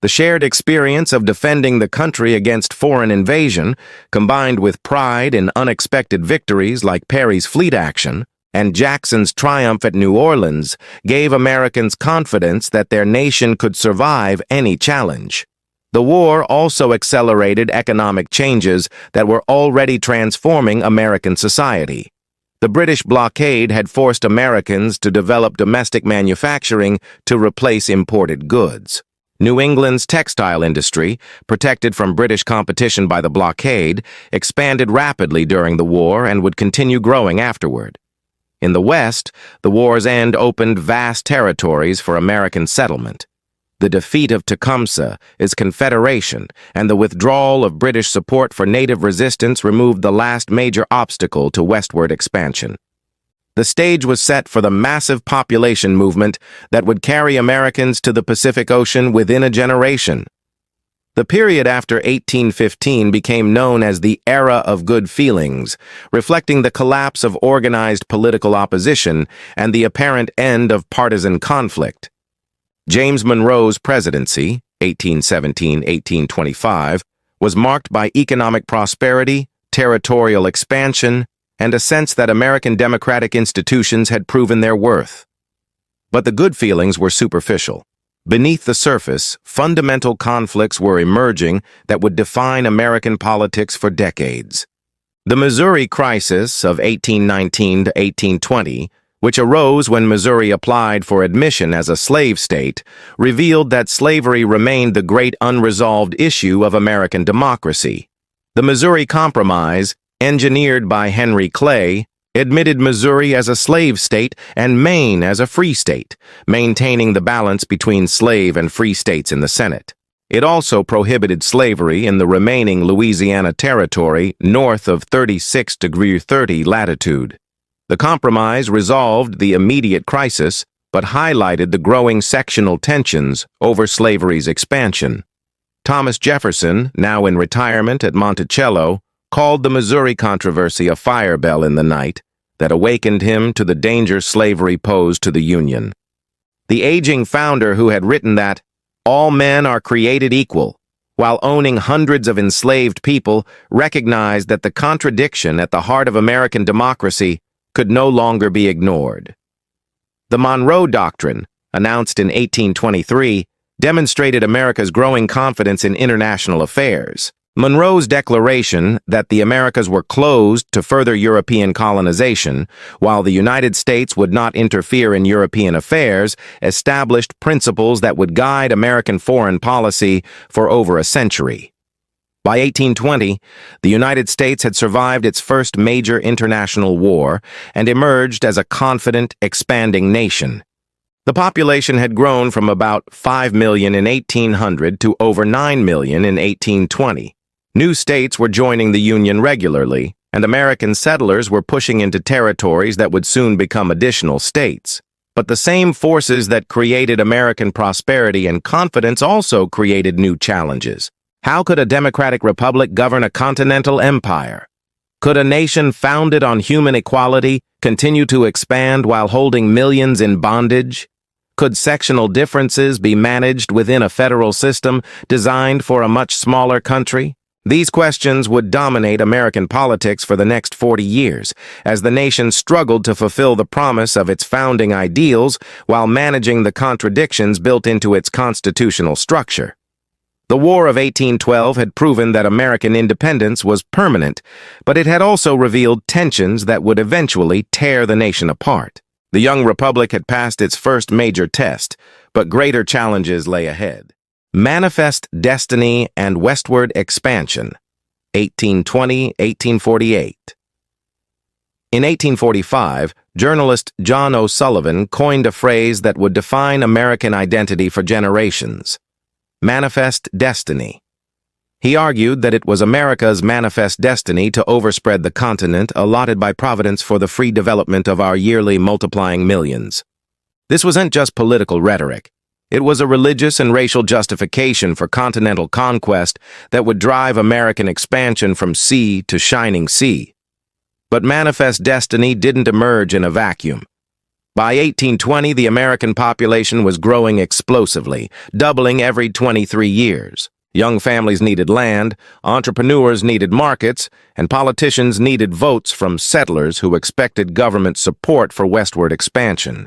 The shared experience of defending the country against foreign invasion, combined with pride in unexpected victories like Perry's fleet action, and Jackson's triumph at New Orleans, gave Americans confidence that their nation could survive any challenge. The war also accelerated economic changes that were already transforming American society. The British blockade had forced Americans to develop domestic manufacturing to replace imported goods. New England's textile industry, protected from British competition by the blockade, expanded rapidly during the war and would continue growing afterward. In the West, the war's end opened vast territories for American settlement. The defeat of Tecumseh, its Confederation, and the withdrawal of British support for native resistance removed the last major obstacle to westward expansion. The stage was set for the massive population movement that would carry Americans to the Pacific Ocean within a generation. The period after 1815 became known as the Era of Good Feelings, reflecting the collapse of organized political opposition and the apparent end of partisan conflict. James Monroe's presidency, 1817-1825, was marked by economic prosperity, territorial expansion, and a sense that American democratic institutions had proven their worth. But the good feelings were superficial. Beneath the surface, fundamental conflicts were emerging that would define American politics for decades. The Missouri Crisis of 1819 to 1820, which arose when Missouri applied for admission as a slave state, revealed that slavery remained the great unresolved issue of American democracy. The Missouri Compromise, engineered by Henry Clay, admitted Missouri as a slave state and Maine as a free state, maintaining the balance between slave and free states in the Senate. It also prohibited slavery in the remaining Louisiana Territory north of 36°30 latitude. The compromise resolved the immediate crisis, but highlighted the growing sectional tensions over slavery's expansion. Thomas Jefferson, now in retirement at Monticello, called the Missouri controversy a fire bell in the night that awakened him to the danger slavery posed to the Union. The aging founder who had written that all men are created equal, while owning hundreds of enslaved people, recognized that the contradiction at the heart of American democracy could no longer be ignored. The Monroe Doctrine, announced in 1823, demonstrated America's growing confidence in international affairs. Monroe's declaration that the Americas were closed to further European colonization, while the United States would not interfere in European affairs, established principles that would guide American foreign policy for over a century. By 1820, the United States had survived its first major international war and emerged as a confident, expanding nation. The population had grown from about 5 million in 1800 to over 9 million in 1820. New states were joining the Union regularly, and American settlers were pushing into territories that would soon become additional states. But the same forces that created American prosperity and confidence also created new challenges. How could a democratic republic govern a continental empire? Could a nation founded on human equality continue to expand while holding millions in bondage? Could sectional differences be managed within a federal system designed for a much smaller country? These questions would dominate American politics for the next 40 years, as the nation struggled to fulfill the promise of its founding ideals while managing the contradictions built into its constitutional structure. The War of 1812 had proven that American independence was permanent, but it had also revealed tensions that would eventually tear the nation apart. The young republic had passed its first major test, but greater challenges lay ahead. Manifest Destiny and Westward Expansion, 1820-1848. In 1845, journalist John O'Sullivan coined a phrase that would define American identity for generations: manifest destiny. He argued that it was America's manifest destiny to overspread the continent allotted by Providence for the free development of our yearly multiplying millions. This wasn't just political rhetoric. It was a religious and racial justification for continental conquest that would drive American expansion from sea to shining sea. But manifest destiny didn't emerge in a vacuum. By 1820, the American population was growing explosively, doubling every 23 years. Young families needed land, entrepreneurs needed markets, and politicians needed votes from settlers who expected government support for westward expansion.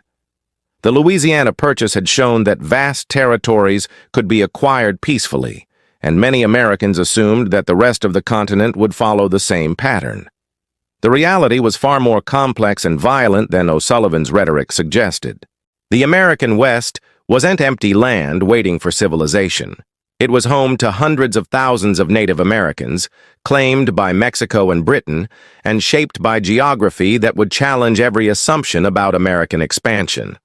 The Louisiana Purchase had shown that vast territories could be acquired peacefully, and many Americans assumed that the rest of the continent would follow the same pattern. The reality was far more complex and violent than O'Sullivan's rhetoric suggested. The American West wasn't empty land waiting for civilization. It was home to hundreds of thousands of Native Americans, claimed by Mexico and Britain, and shaped by geography that would challenge every assumption about American expansion.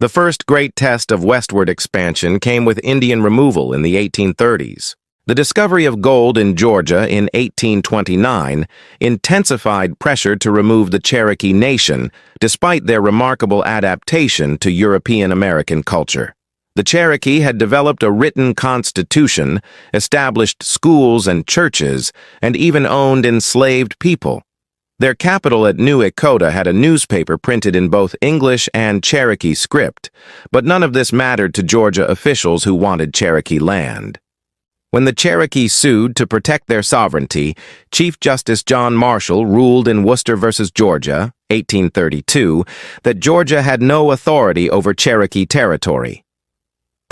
The first great test of westward expansion came with Indian removal in the 1830s. The discovery of gold in Georgia in 1829 intensified pressure to remove the Cherokee Nation, despite their remarkable adaptation to European American culture. The Cherokee had developed a written constitution, established schools and churches, and even owned enslaved people. Their capital at New Echota had a newspaper printed in both English and Cherokee script, but none of this mattered to Georgia officials who wanted Cherokee land. When the Cherokee sued to protect their sovereignty, Chief Justice John Marshall ruled in Worcester v. Georgia, 1832, that Georgia had no authority over Cherokee territory.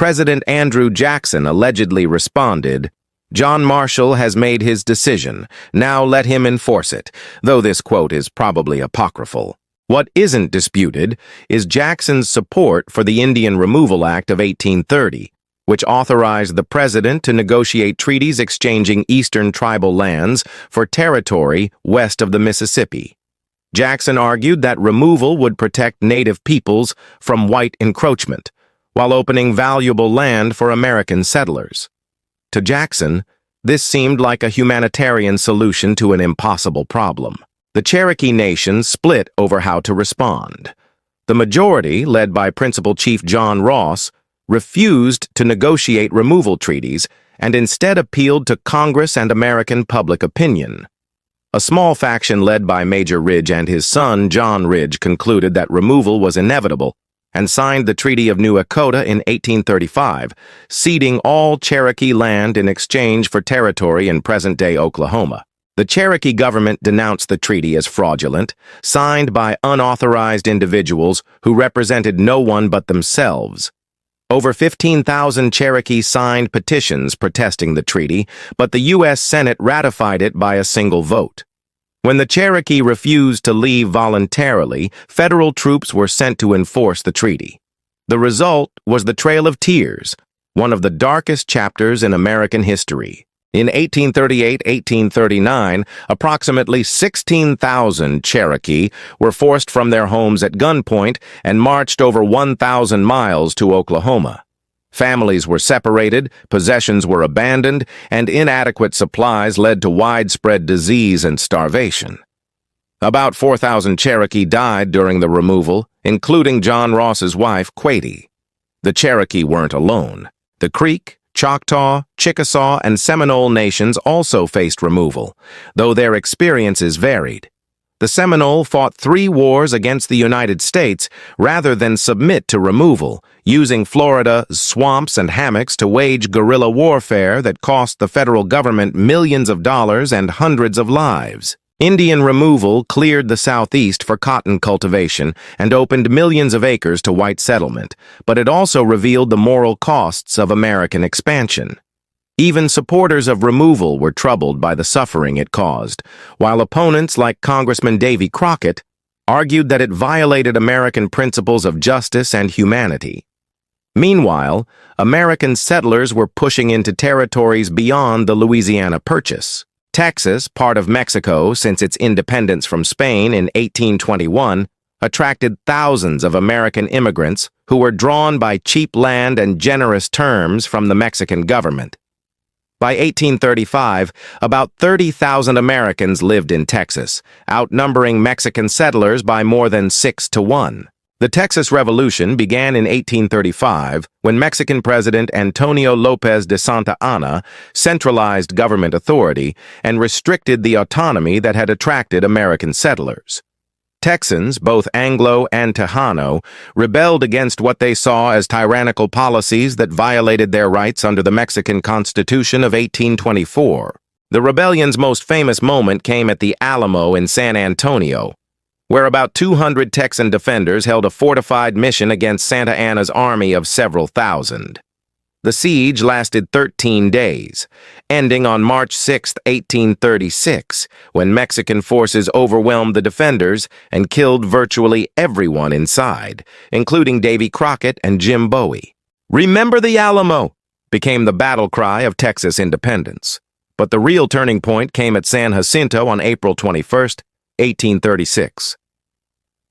President Andrew Jackson allegedly responded, "John Marshall has made his decision. Now let him enforce it," though this quote is probably apocryphal. What isn't disputed is Jackson's support for the Indian Removal Act of 1830, which authorized the president to negotiate treaties exchanging eastern tribal lands for territory west of the Mississippi. Jackson argued that removal would protect Native peoples from white encroachment, while opening valuable land for American settlers. To Jackson, this seemed like a humanitarian solution to an impossible problem. The Cherokee Nation split over how to respond. The majority, led by Principal Chief John Ross, refused to negotiate removal treaties and instead appealed to Congress and American public opinion. A small faction led by Major Ridge and his son, John Ridge, concluded that removal was inevitable and signed the Treaty of New Echota in 1835, ceding all Cherokee land in exchange for territory in present-day Oklahoma. The Cherokee government denounced the treaty as fraudulent, signed by unauthorized individuals who represented no one but themselves. Over 15,000 Cherokee signed petitions protesting the treaty, but the U.S. Senate ratified it by a single vote. When the Cherokee refused to leave voluntarily, federal troops were sent to enforce the treaty. The result was the Trail of Tears, one of the darkest chapters in American history. In 1838-1839, approximately 16,000 Cherokee were forced from their homes at gunpoint and marched over 1,000 miles to Oklahoma. Families were separated, possessions were abandoned, and inadequate supplies led to widespread disease and starvation. About 4,000 Cherokee died during the removal, including John Ross's wife, Quady. The Cherokee weren't alone. The Creek, Choctaw, Chickasaw, and Seminole nations also faced removal, though their experiences varied. The Seminole fought 3 wars against the United States rather than submit to removal, using Florida's swamps and hammocks to wage guerrilla warfare that cost the federal government millions of dollars and hundreds of lives. Indian removal cleared the Southeast for cotton cultivation and opened millions of acres to white settlement, but it also revealed the moral costs of American expansion. Even supporters of removal were troubled by the suffering it caused, while opponents like Congressman Davy Crockett argued that it violated American principles of justice and humanity. Meanwhile, American settlers were pushing into territories beyond the Louisiana Purchase. Texas, part of Mexico since its independence from Spain in 1821, attracted thousands of American immigrants who were drawn by cheap land and generous terms from the Mexican government. By 1835, about 30,000 Americans lived in Texas, outnumbering Mexican settlers by more than 6 to 1. The Texas Revolution began in 1835 when Mexican President Antonio López de Santa Anna centralized government authority and restricted the autonomy that had attracted American settlers. Texans, both Anglo and Tejano, rebelled against what they saw as tyrannical policies that violated their rights under the Mexican Constitution of 1824. The rebellion's most famous moment came at the Alamo in San Antonio, where about 200 Texan defenders held a fortified mission against Santa Anna's army of several thousand. The siege lasted 13 days, ending on March 6, 1836, when Mexican forces overwhelmed the defenders and killed virtually everyone inside, including Davy Crockett and Jim Bowie. "Remember the Alamo!" became the battle cry of Texas independence. But the real turning point came at San Jacinto on April 21, 1836.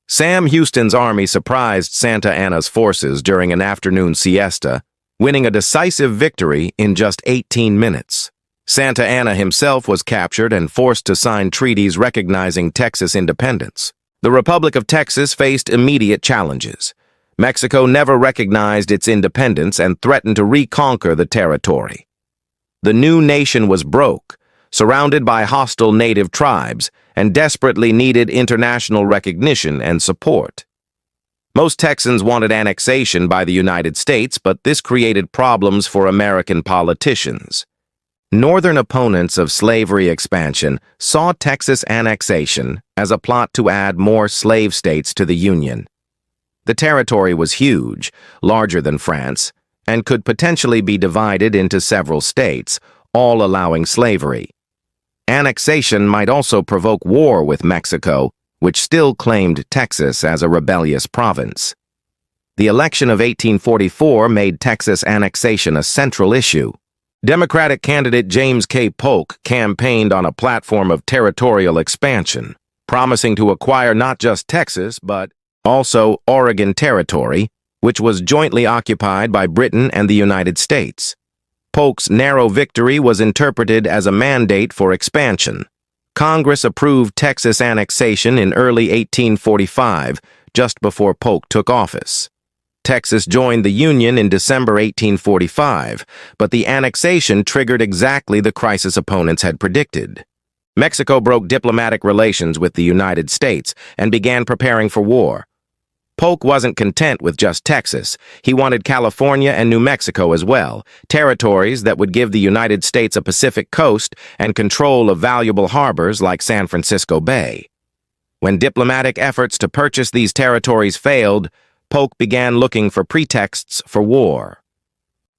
Sam Houston's army surprised Santa Anna's forces during an afternoon siesta, winning a decisive victory in just 18 minutes. Santa Anna himself was captured and forced to sign treaties recognizing Texas independence. The Republic of Texas faced immediate challenges. Mexico never recognized its independence and threatened to reconquer the territory. The new nation was broke, surrounded by hostile native tribes, and desperately needed international recognition and support. Most Texans wanted annexation by the United States, but this created problems for American politicians. Northern opponents of slavery expansion saw Texas annexation as a plot to add more slave states to the Union. The territory was huge, larger than France, and could potentially be divided into several states, all allowing slavery. Annexation might also provoke war with Mexico, which still claimed Texas as a rebellious province. The election of 1844 made Texas annexation a central issue. Democratic candidate James K. Polk campaigned on a platform of territorial expansion, promising to acquire not just Texas, but also Oregon Territory, which was jointly occupied by Britain and the United States. Polk's narrow victory was interpreted as a mandate for expansion. Congress approved Texas annexation in early 1845, just before Polk took office. Texas joined the Union in December 1845, but the annexation triggered exactly the crisis opponents had predicted. Mexico broke diplomatic relations with the United States and began preparing for war. Polk wasn't content with just Texas. He wanted California and New Mexico as well, territories that would give the United States a Pacific coast and control of valuable harbors like San Francisco Bay. When diplomatic efforts to purchase these territories failed, Polk began looking for pretexts for war.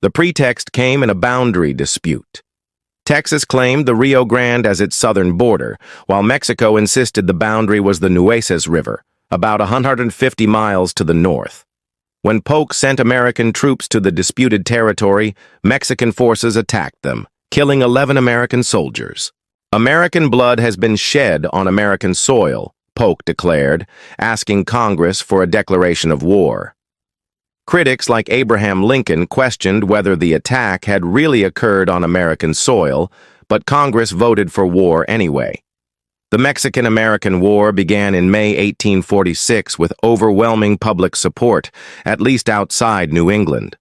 The pretext came in a boundary dispute. Texas claimed the Rio Grande as its southern border, while Mexico insisted the boundary was the Nueces River, about 150 miles to the north. When Polk sent American troops to the disputed territory, Mexican forces attacked them, killing 11 American soldiers. American blood has been shed on American soil, Polk declared, asking Congress for a declaration of war. Critics like Abraham Lincoln questioned whether the attack had really occurred on American soil, but Congress voted for war anyway. The Mexican-American War began in May 1846 with overwhelming public support, at least outside New England.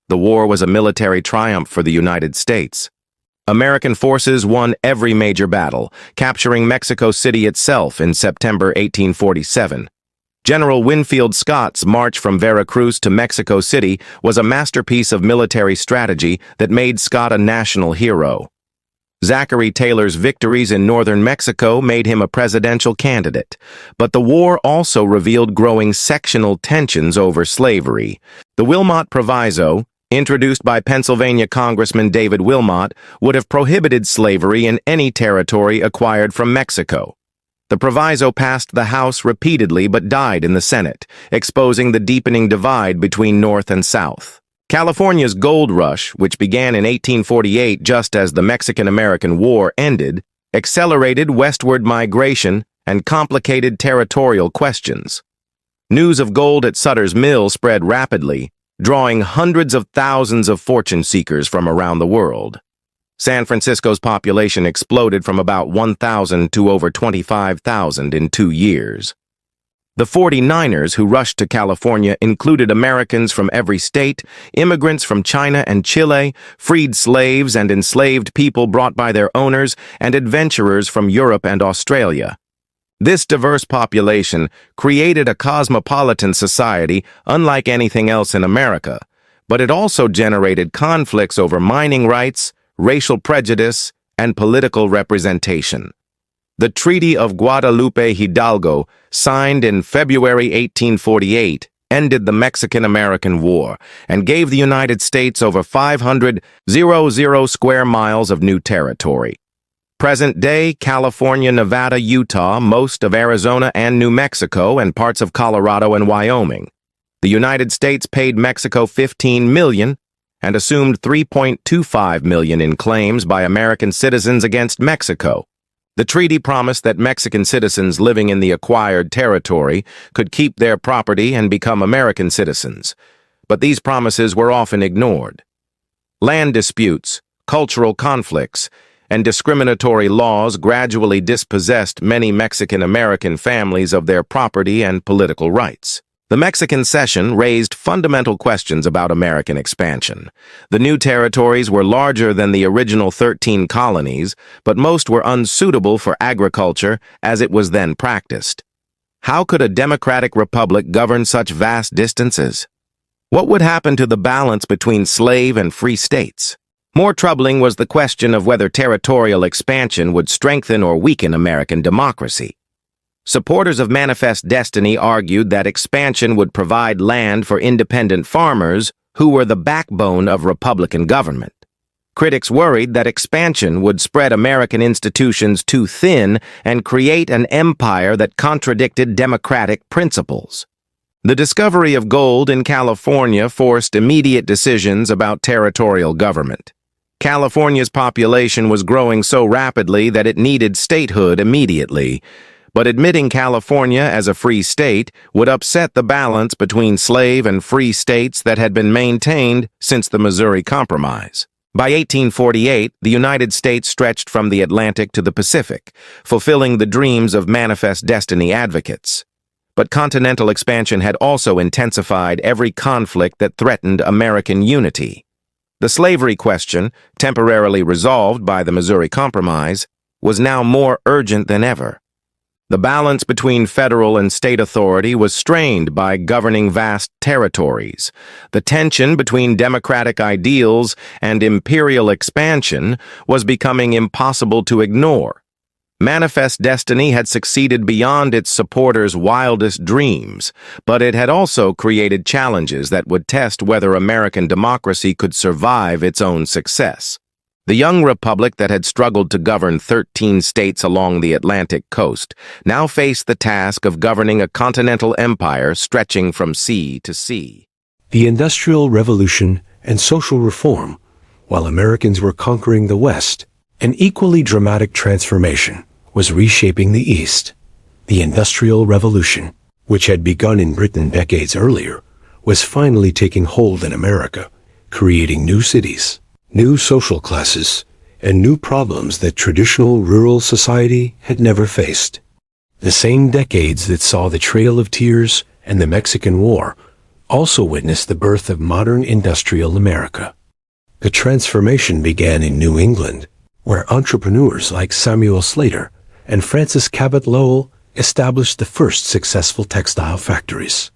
The war was a military triumph for the United States. American forces won every major battle, capturing Mexico City itself in September 1847. General Winfield Scott's march from Veracruz to Mexico City was a masterpiece of military strategy that made Scott a national hero. Zachary Taylor's victories in northern Mexico made him a presidential candidate, but the war also revealed growing sectional tensions over slavery. The Wilmot Proviso, introduced by Pennsylvania Congressman David Wilmot, would have prohibited slavery in any territory acquired from Mexico. The proviso passed the House repeatedly but died in the Senate, exposing the deepening divide between North and South. California's gold rush, which began in 1848 just as the Mexican-American War ended, accelerated westward migration and complicated territorial questions. News of gold at Sutter's Mill spread rapidly, drawing hundreds of thousands of fortune seekers from around the world. San Francisco's population exploded from about 1,000 to over 25,000 in 2 years. The 49ers who rushed to California included Americans from every state, immigrants from China and Chile, freed slaves and enslaved people brought by their owners, and adventurers from Europe and Australia. This diverse population created a cosmopolitan society unlike anything else in America, but it also generated conflicts over mining rights, racial prejudice, and political representation. The Treaty of Guadalupe Hidalgo, signed in February 1848, ended the Mexican-American War and gave the United States over 500,000 square miles of new territory. Present-day California, Nevada, Utah, most of Arizona and New Mexico, and parts of Colorado and Wyoming. The United States paid Mexico $15 million and assumed $3.25 million in claims by American citizens against Mexico. The treaty promised that Mexican citizens living in the acquired territory could keep their property and become American citizens, but these promises were often ignored. Land disputes, cultural conflicts, and discriminatory laws gradually dispossessed many Mexican-American families of their property and political rights. The Mexican Cession raised fundamental questions about American expansion. The new territories were larger than the original 13 colonies, but most were unsuitable for agriculture as it was then practiced. How could a democratic republic govern such vast distances? What would happen to the balance between slave and free states? More troubling was the question of whether territorial expansion would strengthen or weaken American democracy. Supporters of Manifest Destiny argued that expansion would provide land for independent farmers, who were the backbone of Republican government. Critics worried that expansion would spread American institutions too thin and create an empire that contradicted democratic principles. The discovery of gold in California forced immediate decisions about territorial government. California's population was growing so rapidly that it needed statehood immediately, but admitting California as a free state would upset the balance between slave and free states that had been maintained since the Missouri Compromise. By 1848, the United States stretched from the Atlantic to the Pacific, fulfilling the dreams of manifest destiny advocates. But continental expansion had also intensified every conflict that threatened American unity. The slavery question, temporarily resolved by the Missouri Compromise, was now more urgent than ever. The balance between federal and state authority was strained by governing vast territories. The tension between democratic ideals and imperial expansion was becoming impossible to ignore. Manifest Destiny had succeeded beyond its supporters' wildest dreams, but it had also created challenges that would test whether American democracy could survive its own success. The young republic that had struggled to govern 13 states along the Atlantic coast now faced the task of governing a continental empire stretching from sea to sea. The Industrial Revolution and social reform, while Americans were conquering the West, an equally dramatic transformation was reshaping the East. The Industrial Revolution, which had begun in Britain decades earlier, was finally taking hold in America, creating new cities, new social classes, and new problems that traditional rural society had never faced. The same decades that saw the Trail of Tears and the Mexican War also witnessed the birth of modern industrial America. The transformation began in New England, where entrepreneurs like Samuel Slater and Francis Cabot Lowell established the first successful textile factories.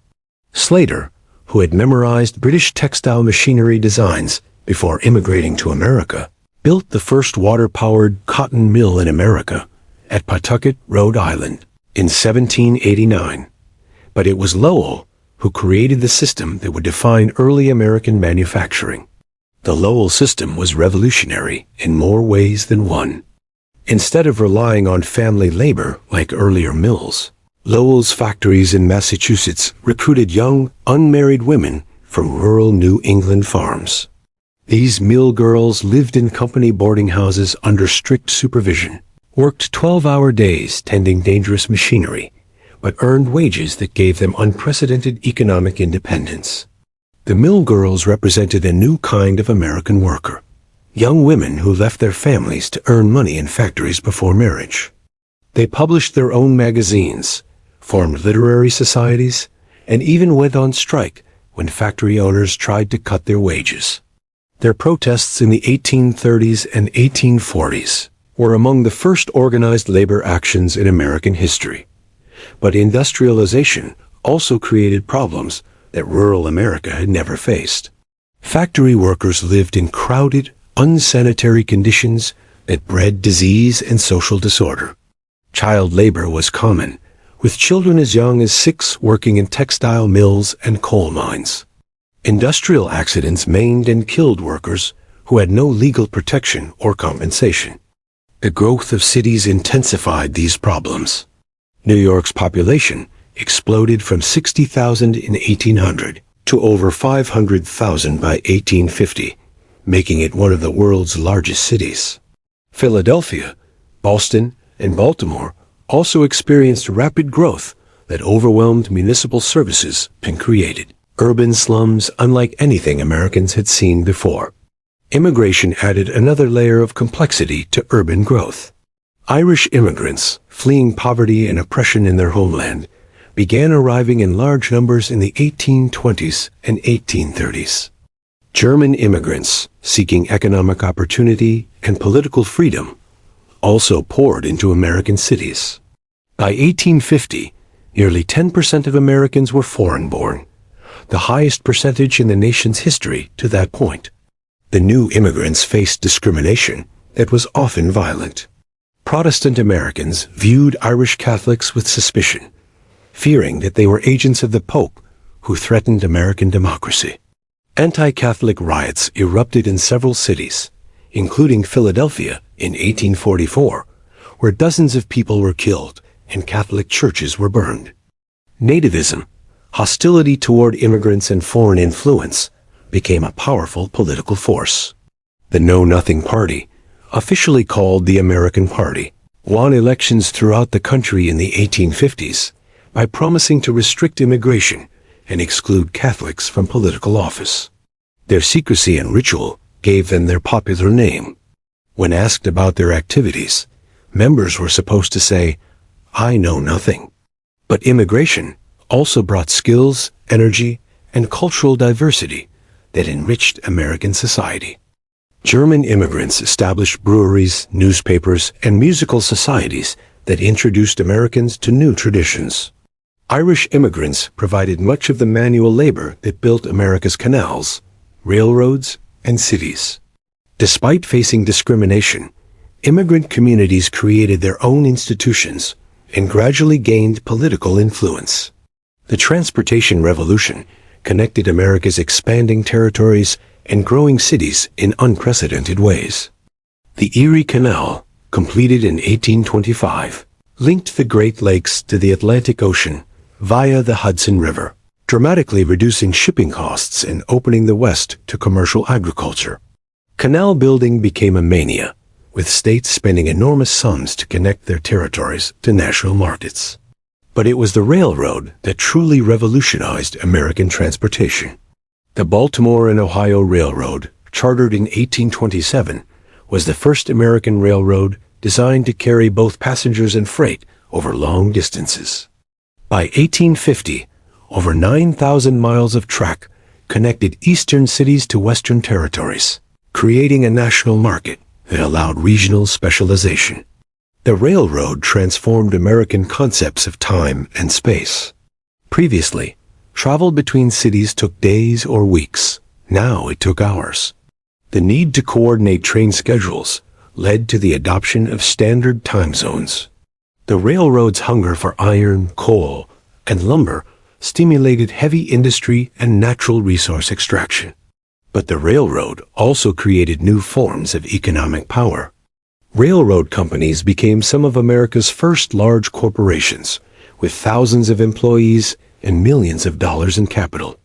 Slater, who had memorized British textile machinery designs before immigrating to America, built the first water-powered cotton mill in America at Pawtucket, Rhode Island, in 1789. But it was Lowell who created the system that would define early American manufacturing. The Lowell system was revolutionary in more ways than one. Instead of relying on family labor like earlier mills, Lowell's factories in Massachusetts recruited young, unmarried women from rural New England farms. These mill girls lived in company boarding houses under strict supervision, worked 12-hour days tending dangerous machinery, but earned wages that gave them unprecedented economic independence. The mill girls represented a new kind of American worker, young women who left their families to earn money in factories before marriage. They published their own magazines, formed literary societies, and even went on strike when factory owners tried to cut their wages. Their protests in the 1830s and 1840s were among the first organized labor actions in American history. But industrialization also created problems that rural America had never faced. Factory workers lived in crowded, unsanitary conditions that bred disease and social disorder. Child labor was common, with children as young as 6 working in textile mills and coal mines. Industrial accidents maimed and killed workers who had no legal protection or compensation. The growth of cities intensified these problems. New York's population exploded from 60,000 in 1800 to over 500,000 by 1850, making it one of the world's largest cities. Philadelphia, Boston, and Baltimore also experienced rapid growth that overwhelmed municipal services and created urban slums unlike anything Americans had seen before. Immigration added another layer of complexity to urban growth. Irish immigrants, fleeing poverty and oppression in their homeland, began arriving in large numbers in the 1820s and 1830s. German immigrants, seeking economic opportunity and political freedom, also poured into American cities. By 1850, nearly 10% of Americans were foreign-born, the highest percentage in the nation's history to that point. The new immigrants faced discrimination that was often violent. Protestant Americans viewed Irish Catholics with suspicion, fearing that they were agents of the Pope who threatened American democracy. Anti-Catholic riots erupted in several cities, including Philadelphia in 1844, where dozens of people were killed and Catholic churches were burned. Nativism, hostility toward immigrants and foreign influence, became a powerful political force. The Know-Nothing Party, officially called the American Party, won elections throughout the country in the 1850s by promising to restrict immigration and exclude Catholics from political office. Their secrecy and ritual gave them their popular name. When asked about their activities, members were supposed to say, "I know nothing." But immigration also brought skills, energy, and cultural diversity that enriched American society. German immigrants established breweries, newspapers, and musical societies that introduced Americans to new traditions. Irish immigrants provided much of the manual labor that built America's canals, railroads, and cities. Despite facing discrimination, immigrant communities created their own institutions and gradually gained political influence. The Transportation Revolution connected America's expanding territories and growing cities in unprecedented ways. The Erie Canal, completed in 1825, linked the Great Lakes to the Atlantic Ocean via the Hudson River, dramatically reducing shipping costs and opening the West to commercial agriculture. Canal building became a mania, with states spending enormous sums to connect their territories to national markets. But it was the railroad that truly revolutionized American transportation. The Baltimore and Ohio Railroad, chartered in 1827, was the first American railroad designed to carry both passengers and freight over long distances. By 1850, over 9,000 miles of track connected eastern cities to western territories, creating a national market that allowed regional specialization. The railroad transformed American concepts of time and space. Previously, travel between cities took days or weeks. Now it took hours. The need to coordinate train schedules led to the adoption of standard time zones. The railroad's hunger for iron, coal, and lumber stimulated heavy industry and natural resource extraction. But the railroad also created new forms of economic power. Railroad companies became some of America's first large corporations, with thousands of employees and millions of dollars in capital.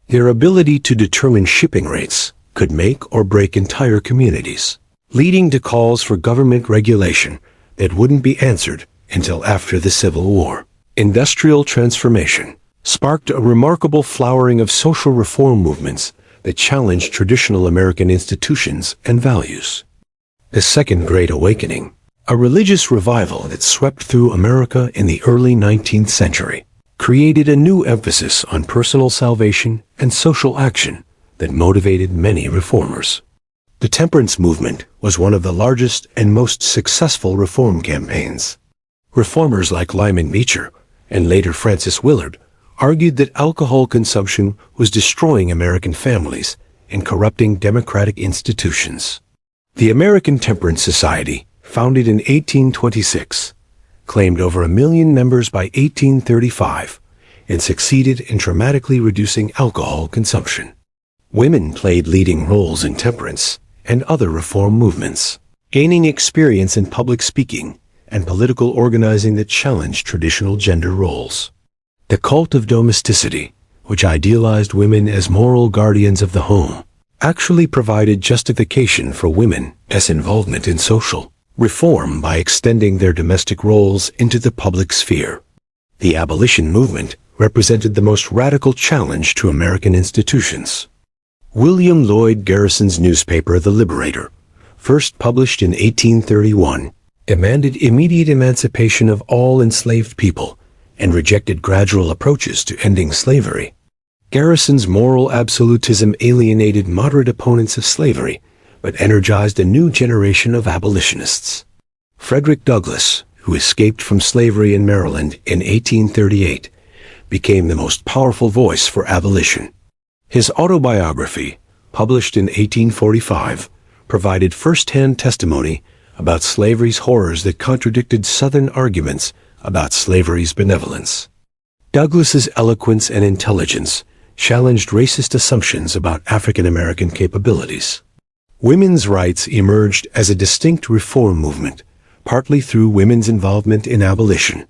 Their ability to determine shipping rates could make or break entire communities, leading to calls for government regulation that wouldn't be answered until after the Civil War. Industrial transformation sparked a remarkable flowering of social reform movements that challenged traditional American institutions and values. The Second Great Awakening, a religious revival that swept through America in the early 19th century, created a new emphasis on personal salvation and social action that motivated many reformers. The temperance movement was one of the largest and most successful reform campaigns. Reformers like Lyman Beecher and later Francis Willard argued that alcohol consumption was destroying American families and corrupting democratic institutions. The American Temperance Society, founded in 1826, claimed over 1 million members by 1835 and succeeded in dramatically reducing alcohol consumption. Women played leading roles in temperance and other reform movements, gaining experience in public speaking and political organizing that challenged traditional gender roles. The cult of domesticity, which idealized women as moral guardians of the home, actually provided justification for women as involvement in social reform by extending their domestic roles into the public sphere. The abolition movement represented the most radical challenge to American institutions. William Lloyd Garrison's newspaper, The Liberator, first published in 1831, demanded immediate emancipation of all enslaved people and rejected gradual approaches to ending slavery. Garrison's moral absolutism alienated moderate opponents of slavery, but energized a new generation of abolitionists. Frederick Douglass, who escaped from slavery in Maryland in 1838, became the most powerful voice for abolition. His autobiography, published in 1845, provided first-hand testimony about slavery's horrors that contradicted Southern arguments about slavery's benevolence. Douglass's eloquence and intelligence challenged racist assumptions about African American capabilities. Women's rights emerged as a distinct reform movement, partly through women's involvement in abolition.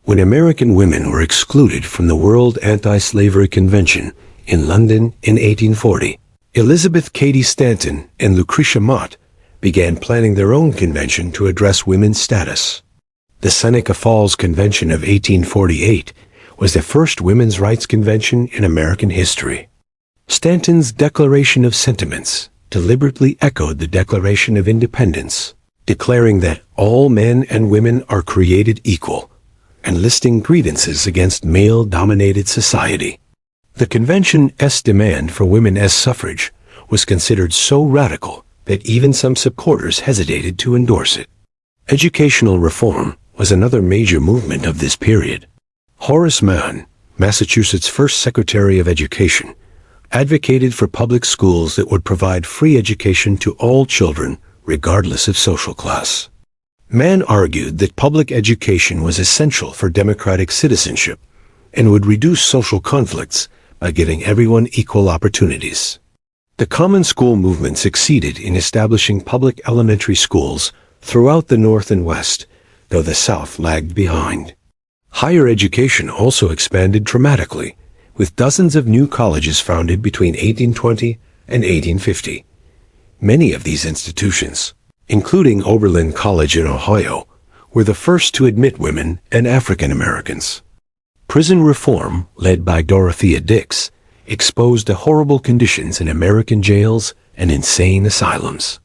When American women were excluded from the World Anti-Slavery Convention in London in 1840, Elizabeth Cady Stanton and Lucretia Mott began planning their own convention to address women's status. The Seneca Falls Convention of 1848 was the first women's rights convention in American history. Stanton's Declaration of Sentiments deliberately echoed the Declaration of Independence, declaring that all men and women are created equal, and listing grievances against male-dominated society. The convention's demand for women as suffrage was considered so radical that even some supporters hesitated to endorse it. Educational reform was another major movement of this period. Horace Mann, Massachusetts' first Secretary of Education, advocated for public schools that would provide free education to all children, regardless of social class. Mann argued that public education was essential for democratic citizenship and would reduce social conflicts by giving everyone equal opportunities. The Common School movement succeeded in establishing public elementary schools throughout the North and West, though the South lagged behind. Higher education also expanded dramatically, with dozens of new colleges founded between 1820 and 1850. Many of these institutions, including Oberlin College in Ohio, were the first to admit women and African Americans. Prison reform, led by Dorothea Dix, exposed the horrible conditions in American jails and insane asylums.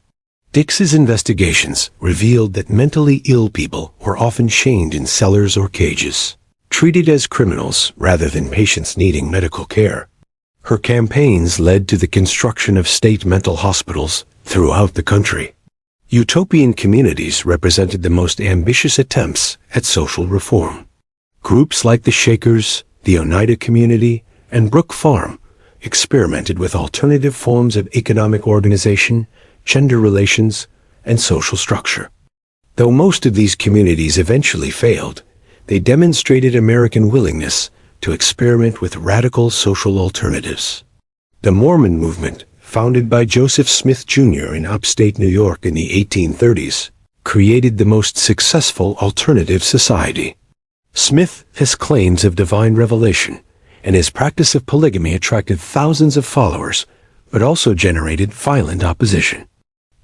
Dix's investigations revealed that mentally ill people were often chained in cellars or cages, treated as criminals rather than patients needing medical care. Her campaigns led to the construction of state mental hospitals throughout the country. Utopian communities represented the most ambitious attempts at social reform. Groups like the Shakers, the Oneida Community, and Brook Farm experimented with alternative forms of economic organization, gender relations, and social structure. Though most of these communities eventually failed, they demonstrated American willingness to experiment with radical social alternatives. The Mormon movement, founded by Joseph Smith Jr. in upstate New York in the 1830s, created the most successful alternative society. Smith's claims of divine revelation and his practice of polygamy attracted thousands of followers, but also generated violent opposition.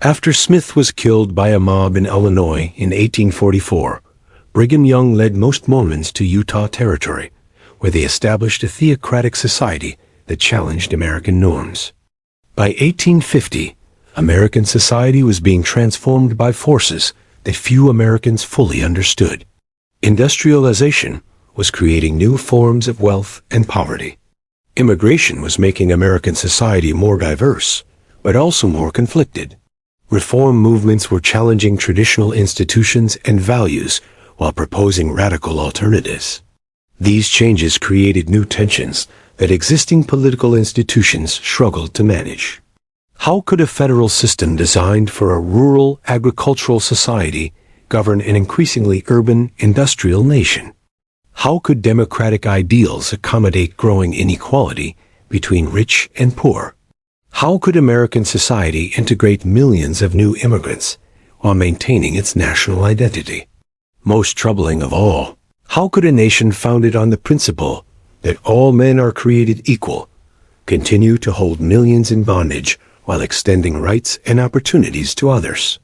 After Smith was killed by a mob in Illinois in 1844, Brigham Young led most Mormons to Utah Territory, where they established a theocratic society that challenged American norms. By 1850, American society was being transformed by forces that few Americans fully understood. Industrialization was creating new forms of wealth and poverty. Immigration was making American society more diverse, but also more conflicted. Reform movements were challenging traditional institutions and values while proposing radical alternatives. These changes created new tensions that existing political institutions struggled to manage. How could a federal system designed for a rural agricultural society govern an increasingly urban industrial nation? How could democratic ideals accommodate growing inequality between rich and poor? How could American society integrate millions of new immigrants while maintaining its national identity? Most troubling of all, how could a nation founded on the principle that all men are created equal continue to hold millions in bondage while extending rights and opportunities to others?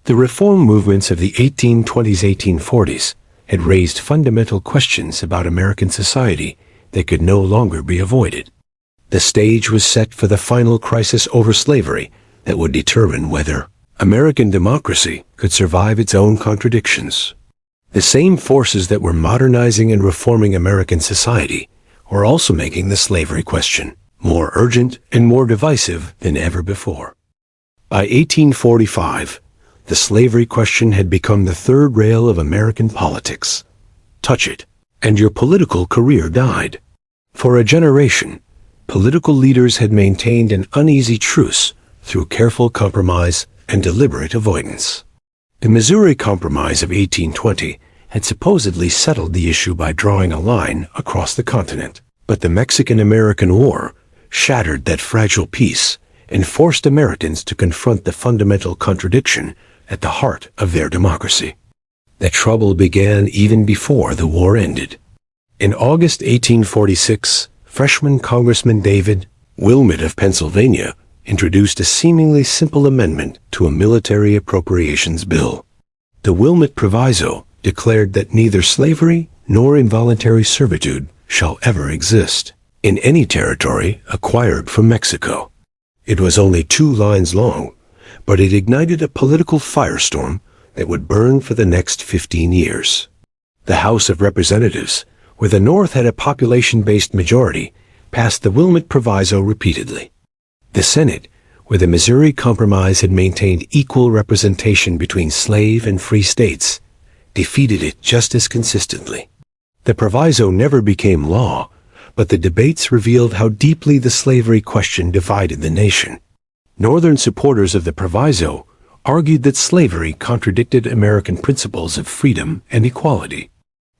The reform movements of the 1820s-1840s had raised fundamental questions about American society that could no longer be avoided. The stage was set for the final crisis over slavery that would determine whether American democracy could survive its own contradictions. The same forces that were modernizing and reforming American society were also making the slavery question more urgent and more divisive than ever before. By 1845, the slavery question had become the third rail of American politics. Touch it, and your political career died. For a generation, political leaders had maintained an uneasy truce through careful compromise and deliberate avoidance. The Missouri Compromise of 1820 had supposedly settled the issue by drawing a line across the continent. But the Mexican-American War shattered that fragile peace and forced Americans to confront the fundamental contradiction at the heart of their democracy. The trouble began even before the war ended. In August 1846, freshman Congressman David Wilmot of Pennsylvania introduced a seemingly simple amendment to a military appropriations bill. The Wilmot Proviso declared that neither slavery nor involuntary servitude shall ever exist in any territory acquired from Mexico. It was only 2 lines long, but it ignited a political firestorm that would burn for the next 15 years. The House of Representatives, where the North had a population-based majority, passed the Wilmot Proviso repeatedly. The Senate, where the Missouri Compromise had maintained equal representation between slave and free states, defeated it just as consistently. The proviso never became law, but the debates revealed how deeply the slavery question divided the nation. Northern supporters of the proviso argued that slavery contradicted American principles of freedom and equality.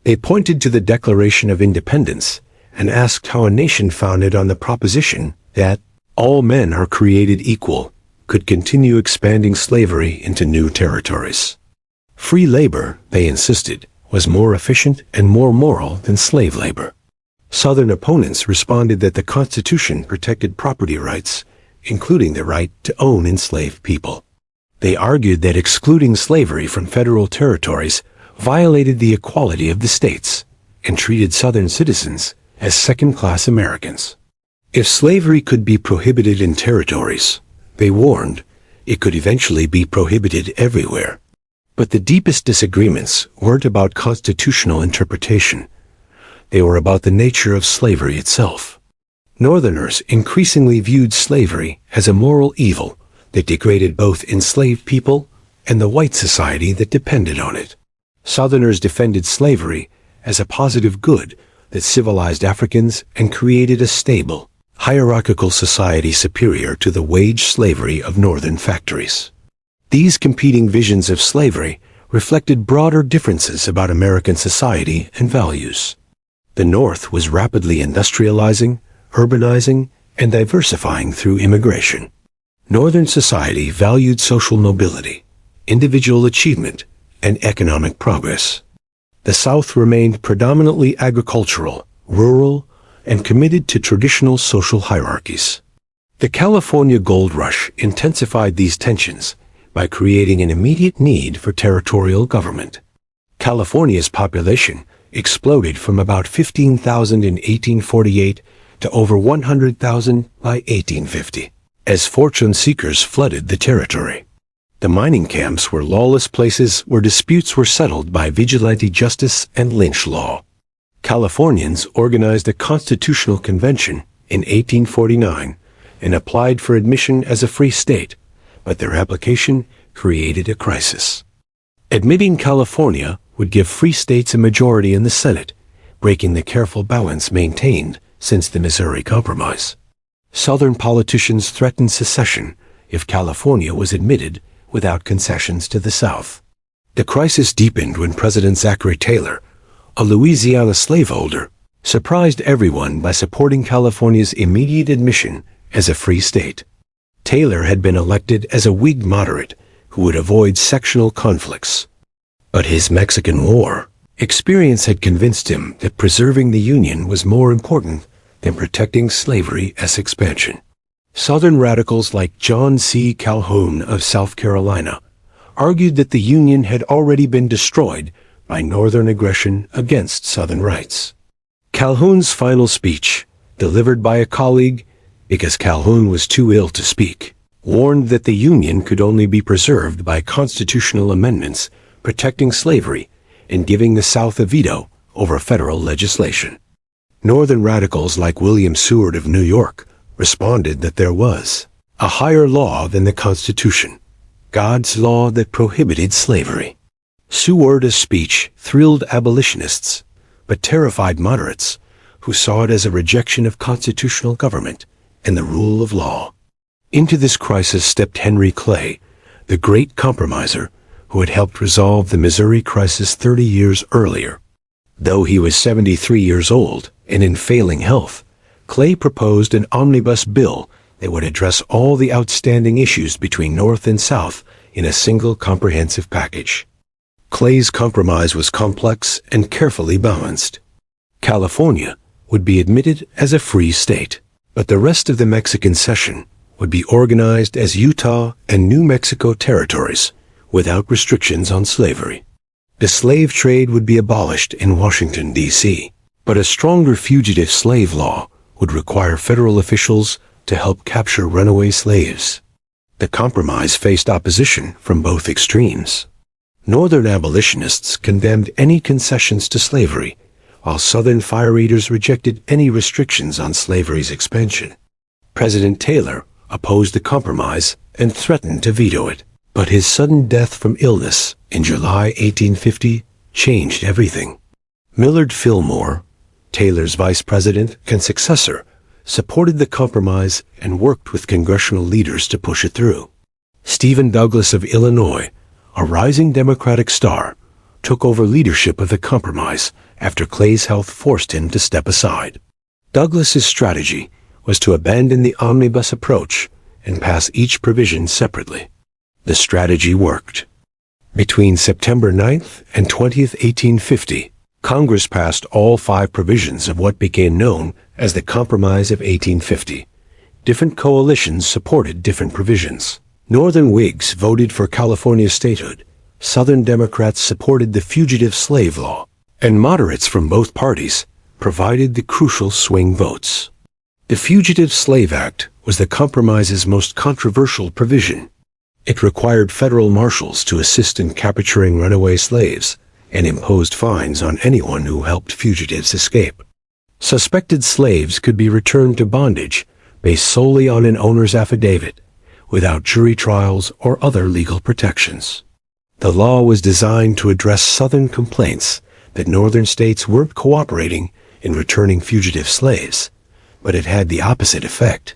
They pointed to the Declaration of Independence and asked how a nation founded on the proposition that all men are created equal could continue expanding slavery into new territories. Free labor, they insisted, was more efficient and more moral than slave labor. Southern opponents responded that the Constitution protected property rights, including the right to own enslaved people. They argued that excluding slavery from federal territories violated the equality of the states and treated Southern citizens as second-class Americans. If slavery could be prohibited in territories, they warned, it could eventually be prohibited everywhere. But the deepest disagreements weren't about constitutional interpretation. They were about the nature of slavery itself. Northerners increasingly viewed slavery as a moral evil that degraded both enslaved people and the white society that depended on it. Southerners defended slavery as a positive good that civilized Africans and created a stable, hierarchical society superior to the wage slavery of northern factories. These competing visions of slavery reflected broader differences about American society and values. The North was rapidly industrializing, urbanizing, and diversifying through immigration. Northern society valued social nobility, individual achievement, and economic progress. The South remained predominantly agricultural, rural, and committed to traditional social hierarchies. The California gold rush intensified these tensions by creating an immediate need for territorial government. California's population exploded from about 15,000 in 1848 to over 100,000 by 1850, as fortune seekers flooded the territory. The mining camps were lawless places where disputes were settled by vigilante justice and lynch law. Californians organized a constitutional convention in 1849 and applied for admission as a free state, but their application created a crisis. Admitting California would give free states a majority in the Senate, breaking the careful balance maintained since the Missouri Compromise. Southern politicians threatened secession if California was admitted without concessions to the South. The crisis deepened when President Zachary Taylor, a Louisiana slaveholder, surprised everyone by supporting California's immediate admission as a free state. Taylor had been elected as a Whig moderate who would avoid sectional conflicts. But his Mexican War experience had convinced him that preserving the Union was more important than protecting slavery as expansion. Southern radicals like John C. Calhoun of South Carolina argued that the Union had already been destroyed by Northern aggression against Southern rights. Calhoun's final speech, delivered by a colleague because Calhoun was too ill to speak, warned that the Union could only be preserved by constitutional amendments protecting slavery and giving the South a veto over federal legislation. Northern radicals like William Seward of New York responded that there was a higher law than the Constitution, God's law that prohibited slavery. Seward's speech thrilled abolitionists, but terrified moderates who saw it as a rejection of constitutional government and the rule of law. Into this crisis stepped Henry Clay, the great compromiser who had helped resolve the Missouri crisis 30 years earlier. Though he was 73 years old, and in failing health, Clay proposed an omnibus bill that would address all the outstanding issues between North and South in a single comprehensive package. Clay's compromise was complex and carefully balanced. California would be admitted as a free state, but the rest of the Mexican cession would be organized as Utah and New Mexico territories without restrictions on slavery. The slave trade would be abolished in Washington, D.C., but a stronger fugitive slave law would require federal officials to help capture runaway slaves. The compromise faced opposition from both extremes. Northern abolitionists condemned any concessions to slavery, while Southern fire eaters rejected any restrictions on slavery's expansion. President Taylor opposed the compromise and threatened to veto it, but his sudden death from illness in July 1850 changed everything. Millard Fillmore, Taylor's vice president and successor, supported the compromise and worked with congressional leaders to push it through. Stephen Douglas of Illinois, a rising Democratic star, took over leadership of the compromise after Clay's health forced him to step aside. Douglas's strategy was to abandon the omnibus approach and pass each provision separately. The strategy worked. Between September 9th and 20th, 1850, Congress passed all 5 provisions of what became known as the Compromise of 1850. Different coalitions supported different provisions. Northern Whigs voted for California statehood, Southern Democrats supported the fugitive slave law, and moderates from both parties provided the crucial swing votes. The Fugitive Slave Act was the compromise's most controversial provision. It required federal marshals to assist in capturing runaway slaves and imposed fines on anyone who helped fugitives escape. Suspected slaves could be returned to bondage based solely on an owner's affidavit, without jury trials or other legal protections. The law was designed to address Southern complaints that Northern states weren't cooperating in returning fugitive slaves, but it had the opposite effect.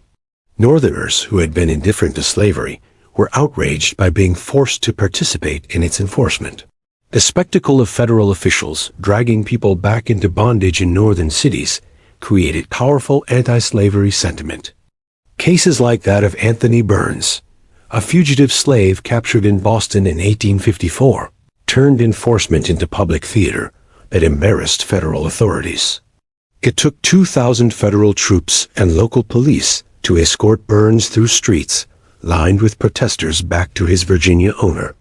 Northerners who had been indifferent to slavery were outraged by being forced to participate in its enforcement. The spectacle of federal officials dragging people back into bondage in northern cities created powerful anti-slavery sentiment. Cases like that of Anthony Burns, a fugitive slave captured in Boston in 1854, turned enforcement into public theater that embarrassed federal authorities. It took 2,000 federal troops and local police to escort Burns through streets lined with protesters back to his Virginia owner.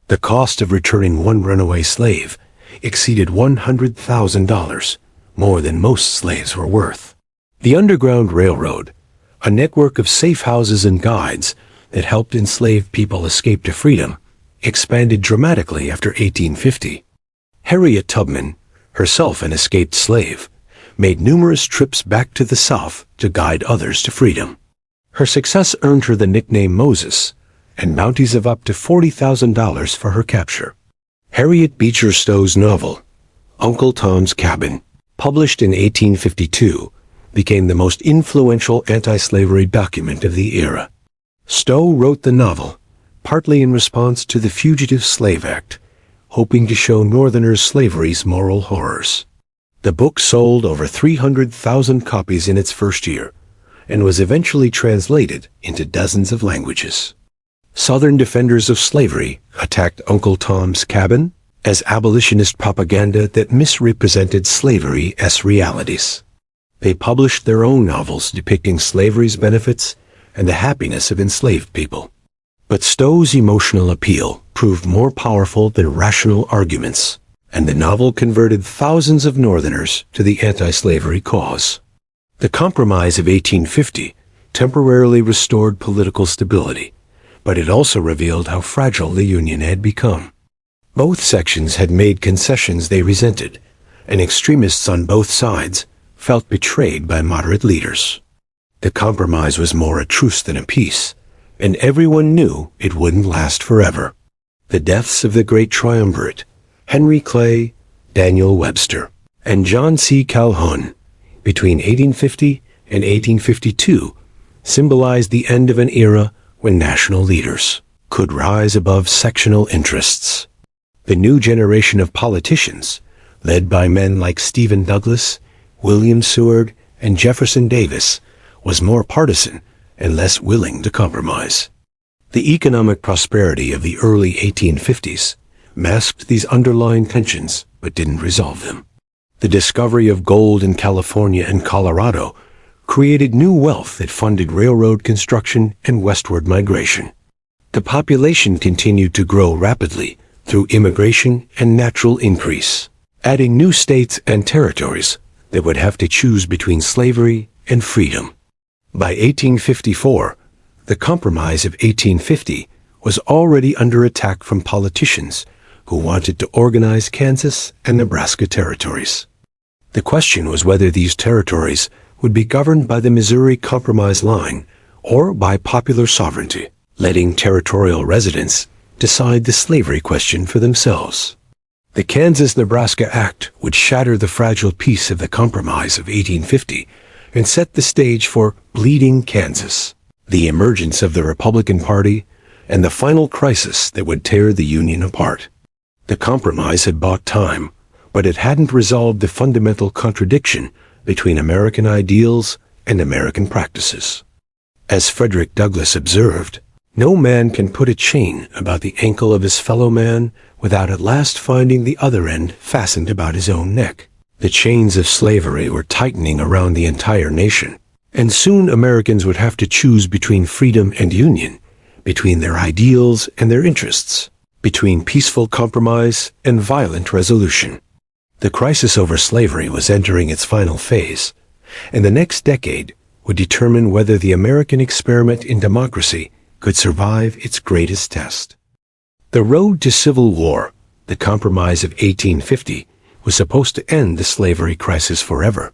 The cost of returning one runaway slave exceeded $100,000, more than most slaves were worth. The Underground Railroad, a network of safe houses and guides that helped enslaved people escape to freedom, expanded dramatically after 1850. Harriet Tubman, herself an escaped slave, made numerous trips back to the South to guide others to freedom. Her success earned her the nickname Moses, and bounties of up to $40,000 for her capture. Harriet Beecher Stowe's novel, Uncle Tom's Cabin, published in 1852, became the most influential anti-slavery document of the era. Stowe wrote the novel, partly in response to the Fugitive Slave Act, hoping to show Northerners slavery's moral horrors. The book sold over 300,000 copies in its first year, and was eventually translated into dozens of languages. Southern defenders of slavery attacked Uncle Tom's Cabin as abolitionist propaganda that misrepresented slavery as realities. They published their own novels depicting slavery's benefits and the happiness of enslaved people. But Stowe's emotional appeal proved more powerful than rational arguments, and the novel converted thousands of Northerners to the anti-slavery cause. The Compromise of 1850 temporarily restored political stability, but it also revealed how fragile the Union had become. Both sections had made concessions they resented, and extremists on both sides felt betrayed by moderate leaders. The compromise was more a truce than a peace, and everyone knew it wouldn't last forever. The deaths of the great triumvirate, Henry Clay, Daniel Webster, and John C. Calhoun, between 1850 and 1852, symbolized the end of an era when national leaders could rise above sectional interests. The new generation of politicians, led by men like Stephen Douglas, William Seward and Jefferson Davis, was more partisan and less willing to compromise. The economic prosperity of the early 1850s masked these underlying tensions but didn't resolve them. The discovery of gold in California and Colorado created new wealth that funded railroad construction and westward migration. The population continued to grow rapidly through immigration and natural increase, adding new states and territories that would have to choose between slavery and freedom. By 1854, the Compromise of 1850 was already under attack from politicians who wanted to organize Kansas and Nebraska territories. The question was whether these territories would be governed by the Missouri Compromise line or by popular sovereignty, letting territorial residents decide the slavery question for themselves. The Kansas-Nebraska Act would shatter the fragile peace of the Compromise of 1850 and set the stage for Bleeding Kansas, the emergence of the Republican Party, and the final crisis that would tear the Union apart. The Compromise had bought time, but it hadn't resolved the fundamental contradiction between American ideals and American practices. As Frederick Douglass observed, no man can put a chain about the ankle of his fellow man without at last finding the other end fastened about his own neck. The chains of slavery were tightening around the entire nation, and soon Americans would have to choose between freedom and union, between their ideals and their interests, between peaceful compromise and violent resolution. The crisis over slavery was entering its final phase, and the next decade would determine whether the American experiment in democracy could survive its greatest test. The road to civil war, the Compromise of 1850, was supposed to end the slavery crisis forever.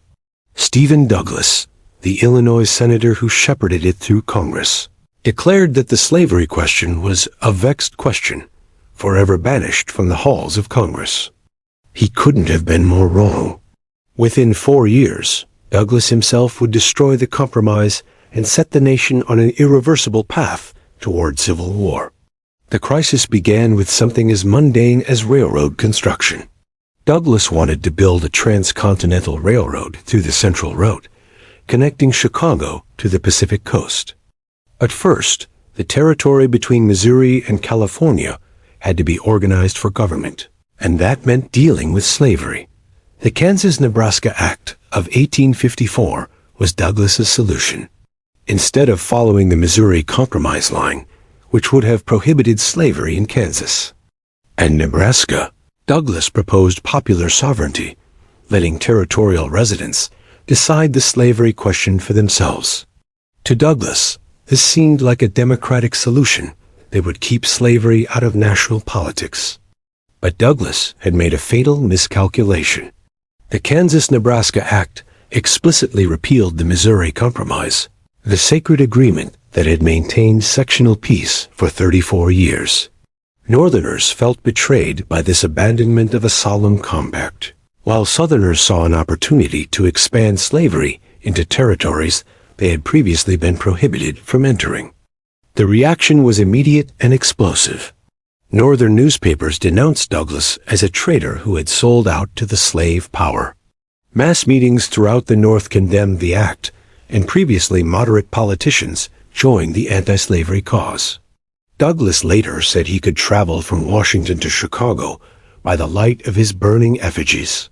Stephen Douglas, the Illinois senator who shepherded it through Congress, declared that the slavery question was a vexed question, forever banished from the halls of Congress. He couldn't have been more wrong. Within 4 years, Douglas himself would destroy the Compromise and set the nation on an irreversible path toward civil war. The crisis began with something as mundane as railroad construction. Douglas wanted to build a transcontinental railroad through the Central Road, connecting Chicago to the Pacific coast. At first, the territory between Missouri and California had to be organized for government, and that meant dealing with slavery. The Kansas-Nebraska Act of 1854 was Douglas's solution. Instead of following the Missouri Compromise line, which would have prohibited slavery in Kansas and Nebraska, Douglas proposed popular sovereignty, letting territorial residents decide the slavery question for themselves. To Douglas, this seemed like a democratic solution that would keep slavery out of national politics. But Douglas had made a fatal miscalculation. The Kansas-Nebraska Act explicitly repealed the Missouri Compromise, the sacred agreement that had maintained sectional peace for 34 years. Northerners felt betrayed by this abandonment of a solemn compact, while Southerners saw an opportunity to expand slavery into territories they had previously been prohibited from entering. The reaction was immediate and explosive. Northern newspapers denounced Douglas as a traitor who had sold out to the slave power. Mass meetings throughout the North condemned the act, and previously moderate politicians joined the anti-slavery cause. Douglas later said he could travel from Washington to Chicago by the light of his burning effigies.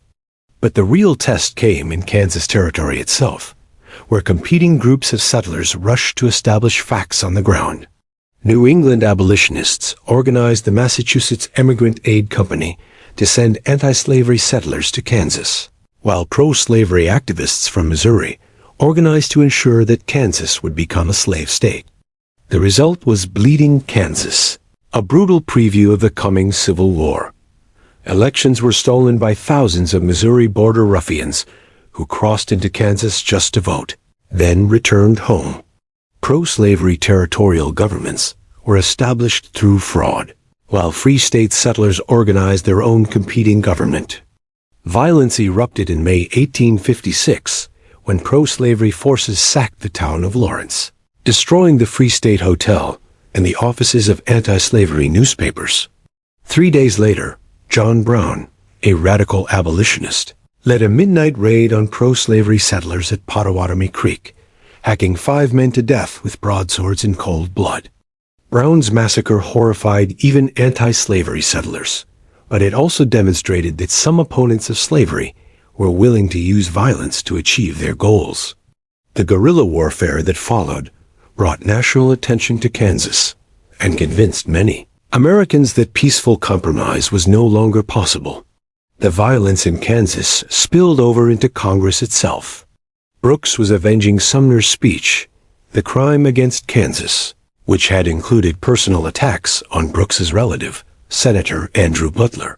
But the real test came in Kansas Territory itself, where competing groups of settlers rushed to establish facts on the ground. New England abolitionists organized the Massachusetts Emigrant Aid Company to send anti-slavery settlers to Kansas, while pro-slavery activists from Missouri organized to ensure that Kansas would become a slave state. The result was Bleeding Kansas, a brutal preview of the coming Civil War. Elections were stolen by thousands of Missouri border ruffians who crossed into Kansas just to vote, then returned home. Pro-slavery territorial governments were established through fraud, while free state settlers organized their own competing government. Violence erupted in May 1856 when pro-slavery forces sacked the town of Lawrence, destroying the Free State Hotel and the offices of anti-slavery newspapers. 3 days later, John Brown, a radical abolitionist, led a midnight raid on pro-slavery settlers at Pottawatomie Creek, hacking 5 men to death with broadswords in cold blood. Brown's massacre horrified even anti-slavery settlers, but it also demonstrated that some opponents of slavery were willing to use violence to achieve their goals. The guerrilla warfare that followed brought national attention to Kansas and convinced many Americans that peaceful compromise was no longer possible. The violence in Kansas spilled over into Congress itself. Brooks was avenging Sumner's speech, The Crime Against Kansas, which had included personal attacks on Brooks's relative, Senator Andrew Butler.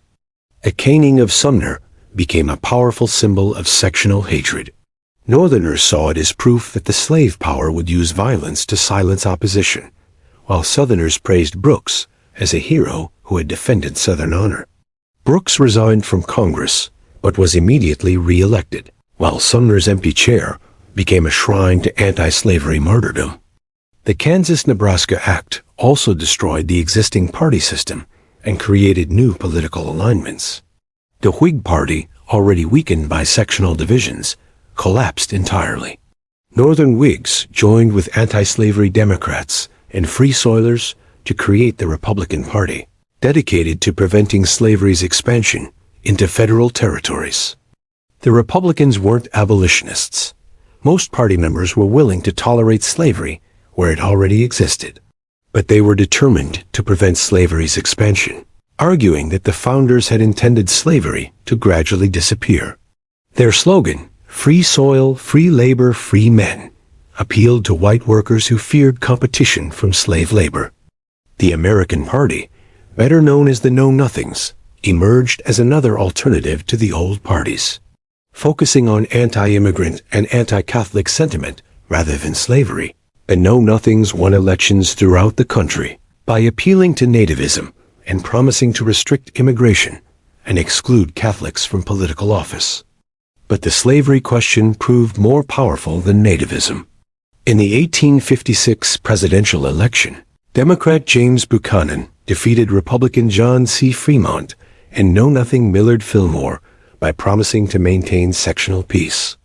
A caning of Sumner became a powerful symbol of sectional hatred. Northerners saw it as proof that the slave power would use violence to silence opposition, while Southerners praised Brooks as a hero who had defended Southern honor. Brooks resigned from Congress, but was immediately re-elected, while Sumner's empty chair became a shrine to anti-slavery martyrdom. The Kansas-Nebraska Act also destroyed the existing party system and created new political alignments. The Whig Party, already weakened by sectional divisions, collapsed entirely. Northern Whigs joined with anti-slavery Democrats and Free Soilers to create the Republican Party, dedicated to preventing slavery's expansion into federal territories. The Republicans weren't abolitionists. Most party members were willing to tolerate slavery where it already existed, but they were determined to prevent slavery's expansion, arguing that the founders had intended slavery to gradually disappear. Their slogan, "Free soil, free labor, free men," appealed to white workers who feared competition from slave labor. The American Party, better known as the Know-Nothings, emerged as another alternative to the old parties, focusing on anti-immigrant and anti-Catholic sentiment rather than slavery. The Know-Nothings won elections throughout the country by appealing to nativism and promising to restrict immigration and exclude Catholics from political office. But the slavery question proved more powerful than nativism. In the 1856 presidential election, Democrat James Buchanan defeated Republican John C. Fremont and Know-Nothing Millard Fillmore by promising to maintain sectional peace.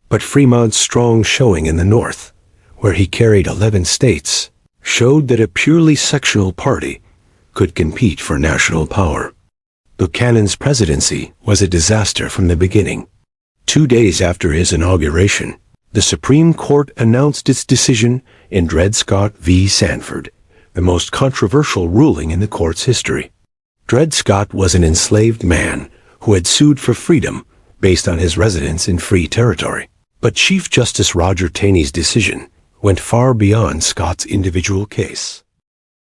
But Fremont's strong showing in the North, where he carried 11 states, showed that a purely sectional party could compete for national power. Buchanan's presidency was a disaster from the beginning. 2 days after his inauguration, the Supreme Court announced its decision in Dred Scott v. Sanford, the most controversial ruling in the court's history. Dred Scott was an enslaved man who had sued for freedom based on his residence in free territory. But Chief Justice Roger Taney's decision went far beyond Scott's individual case.